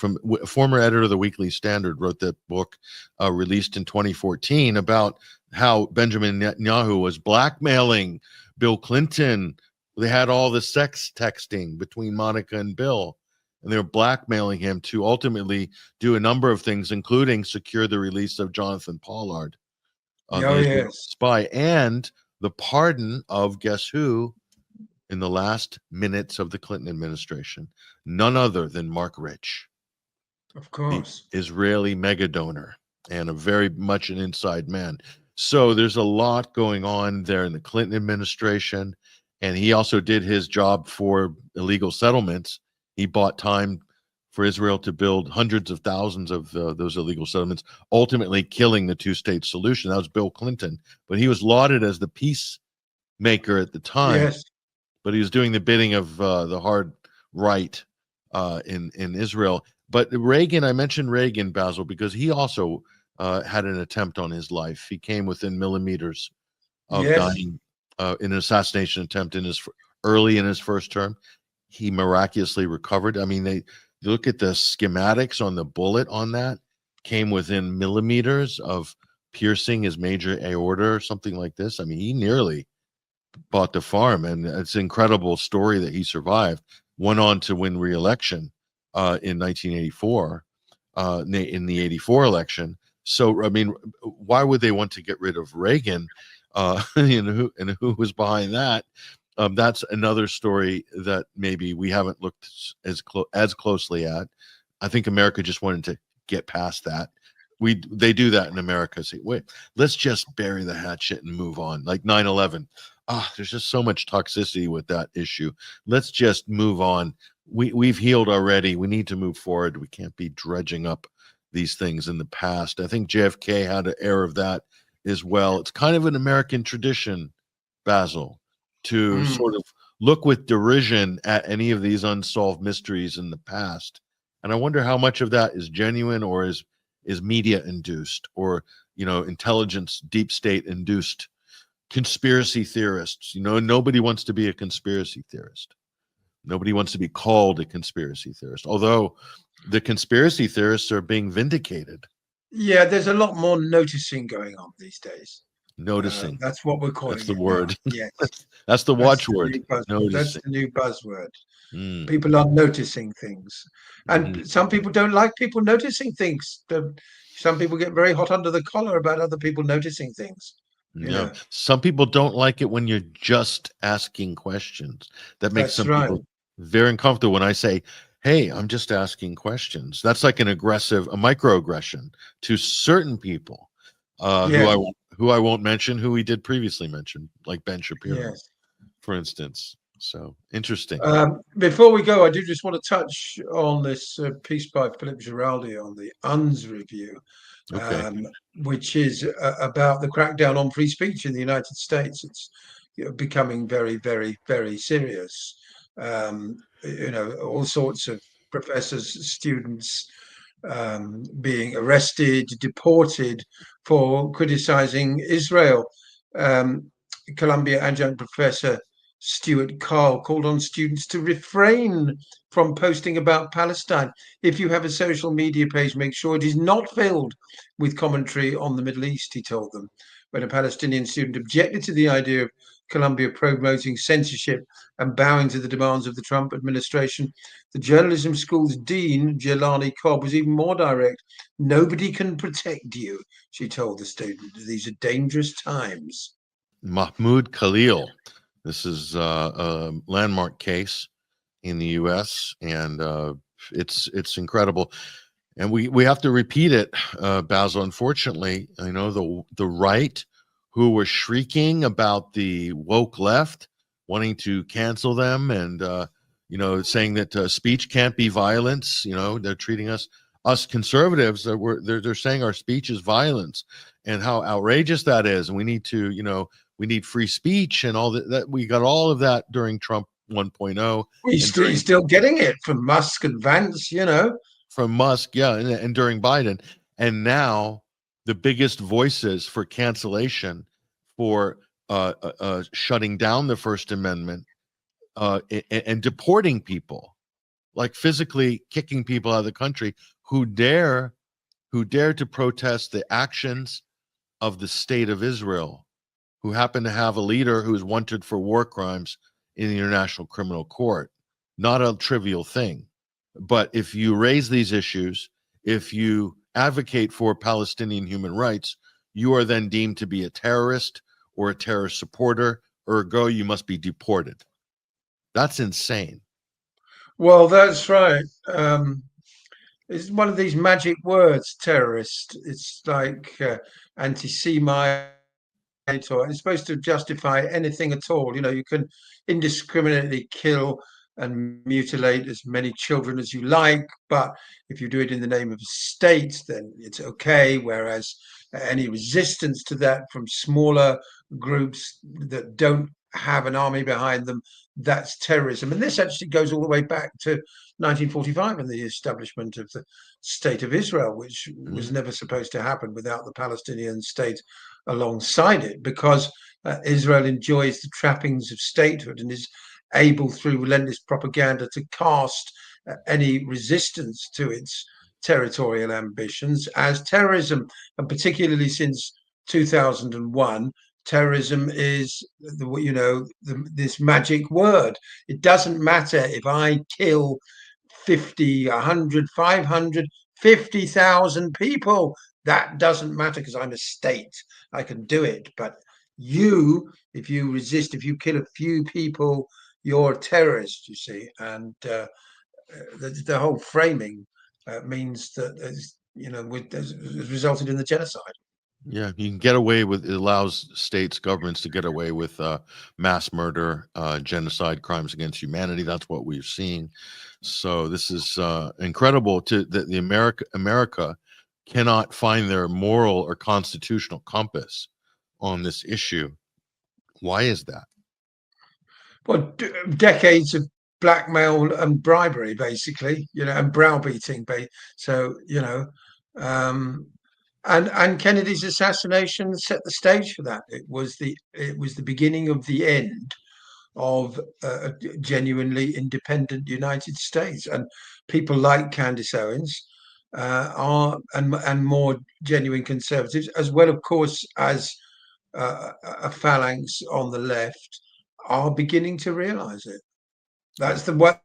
former editor of the Weekly Standard, wrote that book released in 2014 about how Benjamin Netanyahu was blackmailing Bill Clinton. They had all the sex texting between Monica and Bill, and they were blackmailing him to ultimately do a number of things, including secure the release of Jonathan Pollard, the spy, and the pardon of, guess who, in the last minutes of the Clinton administration? None other than Mark Rich. Of course. The Israeli mega donor and a very much an inside man. So there's a lot going on there in the Clinton administration. And he also did his job for illegal settlements. He bought time for Israel to build hundreds of thousands of those illegal settlements, ultimately killing the two-state solution. That was Bill Clinton. But he was lauded as the peacemaker at the time. Yes. But he was doing the bidding of the hard right in Israel. But Reagan, I mentioned Reagan, Basil, because he also had an attempt on his life. He came within millimeters of dying in an assassination attempt early in his first term. He miraculously recovered. I mean, they look at the schematics on the bullet on that, came within millimeters of piercing his major aorta or something like this. I mean, he nearly bought the farm, and it's an incredible story that he survived. Went on to win re-election in 1984, in the 84 election. So, I mean, why would they want to get rid of Reagan? And who was behind that? That's another story that maybe we haven't looked as closely at. I think America just wanted to get past that. They do that in America. Say, wait, let's just bury the hatchet and move on. Like 9/11. There's just so much toxicity with that issue. Let's just move on. We've healed already. We need to move forward. We can't be dredging up these things in the past. I think JFK had an air of that as well. It's kind of an American tradition, Basil, to sort of look with derision at any of these unsolved mysteries in the past. And I wonder how much of that is genuine or is media induced, or intelligence, deep state induced. Conspiracy theorists, nobody wants to be a conspiracy theorist. Nobody wants to be called a conspiracy theorist, although the conspiracy theorists are being vindicated. Yeah, there's a lot more noticing going on these days. Noticing. That's what we're calling That's the word. Yes. That's the watchword. That's the new buzzword. Mm. People are noticing things. And some people don't like people noticing things. Some people get very hot under the collar about other people noticing things. Yeah. Some people don't like it when you're just asking questions. That makes some people very uncomfortable when I say, hey, I'm just asking questions. That's like a microaggression to certain people who I won't mention, who we did previously mention, like Ben Shapiro, for instance. So interesting. Before we go, I do just want to touch on this piece by Philip Giraldi on the UNS review, which is about the crackdown on free speech in the United States. It's becoming very, very, very serious. All sorts of professors, students, being arrested, deported for criticizing Israel. Columbia adjunct professor Stuart Carl called on students to refrain from posting about Palestine. If you have a social media page, make sure it is not filled with commentary on the Middle East, he told them. When a Palestinian student objected to the idea of Columbia promoting censorship and bowing to the demands of the Trump administration, the journalism school's dean, Jelani Cobb, was even more direct. Nobody can protect you, she told the student. These are dangerous times. Mahmoud Khalil. This is a landmark case in the U.S. and it's incredible. And we have to repeat it, Basil. Unfortunately, I know the right, who were shrieking about the woke left, wanting to cancel them, and saying that speech can't be violence. They're treating us conservatives. They're saying our speech is violence, and how outrageous that is. And we need to, we need free speech and all that. We got all of that during Trump 1.0. He's still getting it from Musk and Vance, From Musk, yeah, and during Biden. And now the biggest voices for cancellation, for shutting down the First Amendment, and deporting people, like physically kicking people out of the country who dare to protest the actions of the state of Israel, who happen to have a leader who is wanted for war crimes in the International Criminal Court. Not a trivial thing. But if you raise these issues, if you advocate for Palestinian human rights, you are then deemed to be a terrorist or a terrorist supporter, ergo you must be deported. That's insane. Well, that's right. It's one of these magic words, terrorist. It's like anti-Semite, or it's supposed to justify anything at all. You can indiscriminately kill and mutilate as many children as you like, but if you do it in the name of a state, then it's okay. Whereas any resistance to that from smaller groups that don't have an army behind them, that's terrorism. And this actually goes all the way back to 1945 and the establishment of the State of Israel, which was never supposed to happen without the Palestinian state alongside it, because Israel enjoys the trappings of statehood and is able, through relentless propaganda, to cast any resistance to its territorial ambitions as terrorism. And particularly since 2001, terrorism is this magic word. It doesn't matter if I kill 50, 100, 500, 50,000 people. That doesn't matter because I'm a state. I can do it. But if you resist, if you kill a few people, you're a terrorist, you see. And the whole framing means that, has resulted in the genocide. Yeah, you can get away with, it allows states, governments to get away with mass murder, genocide, crimes against humanity. That's what we're seeing. So this is incredible that America cannot find their moral or constitutional compass on this issue. Why is that? Well, decades of blackmail and bribery, basically, and browbeating. So, and Kennedy's assassination set the stage for that. It was the beginning of the end of a genuinely independent United States. And people like Candace Owens are and more genuine conservatives, as well, of course, as a phalanx on the left, are beginning to realize it. That's the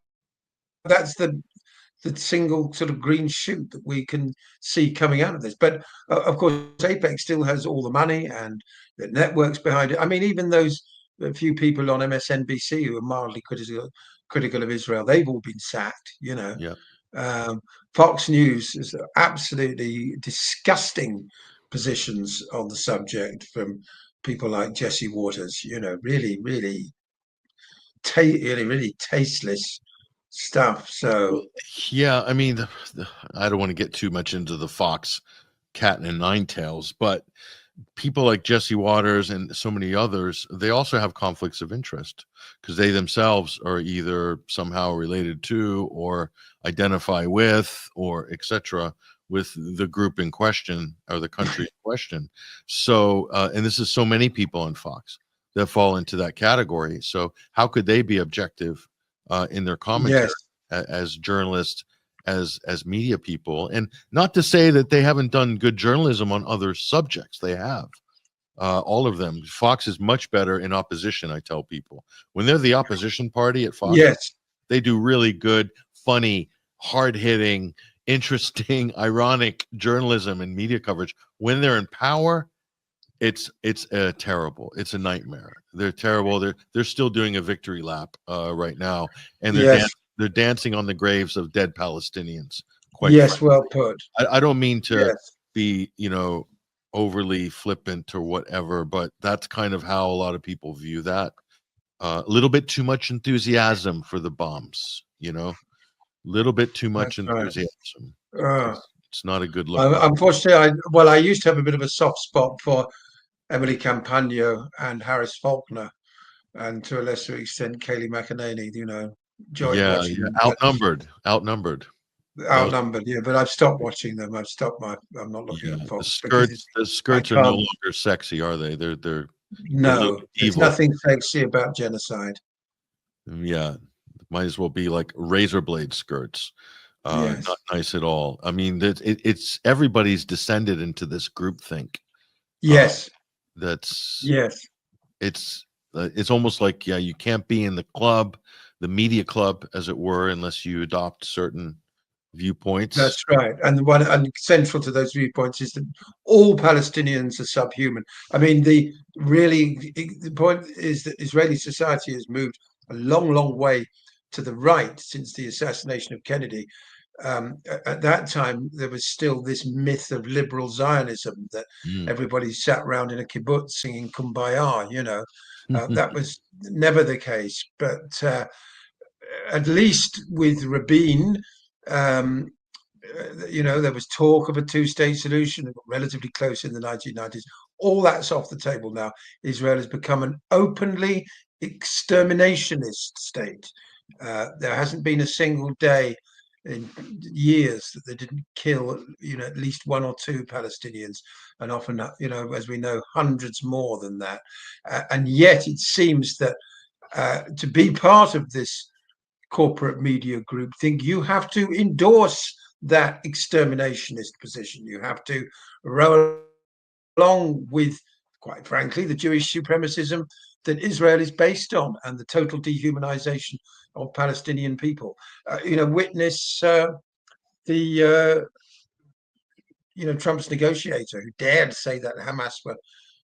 single sort of green shoot that we can see coming out of this. But of course, Apex still has all the money and the networks behind it. I mean, even those few people on MSNBC who are mildly critical of Israel, they've all been sacked. Yeah. Fox News is absolutely disgusting positions on the subject from people like Jesse Waters. Really, really tasteless stuff. So yeah, I mean, I don't want to get too much into the Fox cat and nine tails, but people like Jesse Waters and so many others, they also have conflicts of interest because they themselves are either somehow related to or identify with or etc. with the group in question or the country in question. So, and this is so many people on Fox that fall into that category. So how could they be objective in their commentary as journalists, as media people? And not to say that they haven't done good journalism on other subjects. They have. All of them. Fox is much better in opposition, I tell people. When they're the opposition party at Fox, they do really good, funny, hard-hitting, interesting, ironic journalism and media coverage. When they're in power, it's terrible. It's a nightmare. They're terrible. They're still doing a victory lap right now, and they're dancing on the graves of dead Palestinians. Quite frankly. Well put. I don't mean to be, overly flippant or whatever, but that's kind of how a lot of people view that. A little bit too much enthusiasm for the bombs, a little bit too much enthusiasm. It's not a good look. Unfortunately, I used to have a bit of a soft spot for Emily Campagno and Harris Faulkner, and to a lesser extent, Kayleigh McEnany, enjoyed watching them. Outnumbered, but I've stopped watching them. I'm not looking at Fox. The skirts are no longer sexy, are they? They're no. There's nothing sexy about genocide. Yeah, might as well be like razor blade skirts. Not nice at all. I mean, it's everybody's descended into this groupthink. It's almost like you can't be in the club, the media club, as it were, unless you adopt certain viewpoints. That's right, and central to those viewpoints is that all Palestinians are subhuman. I mean, the point is that Israeli society has moved a long way to the right since the assassination of Kennedy. At that time, there was still this myth of liberal Zionism that everybody sat around in a kibbutz singing Kumbaya. That was never the case. But at least with Rabin, there was talk of a two-state solution. It got relatively close in the 1990s. All that's off the table now. Israel has become an openly exterminationist state. There hasn't been a single day in years that they didn't kill, at least one or two Palestinians, and often, as we know, hundreds more than that. And yet it seems that to be part of this corporate media group think you have to endorse that exterminationist position. You have to row along with, quite frankly, the Jewish supremacism that Israel is based on and the total dehumanization of Palestinian people. Witness Trump's negotiator who dared say that Hamas were,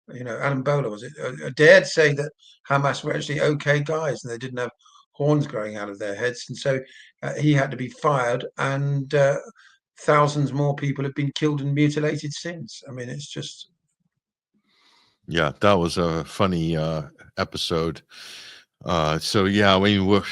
Adam Boehler, was it, dared say that Hamas were actually okay guys and they didn't have horns growing out of their heads, and so he had to be fired, and thousands more people have been killed and mutilated since. I mean, it's just that was a funny episode. I mean,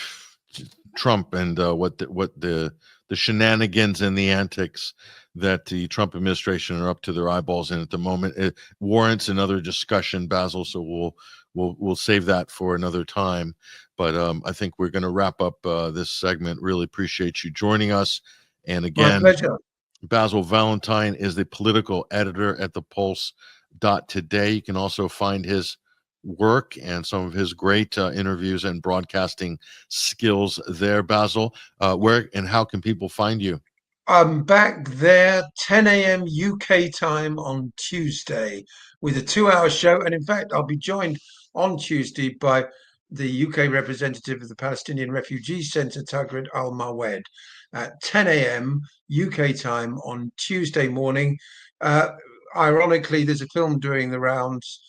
Trump and what the shenanigans and the antics that the Trump administration are up to their eyeballs in at the moment, it warrants another discussion, Basil. So we'll save that for another time. But I think we're going to wrap up this segment. Really appreciate you joining us. And again, my pleasure. Basil Valentine is the political editor at ThePulse.Today. You can also find his work and some of his great interviews and broadcasting skills there. Basil, where and how can people find you? I'm back there 10 a.m. UK time on Tuesday with a 2-hour show. And in fact, I'll be joined on Tuesday by the UK representative of the Palestinian Refugee Centre, Tagrid Al-Mawed, at 10 a.m. UK time on Tuesday morning. Ironically, there's a film doing the rounds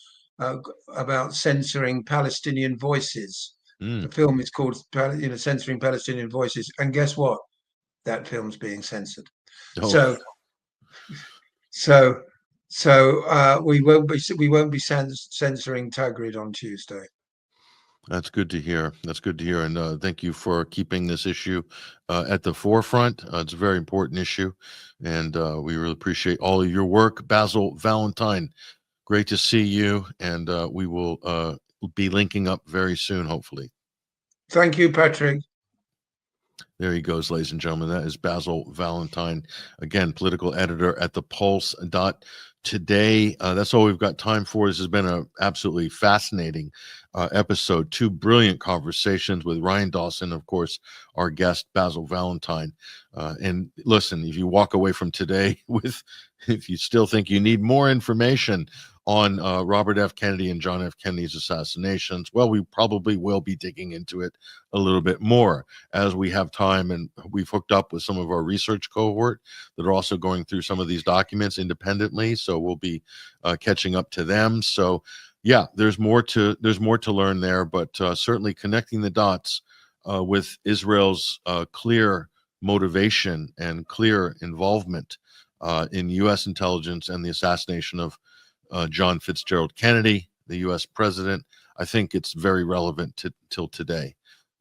about censoring Palestinian voices. The film is called Censoring Palestinian Voices. And guess what? That film's being censored. So we won't be censoring Tagrid on Tuesday. That's good to hear. And thank you for keeping this issue at the forefront. It's a very important issue, and we really appreciate all of your work. Basil Valentine, great to see you, and we will be linking up very soon, hopefully. Thank you, Patrick. There he goes, ladies and gentlemen. That is Basil Valentine, again, political editor at ThePulse.Today. That's all we've got time for. This has been an absolutely fascinating episode. 2 brilliant conversations with Ryan Dawson, of course, our guest, Basil Valentine. And listen, if you walk away from today if you still think you need more information on Robert F. Kennedy and John F. Kennedy's assassinations, well, we probably will be digging into it a little bit more as we have time. And we've hooked up with some of our research cohort that are also going through some of these documents independently. So we'll be catching up to them. So yeah, there's more to learn there, but certainly connecting the dots with Israel's clear motivation and clear involvement in U.S. intelligence and the assassination of John Fitzgerald Kennedy, the U.S. president. I think it's very relevant till today,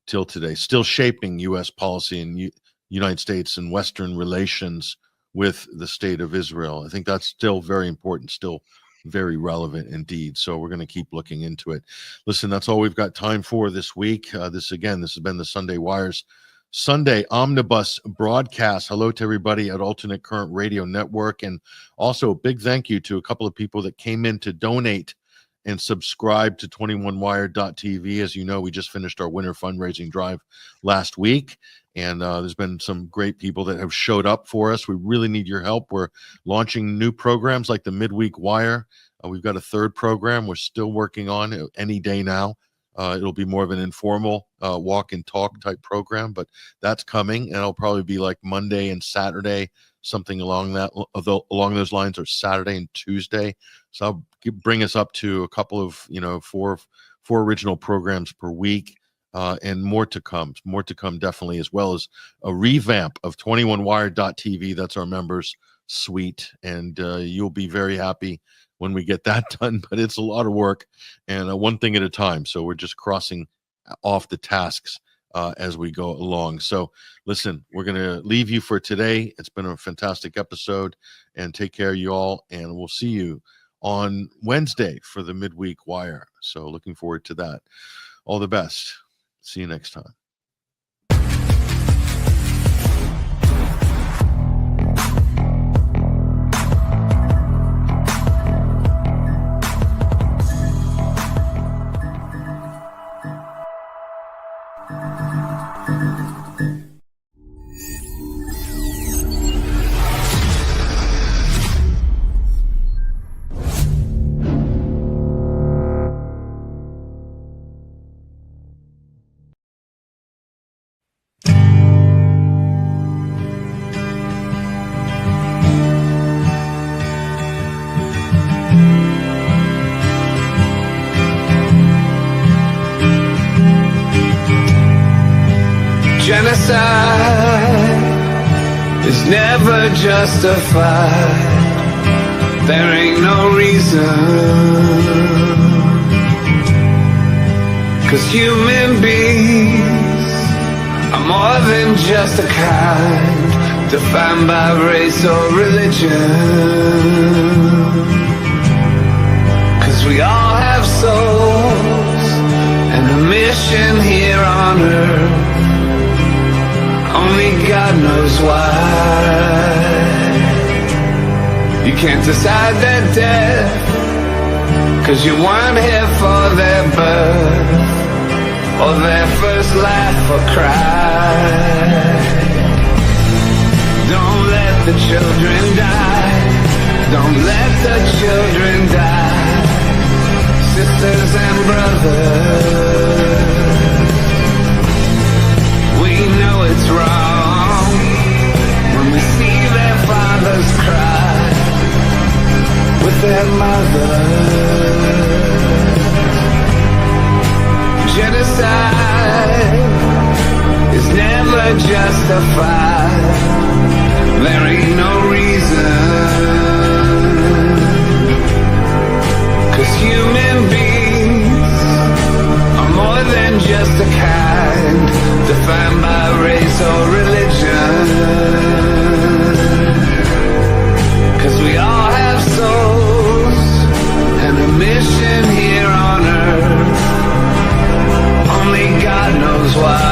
still shaping U.S. policy in United States and Western relations with the state of Israel. I think that's still very important, still very relevant indeed. So we're going to keep looking into it. Listen, that's all we've got time for this week. This has been the Sunday Wires Sunday Omnibus broadcast. Hello to everybody at Alternate Current Radio Network. And also a big thank you to a couple of people that came in to donate and subscribe to 21wire.tv. As you know, we just finished our winter fundraising drive last week. And there's been some great people that have showed up for us. We really need your help. We're launching new programs like the Midweek Wire. We've got a 3rd program we're still working on any day now. It'll be more of an informal walk and talk type program, but that's coming, and it'll probably be like Monday and Saturday, something along those lines, or Saturday and Tuesday. So I'll bring us up to a couple of four original programs per week, and more to come definitely, as well as a revamp of 21wire.tv. That's our members suite, and you'll be very happy when we get that done, but it's a lot of work, and one thing at a time. So we're just crossing off the tasks as we go along. So listen, we're going to leave you for today. It's been a fantastic episode, and take care, you all, and we'll see you on Wednesday for the Midweek Wire. So looking forward to that. All the best. See you next time. Genocide is never justified. There ain't no reason, 'cause human beings are more than just a kind, defined by race or religion. 'Cause we all have souls and a mission here on earth. Only God knows why. You can't decide their death, 'cause you weren't here for their birth, or their first laugh or cry. Don't let the children die. Don't let the children die. Sisters and brothers, we know it's wrong when we see their fathers cry with their mothers. Genocide is never justified. There ain't no reason, 'cause human beings are more than just a kind, defined by race or religion. 'Cause we all have souls and a mission here on earth. Only God knows why.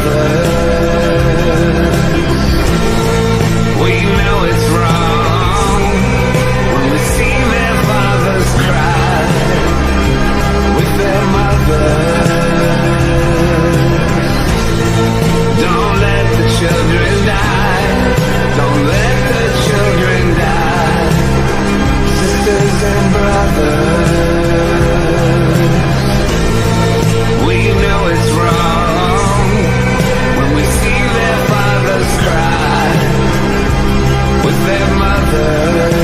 brothers. We know it's wrong when we see their fathers cry with their mothers. Don't let the children die. Don't let the children die. Sisters and brothers. We know it's wrong when we see their fathers cry with their mothers.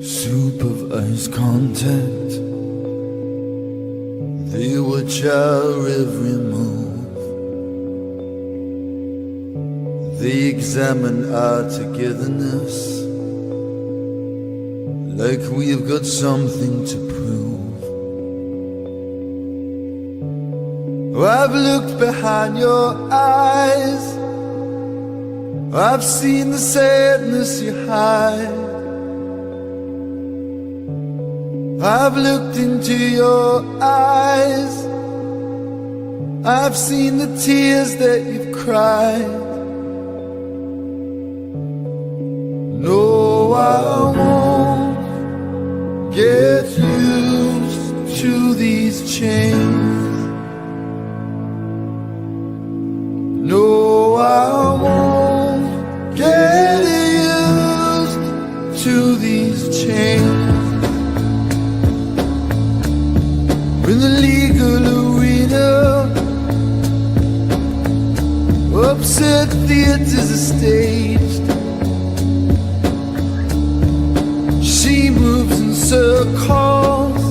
Supervised contact. They watch our every move. They examine our togetherness like we've got something to prove. I've looked behind your eyes. I've seen the sadness you hide. I've looked into your eyes. I've seen the tears that you've cried. No, I won't get used to these chains. No, I won't get used to these chains. In the legal arena, upset theaters are staged. She moves in circles.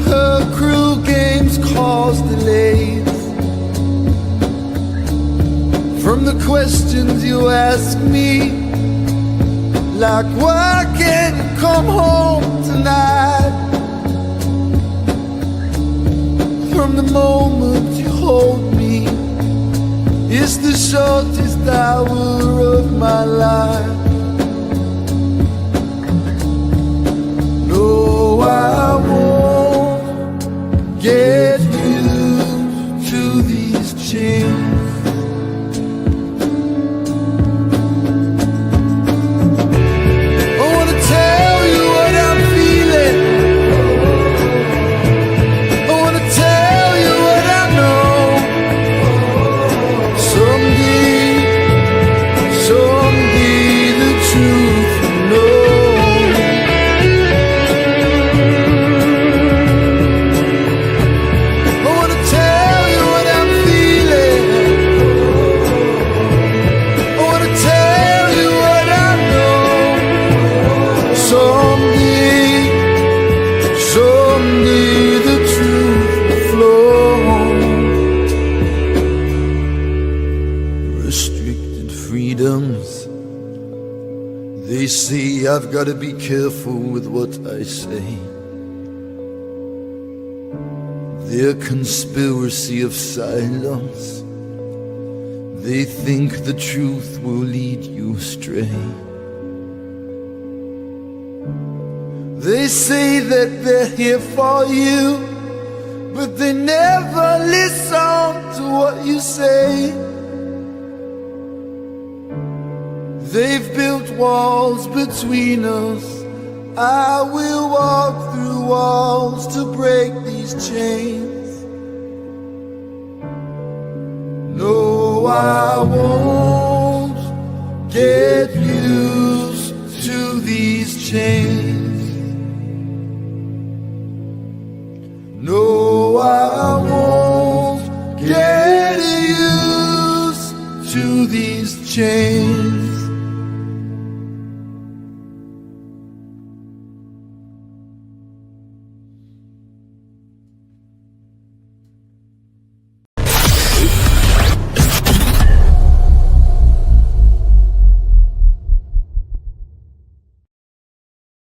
Her cruel games cause delays. From the questions you ask me, like why can't you come home tonight? From the moment you hold me, it's the shortest hour of my life. No, I won't get used to these chains. I wanna tell you what I'm feeling. I wanna tell you what I know. Someday the truth will know. I wanna tell you what I'm feeling. I wanna tell you what I know. Someday the truth will flow. Restricted freedoms. They say I've got to be careful with what I say. Their conspiracy of silence, they think the truth will lead you astray. They say that they're here for you, but they never listen to what you say. They've built walls between us. I will walk through walls to break these chains. No, I won't get used to these chains. No, I won't get used to these chains.